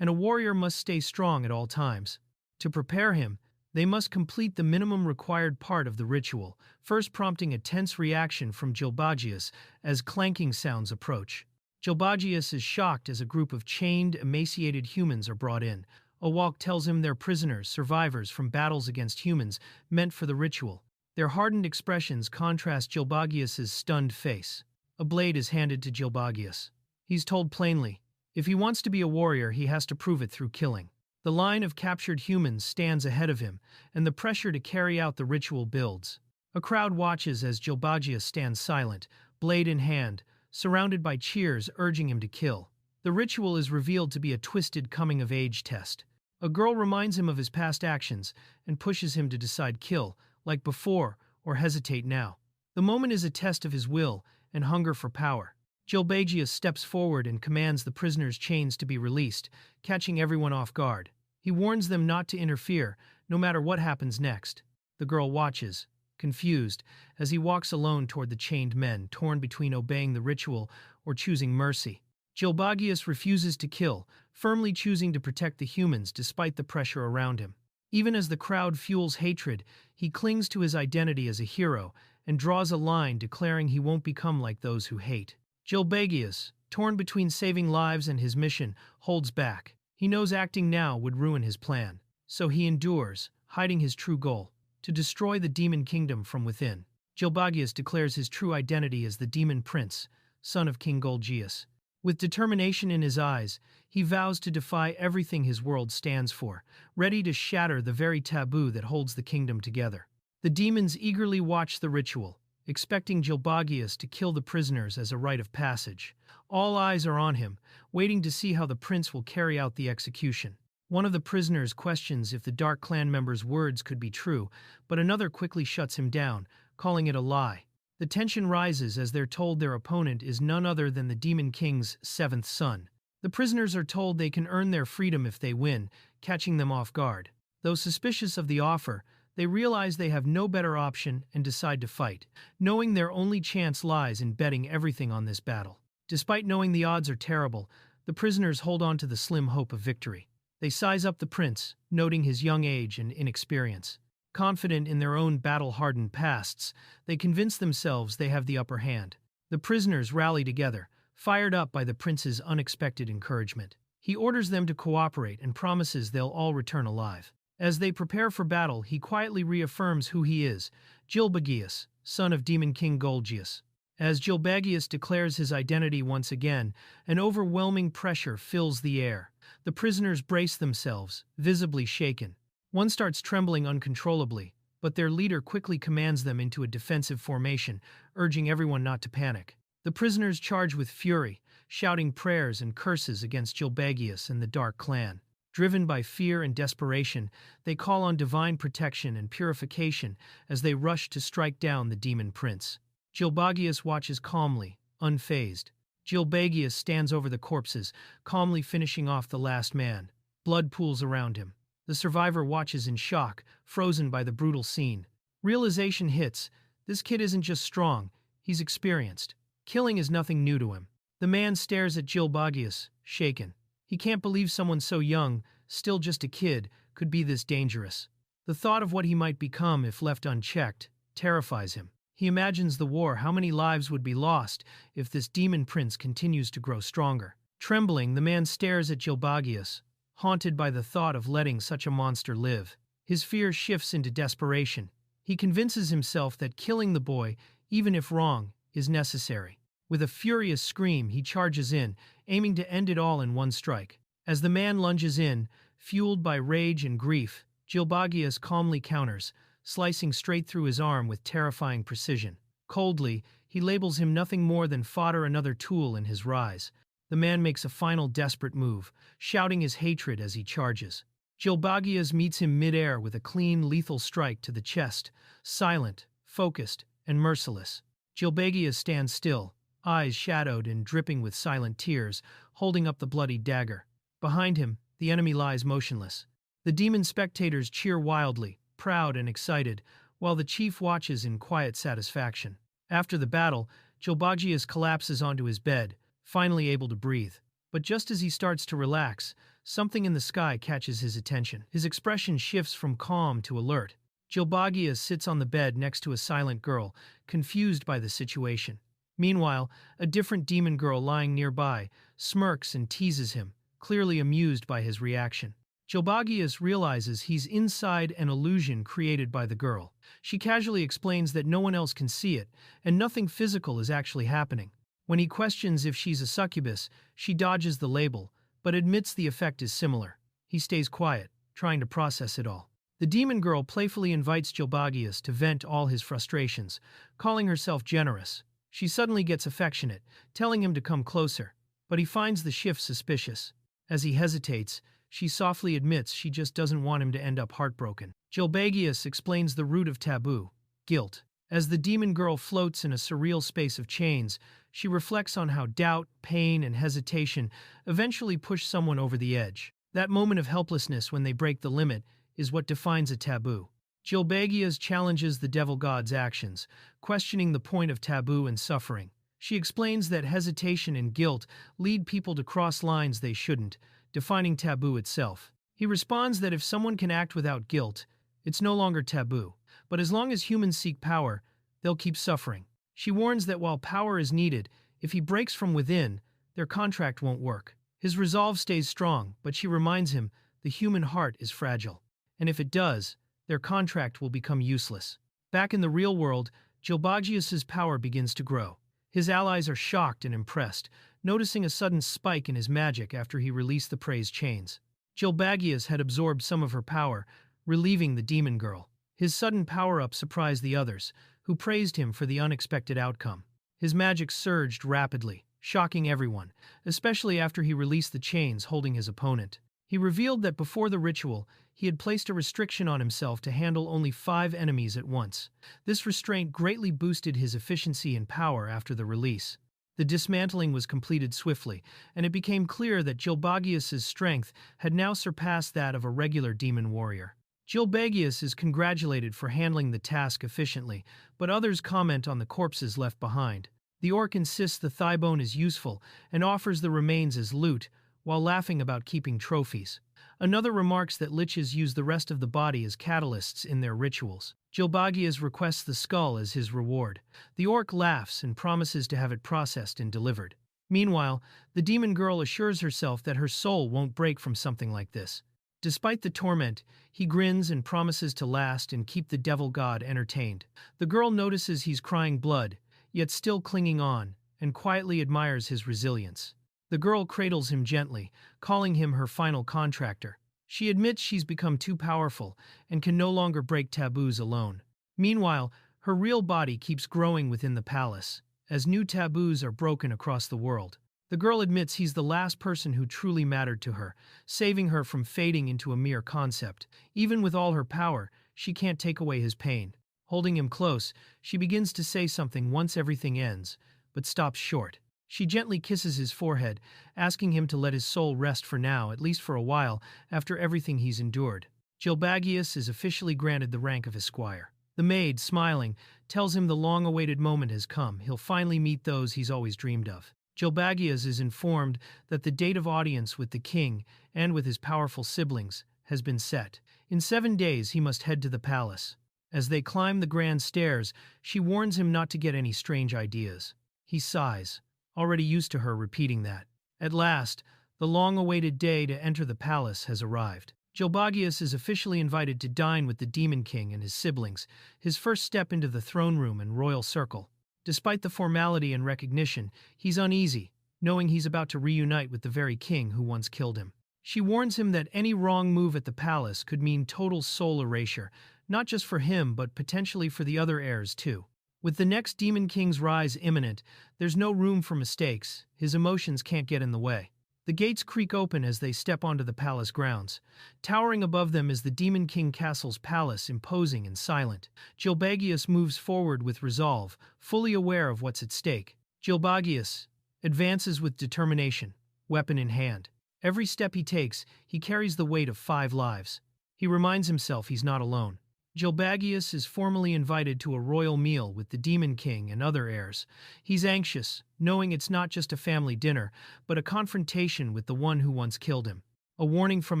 and a warrior must stay strong at all times. To prepare him, they must complete the minimum required part of the ritual, first prompting a tense reaction from Gilbagius as clanking sounds approach. Gilbagius is shocked as a group of chained, emaciated humans are brought in. Owalk tells him they're prisoners, survivors from battles against humans meant for the ritual. Their hardened expressions contrast Gilbagius's stunned face. A blade is handed to Gilbagius. He's told plainly, if he wants to be a warrior, he has to prove it through killing. The line of captured humans stands ahead of him, and the pressure to carry out the ritual builds. A crowd watches as Gilbagius stands silent, blade in hand, surrounded by cheers urging him to kill. The ritual is revealed to be a twisted coming-of-age test. A girl reminds him of his past actions and pushes him to decide kill, like before, or hesitate now. The moment is a test of his will and hunger for power. Gilbagius steps forward and commands the prisoners' chains to be released, catching everyone off guard. He warns them not to interfere, no matter what happens next. The girl watches, confused, as he walks alone toward the chained men, torn between obeying the ritual or choosing mercy. Gilbagius refuses to kill, firmly choosing to protect the humans despite the pressure around him. Even as the crowd fuels hatred, he clings to his identity as a hero and draws a line declaring he won't become like those who hate. Gilbagius, torn between saving lives and his mission, holds back. He knows acting now would ruin his plan, so he endures, hiding his true goal, to destroy the demon kingdom from within. Gilbagius declares his true identity as the demon prince, son of King Golgius. With determination in his eyes, he vows to defy everything his world stands for, ready to shatter the very taboo that holds the kingdom together. The demons eagerly watch the ritual, expecting Gilbagius to kill the prisoners as a rite of passage. All eyes are on him, waiting to see how the prince will carry out the execution. One of the prisoners questions if the Dark Clan member's words could be true, but another quickly shuts him down, calling it a lie. The tension rises as they're told their opponent is none other than the Demon King's seventh son. The prisoners are told they can earn their freedom if they win, catching them off guard. Though suspicious of the offer, they realize they have no better option and decide to fight, knowing their only chance lies in betting everything on this battle. Despite knowing the odds are terrible, the prisoners hold on to the slim hope of victory. They size up the prince, noting his young age and inexperience. Confident in their own battle-hardened pasts, they convince themselves they have the upper hand. The prisoners rally together, fired up by the prince's unexpected encouragement. He orders them to cooperate and promises they'll all return alive. As they prepare for battle, he quietly reaffirms who he is, Gilbagius, son of Demon King Golgius. As Gilbagius declares his identity once again, an overwhelming pressure fills the air. The prisoners brace themselves, visibly shaken. One starts trembling uncontrollably, but their leader quickly commands them into a defensive formation, urging everyone not to panic. The prisoners charge with fury, shouting prayers and curses against Gilbagius and the Dark Clan. Driven by fear and desperation, they call on divine protection and purification as they rush to strike down the demon prince. Gilbagius watches calmly, unfazed. Gilbagius stands over the corpses, calmly finishing off the last man. Blood pools around him. The survivor watches in shock, frozen by the brutal scene. Realization hits. This kid isn't just strong, he's experienced. Killing is nothing new to him. The man stares at Gilbagius, shaken. He can't believe someone so young, still just a kid, could be this dangerous. The thought of what he might become if left unchecked terrifies him. He imagines the war, how many lives would be lost if this demon prince continues to grow stronger. Trembling, the man stares at Gilbagius, haunted by the thought of letting such a monster live. His fear shifts into desperation. He convinces himself that killing the boy, even if wrong, is necessary. With a furious scream, he charges in, aiming to end it all in one strike. As the man lunges in, fueled by rage and grief, Gilbagius calmly counters, slicing straight through his arm with terrifying precision. Coldly, he labels him nothing more than fodder, another tool in his rise. The man makes a final desperate move, shouting his hatred as he charges. Gilbagius meets him mid-air with a clean, lethal strike to the chest, silent, focused, and merciless. Gilbagius stands still, eyes shadowed and dripping with silent tears, holding up the bloody dagger. Behind him, the enemy lies motionless. The demon spectators cheer wildly, proud and excited, while the chief watches in quiet satisfaction. After the battle, Gilbagius collapses onto his bed, finally able to breathe. But just as he starts to relax, something in the sky catches his attention. His expression shifts from calm to alert. Gilbagius sits on the bed next to a silent girl, confused by the situation. Meanwhile, a different demon girl lying nearby smirks and teases him, clearly amused by his reaction. Gilbagius realizes he's inside an illusion created by the girl. She casually explains that no one else can see it, and nothing physical is actually happening. When he questions if she's a succubus, she dodges the label, but admits the effect is similar. He stays quiet, trying to process it all. The demon girl playfully invites Gilbagius to vent all his frustrations, calling herself generous. She suddenly gets affectionate, telling him to come closer, but he finds the shift suspicious. As he hesitates, she softly admits she just doesn't want him to end up heartbroken. Gilbagius explains the root of taboo, guilt. As the demon girl floats in a surreal space of chains, she reflects on how doubt, pain, and hesitation eventually push someone over the edge. That moment of helplessness when they break the limit is what defines a taboo. Gilbagius challenges the devil god's actions, questioning the point of taboo and suffering. She explains that hesitation and guilt lead people to cross lines they shouldn't, defining taboo itself. He responds that if someone can act without guilt, it's no longer taboo. But as long as humans seek power, they'll keep suffering. She warns that while power is needed, if he breaks from within, their contract won't work. His resolve stays strong, but she reminds him the human heart is fragile, and if it does, their contract will become useless. Back in the real world, Gilbagius's power begins to grow. His allies are shocked and impressed, noticing a sudden spike in his magic after he released the prey's chains. Gilbagius had absorbed some of her power, relieving the demon girl. His sudden power-up surprised the others, who praised him for the unexpected outcome. His magic surged rapidly, shocking everyone, especially after he released the chains holding his opponent. He revealed that before the ritual, he had placed a restriction on himself to handle only 5 enemies at once. This restraint greatly boosted his efficiency and power after the release. The dismantling was completed swiftly, and it became clear that Gilbagius's strength had now surpassed that of a regular demon warrior. Gilbagius is congratulated for handling the task efficiently, but others comment on the corpses left behind. The orc insists the thigh bone is useful and offers the remains as loot, while laughing about keeping trophies. Another remarks that liches use the rest of the body as catalysts in their rituals. Gilbagius requests the skull as his reward. The orc laughs and promises to have it processed and delivered. Meanwhile, the demon girl assures herself that her soul won't break from something like this. Despite the torment, he grins and promises to last and keep the devil god entertained. The girl notices he's crying blood, yet still clinging on, and quietly admires his resilience. The girl cradles him gently, calling him her final contractor. She admits she's become too powerful and can no longer break taboos alone. Meanwhile, her real body keeps growing within the palace, as new taboos are broken across the world. The girl admits he's the last person who truly mattered to her, saving her from fading into a mere concept. Even with all her power, she can't take away his pain. Holding him close, she begins to say something once everything ends, but stops short. She gently kisses his forehead, asking him to let his soul rest for now, at least for a while, after everything he's endured. Gilbagius is officially granted the rank of esquire. The maid, smiling, tells him the long-awaited moment has come. He'll finally meet those he's always dreamed of. Gilbagius is informed that the date of audience with the king and with his powerful siblings has been set. In 7 days he must head to the palace. As they climb the grand stairs, she warns him not to get any strange ideas. He sighs, already used to her repeating that. At last, the long-awaited day to enter the palace has arrived. Gilbagius is officially invited to dine with the Demon King and his siblings, his first step into the throne room and royal circle. Despite the formality and recognition, he's uneasy, knowing he's about to reunite with the very king who once killed him. She warns him that any wrong move at the palace could mean total soul erasure, not just for him but potentially for the other heirs too. With the next Demon King's rise imminent, there's no room for mistakes. His emotions can't get in the way. The gates creak open as they step onto the palace grounds. Towering above them is the Demon King Castle's palace, imposing and silent. Gilbagius moves forward with resolve, fully aware of what's at stake. Gilbagius advances with determination, weapon in hand. Every step he takes, he carries the weight of 5 lives. He reminds himself he's not alone. Gilbagius is formally invited to a royal meal with the Demon King and other heirs. He's anxious, knowing it's not just a family dinner, but a confrontation with the one who once killed him. A warning from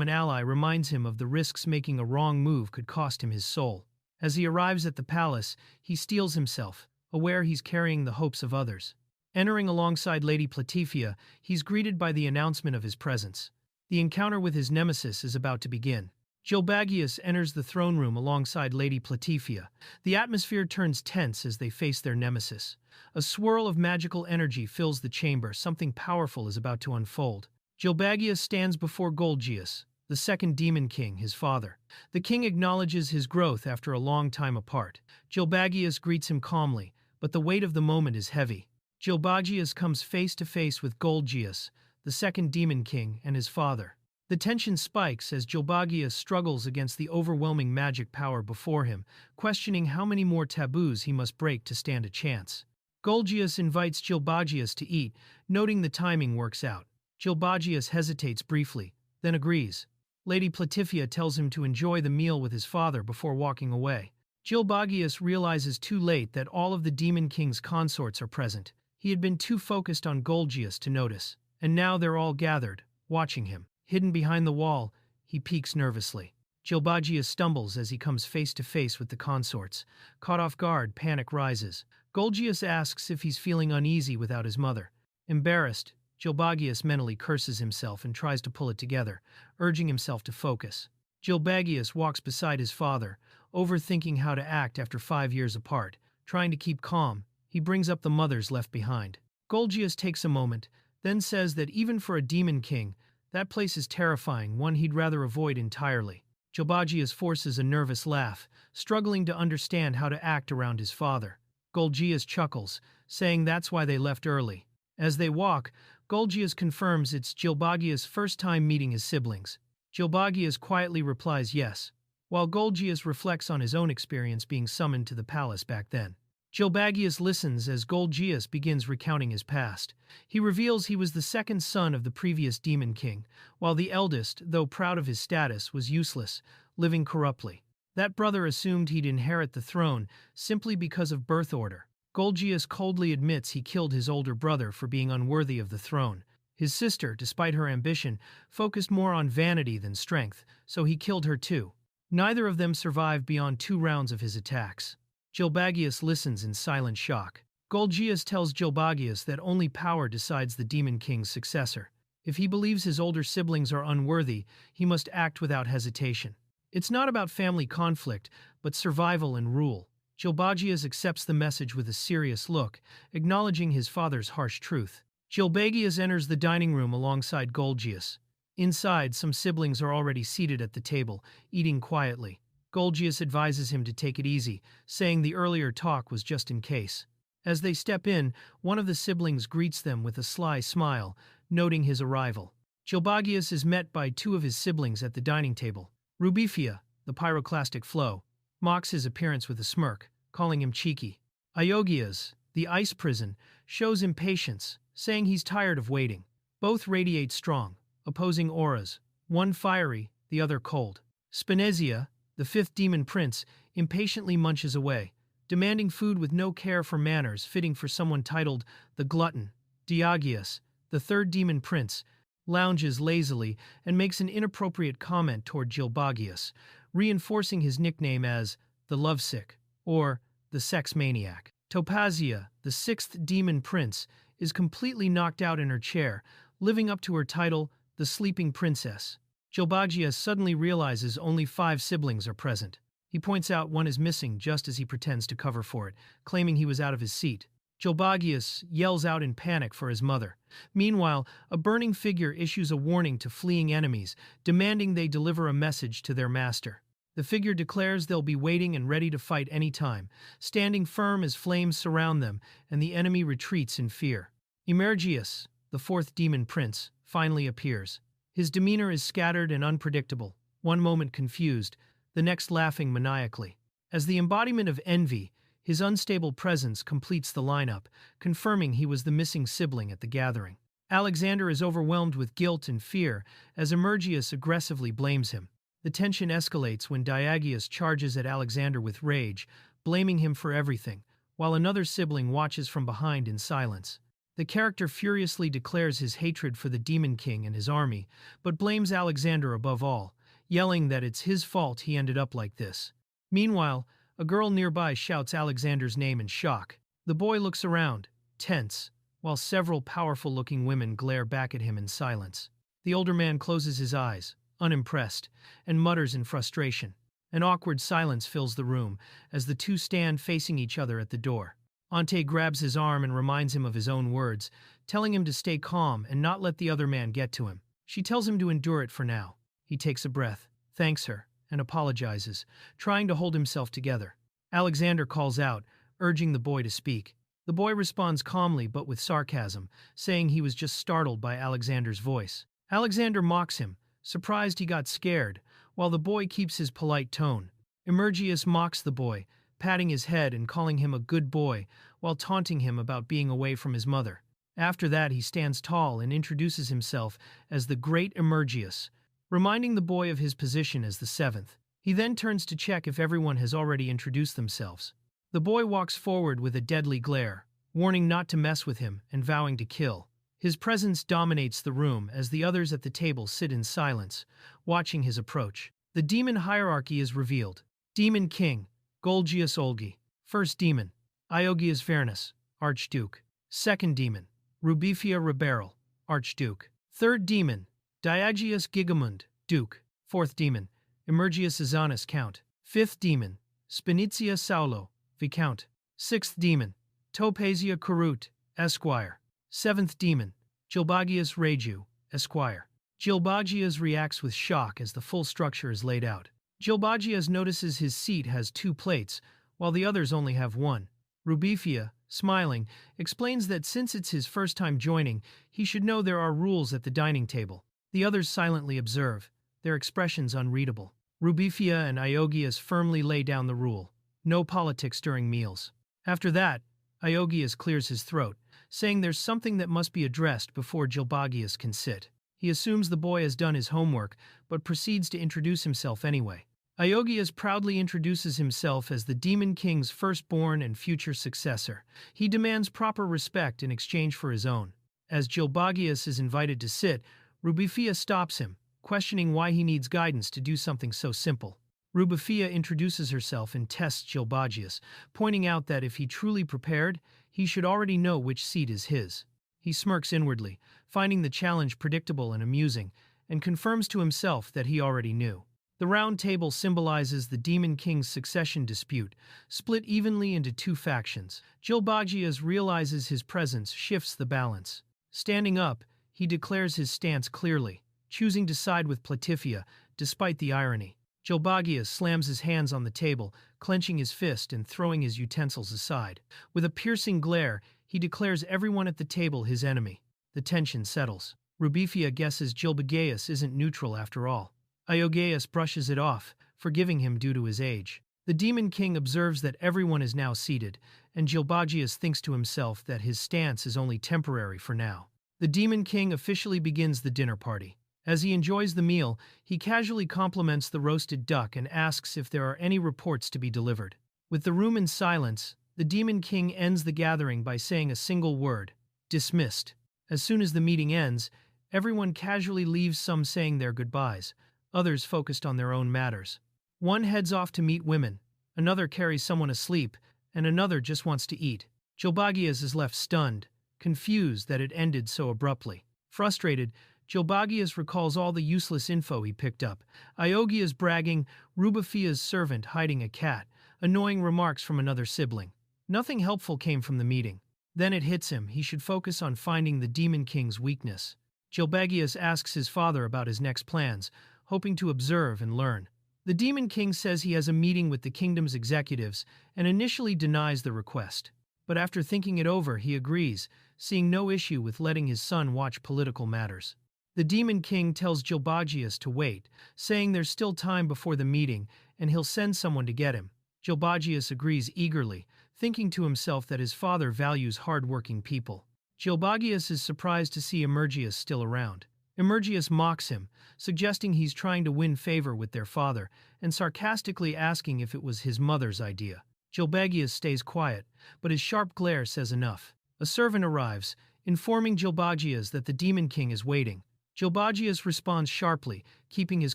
an ally reminds him of the risks making a wrong move could cost him his soul. As he arrives at the palace, he steels himself, aware he's carrying the hopes of others. Entering alongside Lady Platifia, he's greeted by the announcement of his presence. The encounter with his nemesis is about to begin. Gilbagius enters the throne room alongside Lady Platifia. The atmosphere turns tense as they face their nemesis. A swirl of magical energy fills the chamber. Something powerful is about to unfold. Gilbagius stands before Golgius, the second Demon King, his father. The king acknowledges his growth after a long time apart. Gilbagius greets him calmly, but the weight of the moment is heavy. Gilbagius comes face to face with Golgius, the second Demon King, and his father. The tension spikes as Gilbagius struggles against the overwhelming magic power before him, questioning how many more taboos he must break to stand a chance. Golgius invites Gilbagius to eat, noting the timing works out. Gilbagius hesitates briefly, then agrees. Lady Platifia tells him to enjoy the meal with his father before walking away. Gilbagius realizes too late that all of the Demon King's consorts are present. He had been too focused on Golgius to notice, and now they're all gathered, watching him. Hidden behind the wall, he peeks nervously. Gilbagius stumbles as he comes face to face with the consorts. Caught off guard, panic rises. Golgius asks if he's feeling uneasy without his mother. Embarrassed, Gilbagius mentally curses himself and tries to pull it together, urging himself to focus. Gilbagius walks beside his father, overthinking how to act after 5 years apart. Trying to keep calm, he brings up the mothers left behind. Golgius takes a moment, then says that even for a Demon King, that place is terrifying, one he'd rather avoid entirely. Gilbagius forces a nervous laugh, struggling to understand how to act around his father. Golgius chuckles, saying that's why they left early. As they walk, Golgius confirms it's Gilbagius' first time meeting his siblings. Gilbagius quietly replies yes, while Golgius reflects on his own experience being summoned to the palace back then. Gilbagius listens as Golgius begins recounting his past. He reveals he was the second son of the previous Demon King, while the eldest, though proud of his status, was useless, living corruptly. That brother assumed he'd inherit the throne simply because of birth order. Golgius coldly admits he killed his older brother for being unworthy of the throne. His sister, despite her ambition, focused more on vanity than strength, so he killed her too. Neither of them survived beyond 2 rounds of his attacks. Gilbagius listens in silent shock. Golgius tells Gilbagius that only power decides the Demon King's successor. If he believes his older siblings are unworthy, he must act without hesitation. It's not about family conflict, but survival and rule. Gilbagius accepts the message with a serious look, acknowledging his father's harsh truth. Gilbagius enters the dining room alongside Golgius. Inside, some siblings are already seated at the table, eating quietly. Golgius advises him to take it easy, saying the earlier talk was just in case. As they step in, one of the siblings greets them with a sly smile, noting his arrival. Gilbagius is met by 2 of his siblings at the dining table. Rubifia, the pyroclastic flow, mocks his appearance with a smirk, calling him cheeky. Iogias, the ice prison, shows impatience, saying he's tired of waiting. Both radiate strong, opposing auras, one fiery, the other cold. Spinezia, the fifth demon prince, impatiently munches away, demanding food with no care for manners fitting for someone titled the Glutton. Diagius, the third demon prince, lounges lazily and makes an inappropriate comment toward Gilbagius, reinforcing his nickname as the lovesick or the sex maniac. Topazia, the sixth demon prince, is completely knocked out in her chair, living up to her title, the sleeping princess. Gilbagius suddenly realizes only 5 siblings are present. He points out one is missing just as he pretends to cover for it, claiming he was out of his seat. Gilbagius yells out in panic for his mother. Meanwhile, a burning figure issues a warning to fleeing enemies, demanding they deliver a message to their master. The figure declares they'll be waiting and ready to fight any time, standing firm as flames surround them and the enemy retreats in fear. Emergius, the fourth demon prince, finally appears. His demeanor is scattered and unpredictable, one moment confused, the next laughing maniacally. As the embodiment of envy, his unstable presence completes the lineup, confirming he was the missing sibling at the gathering. Alexander is overwhelmed with guilt and fear as Emergius aggressively blames him. The tension escalates when Diagius charges at Alexander with rage, blaming him for everything, while another sibling watches from behind in silence. The character furiously declares his hatred for the Demon King and his army, but blames Alexander above all, yelling that it's his fault he ended up like this. Meanwhile, a girl nearby shouts Alexander's name in shock. The boy looks around, tense, while several powerful-looking women glare back at him in silence. The older man closes his eyes, unimpressed, and mutters in frustration. An awkward silence fills the room as the two stand facing each other at the door. Ante grabs his arm and reminds him of his own words, telling him to stay calm and not let the other man get to him. She tells him to endure it for now. He takes a breath, thanks her, and apologizes, trying to hold himself together. Alexander calls out, urging the boy to speak. The boy responds calmly but with sarcasm, saying he was just startled by Alexander's voice. Alexander mocks him, surprised he got scared, while the boy keeps his polite tone. Emergius mocks the boy, patting his head and calling him a good boy, while taunting him about being away from his mother. After that, he stands tall and introduces himself as the Great Emergius, reminding the boy of his position as the seventh. He then turns to check if everyone has already introduced themselves. The boy walks forward with a deadly glare, warning not to mess with him and vowing to kill. His presence dominates the room as the others at the table sit in silence, watching his approach. The demon hierarchy is revealed. Demon King, Golgius Olgi. First demon, Iogius Vernus, Archduke. Second demon, Rubifia Riberal, Archduke. Third demon, Diagius Gigamund, Duke. Fourth demon, Emergius Azanus, Count. Fifth demon, Spinizia Saulo, Viscount. Sixth demon, Topazia Karut, Esquire. Seventh demon, Gilbagius Reju, Esquire. Gilbagius reacts with shock as the full structure is laid out. Gilbagius notices his seat has 2 plates, while the others only have 1. Rubifia, smiling, explains that since it's his first time joining, he should know there are rules at the dining table. The others silently observe, their expressions unreadable. Rubifia and Iogius firmly lay down the rule: no politics during meals. After that, Iogius clears his throat, saying there's something that must be addressed before Gilbagius can sit. He assumes the boy has done his homework, but proceeds to introduce himself anyway. Iogius proudly introduces himself as the Demon King's firstborn and future successor. He demands proper respect in exchange for his own. As Gilbagius is invited to sit, Rubifia stops him, questioning why he needs guidance to do something so simple. Rubifia introduces herself and tests Gilbagius, pointing out that if he truly prepared, he should already know which seat is his. He smirks inwardly, finding the challenge predictable and amusing, and confirms to himself that he already knew. The round table symbolizes the Demon King's succession dispute, split evenly into 2 factions. Gilbagius realizes his presence shifts the balance. Standing up, he declares his stance clearly, choosing to side with Platifia, despite the irony. Gilbagius slams his hands on the table, clenching his fist and throwing his utensils aside. With a piercing glare, he declares everyone at the table his enemy. The tension settles. Rubifia guesses Gilbagius isn't neutral after all. Iogius brushes it off, forgiving him due to his age. The Demon King observes that everyone is now seated, and Gilbagius thinks to himself that his stance is only temporary for now. The Demon King officially begins the dinner party. As he enjoys the meal, he casually compliments the roasted duck and asks if there are any reports to be delivered. With the room in silence, the Demon King ends the gathering by saying a single word: dismissed. As soon as the meeting ends, everyone casually leaves, some saying their goodbyes, others focused on their own matters. One heads off to meet women, another carries someone asleep, and another just wants to eat. Gilbagius is left stunned, confused that it ended so abruptly. Frustrated, Gilbagius recalls all the useless info he picked up. Iogia's bragging, Rubafia's servant hiding a cat, annoying remarks from another sibling. Nothing helpful came from the meeting. Then it hits him, he should focus on finding the Demon King's weakness. Gilbagius asks his father about his next plans, hoping to observe and learn. The Demon King says he has a meeting with the kingdom's executives and initially denies the request. But after thinking it over, he agrees, seeing no issue with letting his son watch political matters. The Demon King tells Gilbagius to wait, saying there's still time before the meeting and he'll send someone to get him. Gilbagius agrees eagerly, thinking to himself that his father values hard-working people. Gilbagius is surprised to see Emergius still around. Emergius mocks him, suggesting he's trying to win favor with their father, and sarcastically asking if it was his mother's idea. Gilbagius stays quiet, but his sharp glare says enough. A servant arrives, informing Gilbagius that the Demon King is waiting. Gilbagius responds sharply, keeping his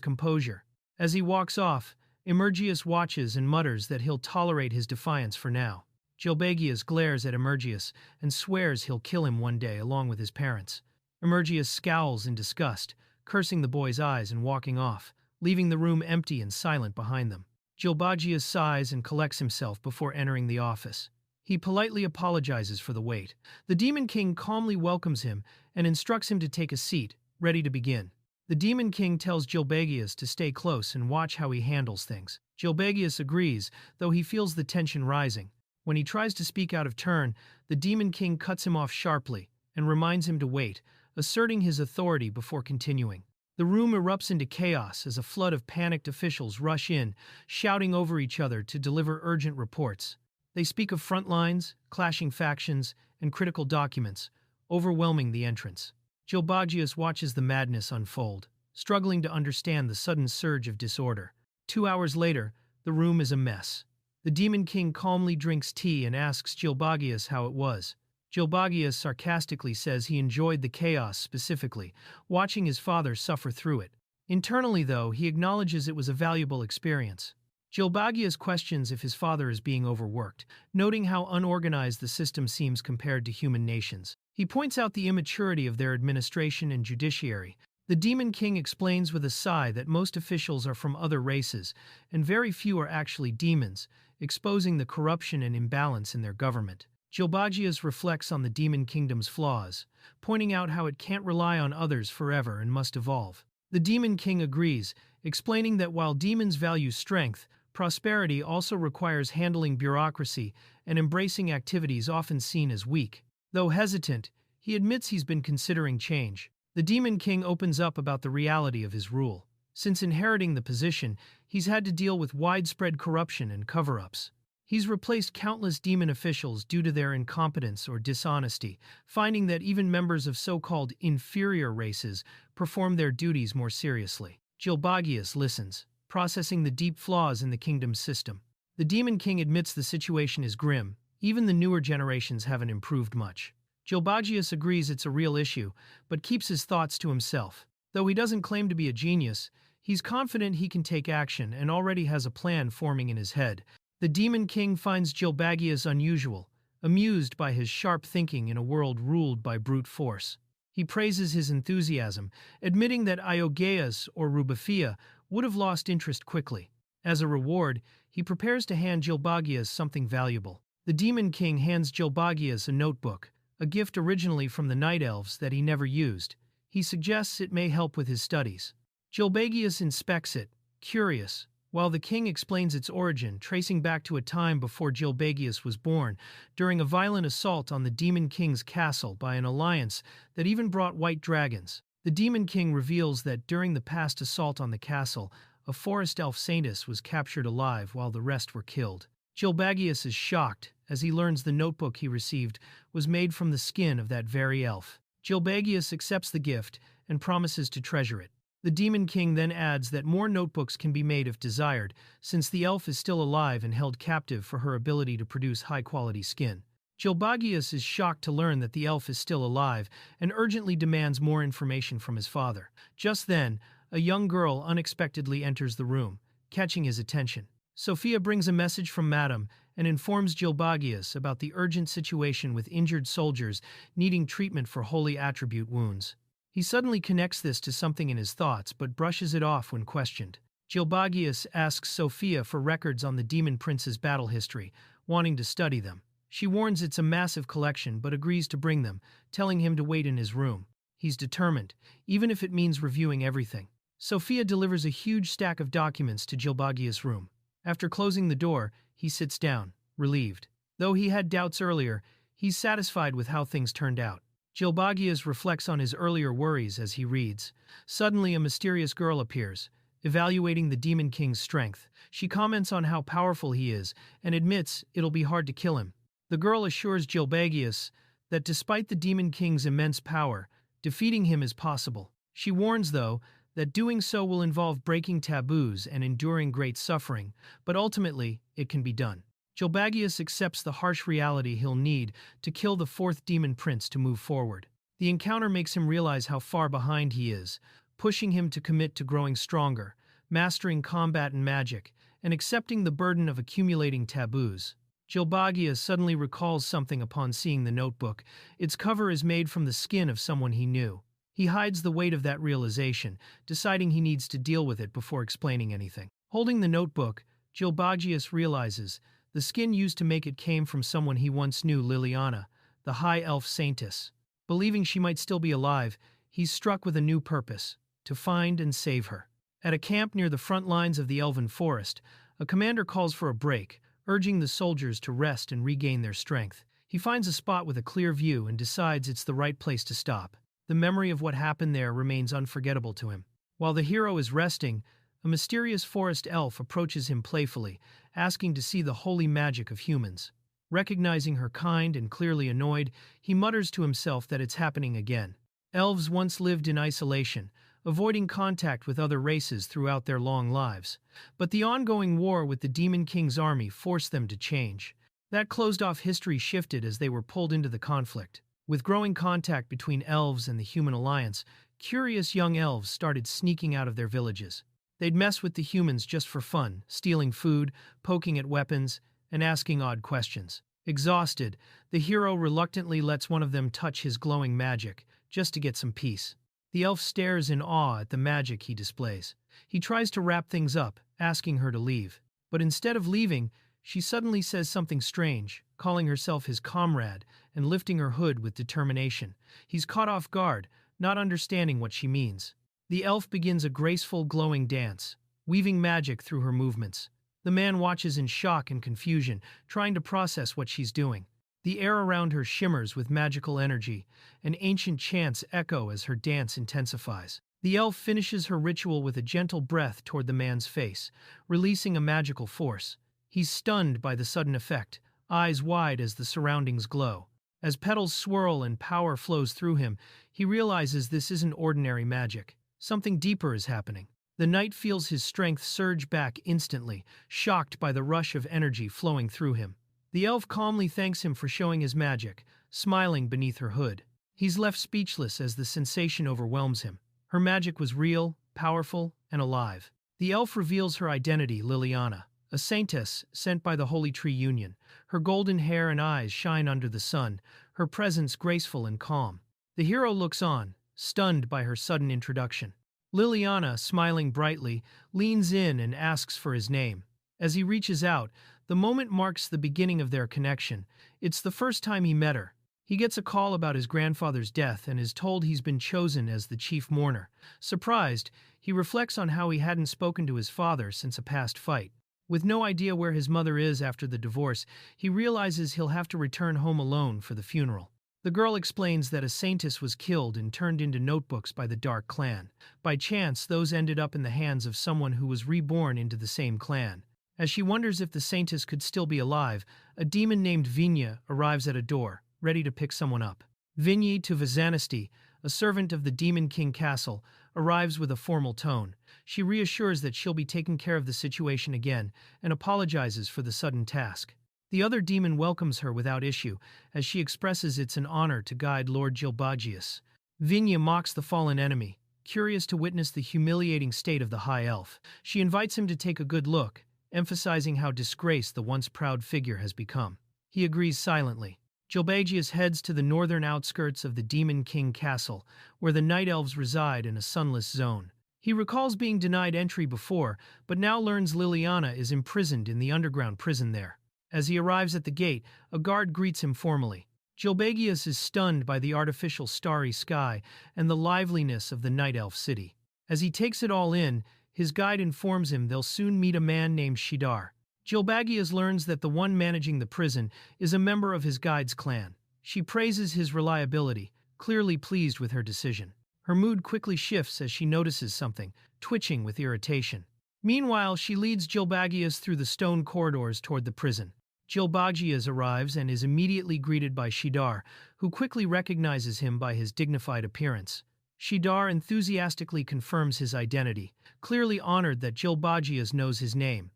composure. As he walks off, Emergius watches and mutters that he'll tolerate his defiance for now. Gilbagius glares at Emergius and swears he'll kill him one day along with his parents. Emergius scowls in disgust, cursing the boy's eyes and walking off, leaving the room empty and silent behind them. Gilbagius sighs and collects himself before entering the office. He politely apologizes for the wait. The Demon King calmly welcomes him and instructs him to take a seat, ready to begin. The Demon King tells Gilbagius to stay close and watch how he handles things. Gilbagius agrees, though he feels the tension rising. When he tries to speak out of turn, the Demon King cuts him off sharply and reminds him to wait, asserting his authority before continuing. The room erupts into chaos as a flood of panicked officials rush in, shouting over each other to deliver urgent reports. They speak of front lines, clashing factions, and critical documents, overwhelming the entrance. Gilbagius watches the madness unfold, struggling to understand the sudden surge of disorder. 2 hours later, the room is a mess. The Demon King calmly drinks tea and asks Gilbagius how it was. Gilbagius sarcastically says he enjoyed the chaos specifically, watching his father suffer through it. Internally, though, he acknowledges it was a valuable experience. Gilbagius questions if his father is being overworked, noting how unorganized the system seems compared to human nations. He points out the immaturity of their administration and judiciary. The Demon King explains with a sigh that most officials are from other races, and very few are actually demons, exposing the corruption and imbalance in their government. Gilbagius reflects on the Demon Kingdom's flaws, pointing out how it can't rely on others forever and must evolve. The Demon King agrees, explaining that while demons value strength, prosperity also requires handling bureaucracy and embracing activities often seen as weak. Though hesitant, he admits he's been considering change. The Demon King opens up about the reality of his rule. Since inheriting the position, he's had to deal with widespread corruption and cover-ups. He's replaced countless demon officials due to their incompetence or dishonesty, finding that even members of so-called inferior races perform their duties more seriously. Gilbagius listens, processing the deep flaws in the kingdom's system. The Demon King admits the situation is grim. Even the newer generations haven't improved much. Gilbagius agrees it's a real issue, but keeps his thoughts to himself. Though he doesn't claim to be a genius, he's confident he can take action and already has a plan forming in his head. The Demon King finds Gilbagius unusual, amused by his sharp thinking in a world ruled by brute force. He praises his enthusiasm, admitting that Iogeus or Rubafia would have lost interest quickly. As a reward, he prepares to hand Gilbagius something valuable. The Demon King hands Gilbagius a notebook, a gift originally from the Night Elves that he never used. He suggests it may help with his studies. Gilbagius inspects it, curious, while the king explains its origin, tracing back to a time before Gilbagius was born, during a violent assault on the Demon King's castle by an alliance that even brought white dragons. The Demon King reveals that during the past assault on the castle, a forest elf saintess was captured alive while the rest were killed. Gilbagius is shocked as he learns the notebook he received was made from the skin of that very elf. Gilbagius accepts the gift and promises to treasure it. The Demon King then adds that more notebooks can be made if desired, since the elf is still alive and held captive for her ability to produce high-quality skin. Gilbagius is shocked to learn that the elf is still alive and urgently demands more information from his father. Just then, a young girl unexpectedly enters the room, catching his attention. Sophia brings a message from Madame and informs Gilbagius about the urgent situation with injured soldiers needing treatment for holy attribute wounds. He suddenly connects this to something in his thoughts but brushes it off when questioned. Gilbagius asks Sophia for records on the Demon Prince's battle history, wanting to study them. She warns it's a massive collection but agrees to bring them, telling him to wait in his room. He's determined, even if it means reviewing everything. Sophia delivers a huge stack of documents to Gilbagius' room. After closing the door, he sits down, relieved. Though he had doubts earlier, he's satisfied with how things turned out. Gilbagius reflects on his earlier worries as he reads. Suddenly, a mysterious girl appears, evaluating the Demon King's strength. She comments on how powerful he is and admits it'll be hard to kill him. The girl assures Gilbagius that despite the Demon King's immense power, defeating him is possible. She warns, though, that doing so will involve breaking taboos and enduring great suffering, but ultimately, it can be done. Gilbagius accepts the harsh reality he'll need to kill the fourth demon prince to move forward. The encounter makes him realize how far behind he is, pushing him to commit to growing stronger, mastering combat and magic, and accepting the burden of accumulating taboos. Gilbagius suddenly recalls something upon seeing the notebook. Its cover is made from the skin of someone he knew. He hides the weight of that realization, deciding he needs to deal with it before explaining anything. Holding the notebook, Gilbagius realizes the skin used to make it came from someone he once knew, Liliana, the high elf saintess. Believing she might still be alive, he's struck with a new purpose: to find and save her. At a camp near the front lines of the elven forest, a commander calls for a break, urging the soldiers to rest and regain their strength. He finds a spot with a clear view and decides it's the right place to stop. The memory of what happened there remains unforgettable to him. While the hero is resting, a mysterious forest elf approaches him playfully, asking to see the holy magic of humans. Recognizing her kind and clearly annoyed, he mutters to himself that it's happening again. Elves once lived in isolation, avoiding contact with other races throughout their long lives. But the ongoing war with the Demon King's army forced them to change. That closed-off history shifted as they were pulled into the conflict. With growing contact between elves and the human alliance, curious young elves started sneaking out of their villages. They'd mess with the humans just for fun, stealing food, poking at weapons, and asking odd questions. Exhausted, the hero reluctantly lets one of them touch his glowing magic, just to get some peace. The elf stares in awe at the magic he displays. He tries to wrap things up, asking her to leave. But instead of leaving, she suddenly says something strange, calling herself his comrade and lifting her hood with determination. He's caught off guard, not understanding what she means. The elf begins a graceful, glowing dance, weaving magic through her movements. The man watches in shock and confusion, trying to process what she's doing. The air around her shimmers with magical energy, and ancient chants echo as her dance intensifies. The elf finishes her ritual with a gentle breath toward the man's face, releasing a magical force. He's stunned by the sudden effect, eyes wide as the surroundings glow. As petals swirl and power flows through him, he realizes this isn't ordinary magic. Something deeper is happening. The knight feels his strength surge back instantly, shocked by the rush of energy flowing through him. The elf calmly thanks him for showing his magic, smiling beneath her hood. He's left speechless as the sensation overwhelms him. Her magic was real, powerful, and alive. The elf reveals her identity, Liliana, a saintess sent by the Holy Tree Union. Her golden hair and eyes shine under the sun, her presence graceful and calm. The hero looks on, stunned by her sudden introduction. Liliana, smiling brightly, leans in and asks for his name. As he reaches out, the moment marks the beginning of their connection. It's the first time he met her. He gets a call about his grandfather's death and is told he's been chosen as the chief mourner. Surprised, he reflects on how he hadn't spoken to his father since a past fight. With no idea where his mother is after the divorce, he realizes he'll have to return home alone for the funeral. The girl explains that a saintess was killed and turned into notebooks by the Dark Clan. By chance, those ended up in the hands of someone who was reborn into the same clan. As she wonders if the saintess could still be alive, a demon named Vinya arrives at a door, ready to pick someone up. Vinyi to Vizanasti, a servant of the Demon King Castle, arrives with a formal tone. She reassures that she'll be taking care of the situation again and apologizes for the sudden task. The other demon welcomes her without issue, as she expresses it's an honor to guide Lord Gilbagius. Vinya mocks the fallen enemy, curious to witness the humiliating state of the High Elf. She invites him to take a good look, emphasizing how disgraced the once proud figure has become. He agrees silently. Gilbagius heads to the northern outskirts of the Demon King Castle, where the Night Elves reside in a sunless zone. He recalls being denied entry before, but now learns Liliana is imprisoned in the underground prison there. As he arrives at the gate, a guard greets him formally. Gilbagius is stunned by the artificial starry sky and the liveliness of the Night Elf city. As he takes it all in, his guide informs him they'll soon meet a man named Shidar. Gilbagius learns that the one managing the prison is a member of his guide's clan. She praises his reliability, clearly pleased with her decision. Her mood quickly shifts as she notices something, twitching with irritation. Meanwhile, she leads Gilbagius through the stone corridors toward the prison. Gilbagius arrives and is immediately greeted by Shidar, who quickly recognizes him by his dignified appearance. Shidar enthusiastically confirms his identity, clearly honored that Gilbagius knows his name.